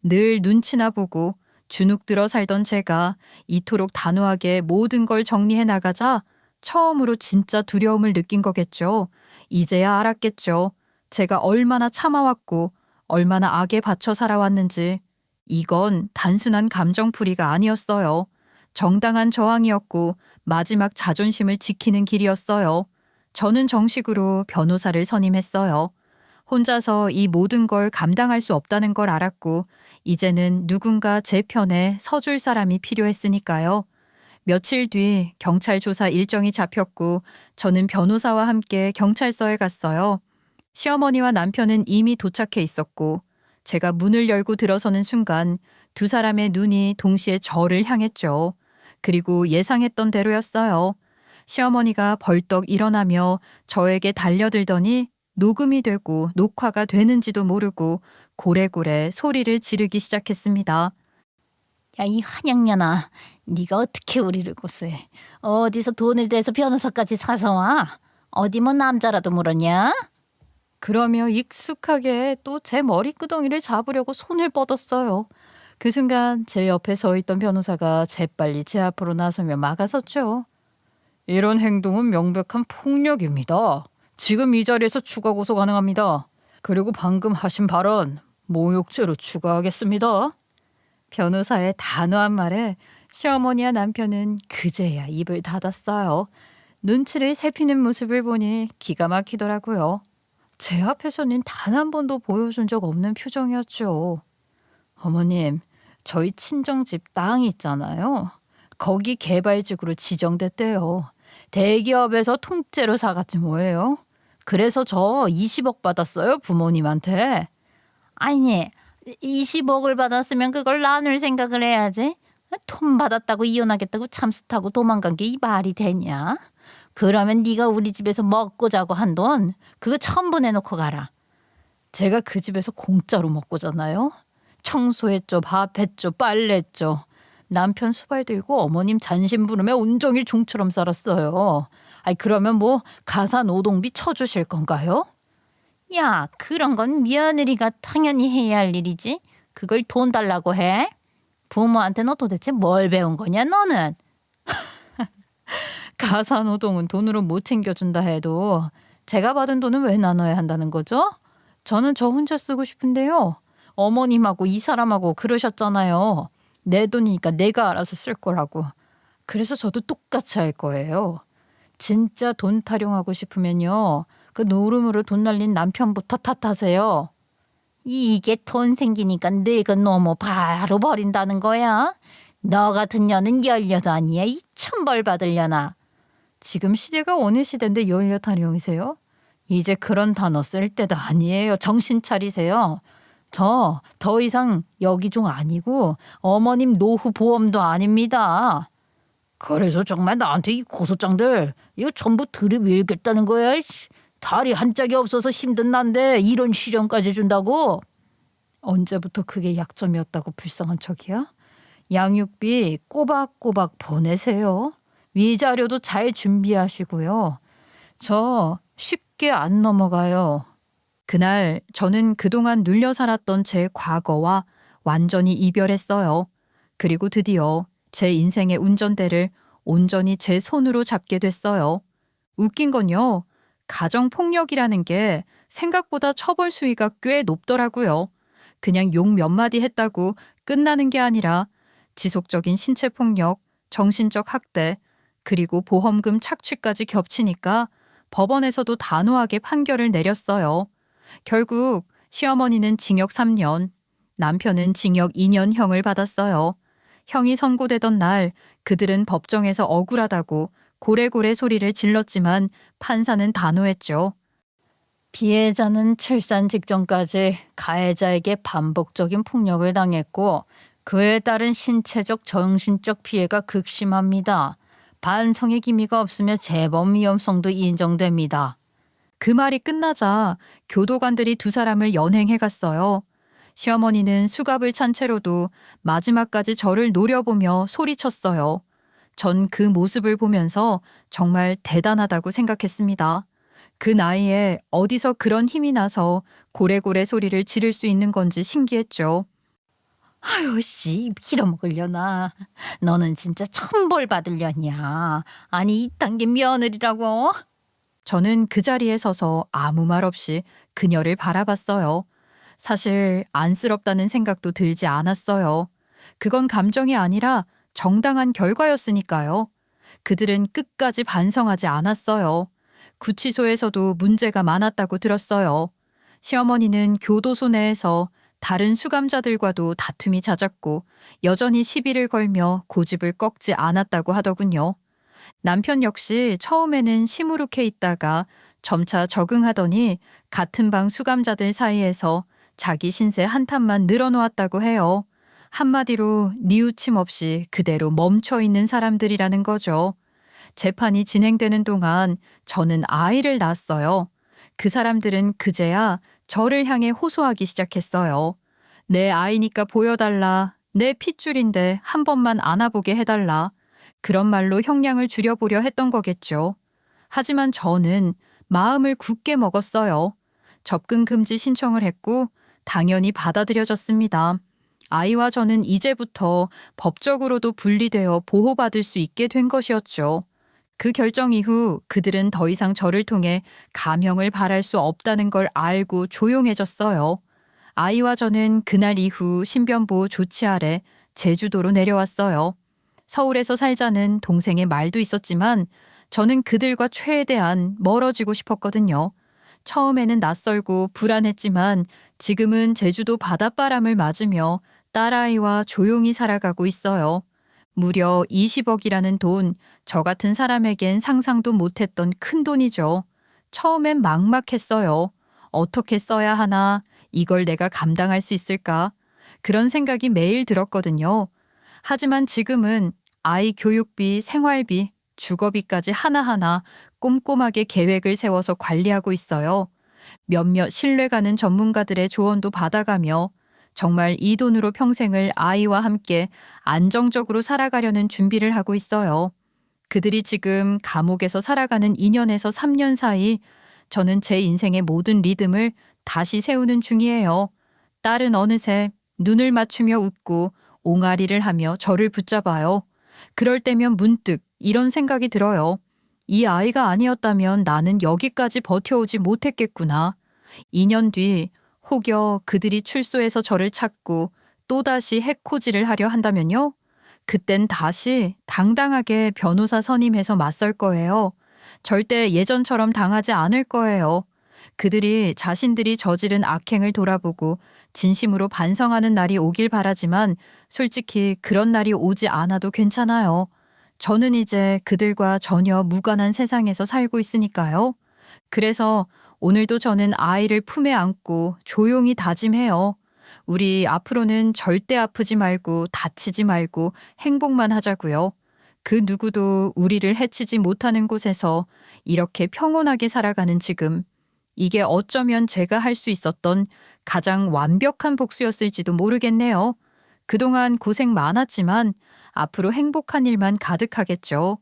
늘 눈치나 보고 주눅 들어 살던 제가 이토록 단호하게 모든 걸 정리해 나가자 처음으로 진짜 두려움을 느낀 거겠죠. 이제야 알았겠죠. 제가 얼마나 참아왔고 얼마나 악에 받쳐 살아왔는지. 이건 단순한 감정풀이가 아니었어요. 정당한 저항이었고 마지막 자존심을 지키는 길이었어요. 저는 정식으로 변호사를 선임했어요. 혼자서 이 모든 걸 감당할 수 없다는 걸 알았고 이제는 누군가 제 편에 서줄 사람이 필요했으니까요. 며칠 뒤 경찰 조사 일정이 잡혔고 저는 변호사와 함께 경찰서에 갔어요. 시어머니와 남편은 이미 도착해 있었고 제가 문을 열고 들어서는 순간 두 사람의 눈이 동시에 저를 향했죠. 그리고 예상했던 대로였어요. 시어머니가 벌떡 일어나며 저에게 달려들더니 녹음이 되고 녹화가 되는지도 모르고 고래고래 소리를 지르기 시작했습니다. 야, 이 한양년아, 네가 어떻게 우리를 고소해? 어디서 돈을 대서 변호사까지 사서 와? 어디 뭐 남자라도 물었냐? 그러며 익숙하게 또 제 머리끄덩이를 잡으려고 손을 뻗었어요. 그 순간 제 옆에 서 있던 변호사가 재빨리 제 앞으로 나서며 막아섰죠. 이런 행동은 명백한 폭력입니다. 지금 이 자리에서 추가 고소 가능합니다. 그리고 방금 하신 발언 모욕죄로 추가하겠습니다. 변호사의 단호한 말에 시어머니와 남편은 그제야 입을 닫았어요. 눈치를 살피는 모습을 보니 기가 막히더라고요. 제 앞에서는 단 한 번도 보여준 적 없는 표정이었죠. 어머님, 저희 친정집 땅이 있잖아요. 거기 개발지구로 지정됐대요. 대기업에서 통째로 사갔지 뭐예요. 그래서 저 20억 받았어요, 부모님한테. 아니, 20억을 받았으면 그걸 나눌 생각을 해야지. 돈 받았다고 이혼하겠다고 참스타고 도망간 게 이 말이 되냐? 그러면 네가 우리 집에서 먹고 자고 한 돈 그거 전부 내놓고 가라. 제가 그 집에서 공짜로 먹고 잖아요. 청소했죠, 밥했죠, 빨래했죠. 남편 수발 들고 어머님 잔심 부르며 온종일 종처럼 살았어요. 아니 그러면 뭐 가사 노동비 쳐주실 건가요? 야, 그런 건 며느리가 당연히 해야 할 일이지. 그걸 돈 달라고 해? 부모한테 너 도대체 뭘 배운 거냐 너는? 가사 노동은 돈으로 못 챙겨준다 해도 제가 받은 돈은 왜 나눠야 한다는 거죠? 저는 저 혼자 쓰고 싶은데요. 어머님하고 이 사람하고 그러셨잖아요. 내 돈이니까 내가 알아서 쓸 거라고. 그래서 저도 똑같이 할 거예요. 진짜 돈 타령하고 싶으면요. 그 노름으로 돈 날린 남편부터 탓하세요. 이게 돈 생기니까 내가 너무 바로 버린다는 거야? 너 같은 년은 열려도 아니야. 이 천벌 받으려나. 지금 시대가 어느 시대인데 연려 타령이세요? 이제 그런 단어 쓸 때도 아니에요. 정신 차리세요. 저 더 이상 여기 종 아니고 어머님 노후 보험도 아닙니다. 그래서 정말 나한테 이 고소장들 이거 전부 들이밀겠다는 거야? 다리 한 짝이 없어서 힘든 난데 이런 시련까지 준다고? 언제부터 그게 약점이었다고 불쌍한 척이야? 양육비 꼬박꼬박 보내세요. 위자료도 잘 준비하시고요. 저 쉽게 안 넘어가요. 그날 저는 그동안 눌려 살았던 제 과거와 완전히 이별했어요. 그리고 드디어 제 인생의 운전대를 온전히 제 손으로 잡게 됐어요. 웃긴 건요. 가정폭력이라는 게 생각보다 처벌 수위가 꽤 높더라고요. 그냥 욕 몇 마디 했다고 끝나는 게 아니라 지속적인 신체폭력, 정신적 학대, 그리고 보험금 착취까지 겹치니까 법원에서도 단호하게 판결을 내렸어요. 결국 시어머니는 징역 3년, 남편은 징역 2년형을 받았어요. 형이 선고되던 날 그들은 법정에서 억울하다고 고래고래 소리를 질렀지만 판사는 단호했죠. 피해자는 출산 직전까지 가해자에게 반복적인 폭력을 당했고 그에 따른 신체적, 정신적 피해가 극심합니다. 반성의 기미가 없으며 재범 위험성도 인정됩니다. 그 말이 끝나자 교도관들이 두 사람을 연행해 갔어요. 시어머니는 수갑을 찬 채로도 마지막까지 저를 노려보며 소리쳤어요. 전 그 모습을 보면서 정말 대단하다고 생각했습니다. 그 나이에 어디서 그런 힘이 나서 고래고래 소리를 지를 수 있는 건지 신기했죠. 아유 씨 빌어먹으려나. 너는 진짜 천벌 받으려냐. 아니 이딴 게 며느리라고. 저는 그 자리에 서서 아무 말 없이 그녀를 바라봤어요. 사실 안쓰럽다는 생각도 들지 않았어요. 그건 감정이 아니라 정당한 결과였으니까요. 그들은 끝까지 반성하지 않았어요. 구치소에서도 문제가 많았다고 들었어요. 시어머니는 교도소 내에서 다른 수감자들과도 다툼이 잦았고 여전히 시비를 걸며 고집을 꺾지 않았다고 하더군요. 남편 역시 처음에는 시무룩해 있다가 점차 적응하더니 같은 방 수감자들 사이에서 자기 신세 한탄만 늘어놓았다고 해요. 한마디로 뉘우침 없이 그대로 멈춰 있는 사람들이라는 거죠. 재판이 진행되는 동안 저는 아이를 낳았어요. 그 사람들은 그제야 저를 향해 호소하기 시작했어요. 내 아이니까 보여달라. 내 핏줄인데 한 번만 안아보게 해달라. 그런 말로 형량을 줄여보려 했던 거겠죠. 하지만 저는 마음을 굳게 먹었어요. 접근 금지 신청을 했고 당연히 받아들여졌습니다. 아이와 저는 이제부터 법적으로도 분리되어 보호받을 수 있게 된 것이었죠. 그 결정 이후 그들은 더 이상 저를 통해 감형을 바랄 수 없다는 걸 알고 조용해졌어요. 아이와 저는 그날 이후 신변보호 조치 아래 제주도로 내려왔어요. 서울에서 살자는 동생의 말도 있었지만 저는 그들과 최대한 멀어지고 싶었거든요. 처음에는 낯설고 불안했지만 지금은 제주도 바닷바람을 맞으며 딸아이와 조용히 살아가고 있어요. 무려 20억이라는 돈, 저 같은 사람에겐 상상도 못했던 큰 돈이죠. 처음엔 막막했어요. 어떻게 써야 하나? 이걸 내가 감당할 수 있을까? 그런 생각이 매일 들었거든요. 하지만 지금은 아이 교육비, 생활비, 주거비까지 하나하나 꼼꼼하게 계획을 세워서 관리하고 있어요. 몇몇 신뢰가는 전문가들의 조언도 받아가며 정말 이 돈으로 평생을 아이와 함께 안정적으로 살아가려는 준비를 하고 있어요. 그들이 지금 감옥에서 살아가는 2년에서 3년 사이 저는 제 인생의 모든 리듬을 다시 세우는 중이에요. 딸은 어느새 눈을 맞추며 웃고 옹알이를 하며 저를 붙잡아요. 그럴 때면 문득 이런 생각이 들어요. 이 아이가 아니었다면 나는 여기까지 버텨오지 못했겠구나. 2년 뒤 혹여 그들이 출소해서 저를 찾고 또다시 해코지를 하려 한다면요? 그땐 다시 당당하게 변호사 선임해서 맞설 거예요. 절대 예전처럼 당하지 않을 거예요. 그들이 자신들이 저지른 악행을 돌아보고 진심으로 반성하는 날이 오길 바라지만 솔직히 그런 날이 오지 않아도 괜찮아요. 저는 이제 그들과 전혀 무관한 세상에서 살고 있으니까요. 그래서 오늘도 저는 아이를 품에 안고 조용히 다짐해요. 우리 앞으로는 절대 아프지 말고 다치지 말고 행복만 하자고요. 그 누구도 우리를 해치지 못하는 곳에서 이렇게 평온하게 살아가는 지금, 이게 어쩌면 제가 할 수 있었던 가장 완벽한 복수였을지도 모르겠네요. 그동안 고생 많았지만 앞으로 행복한 일만 가득하겠죠.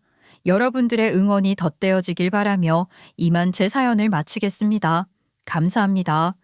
여러분들의 응원이 덧대어지길 바라며 이만 제 사연을 마치겠습니다. 감사합니다.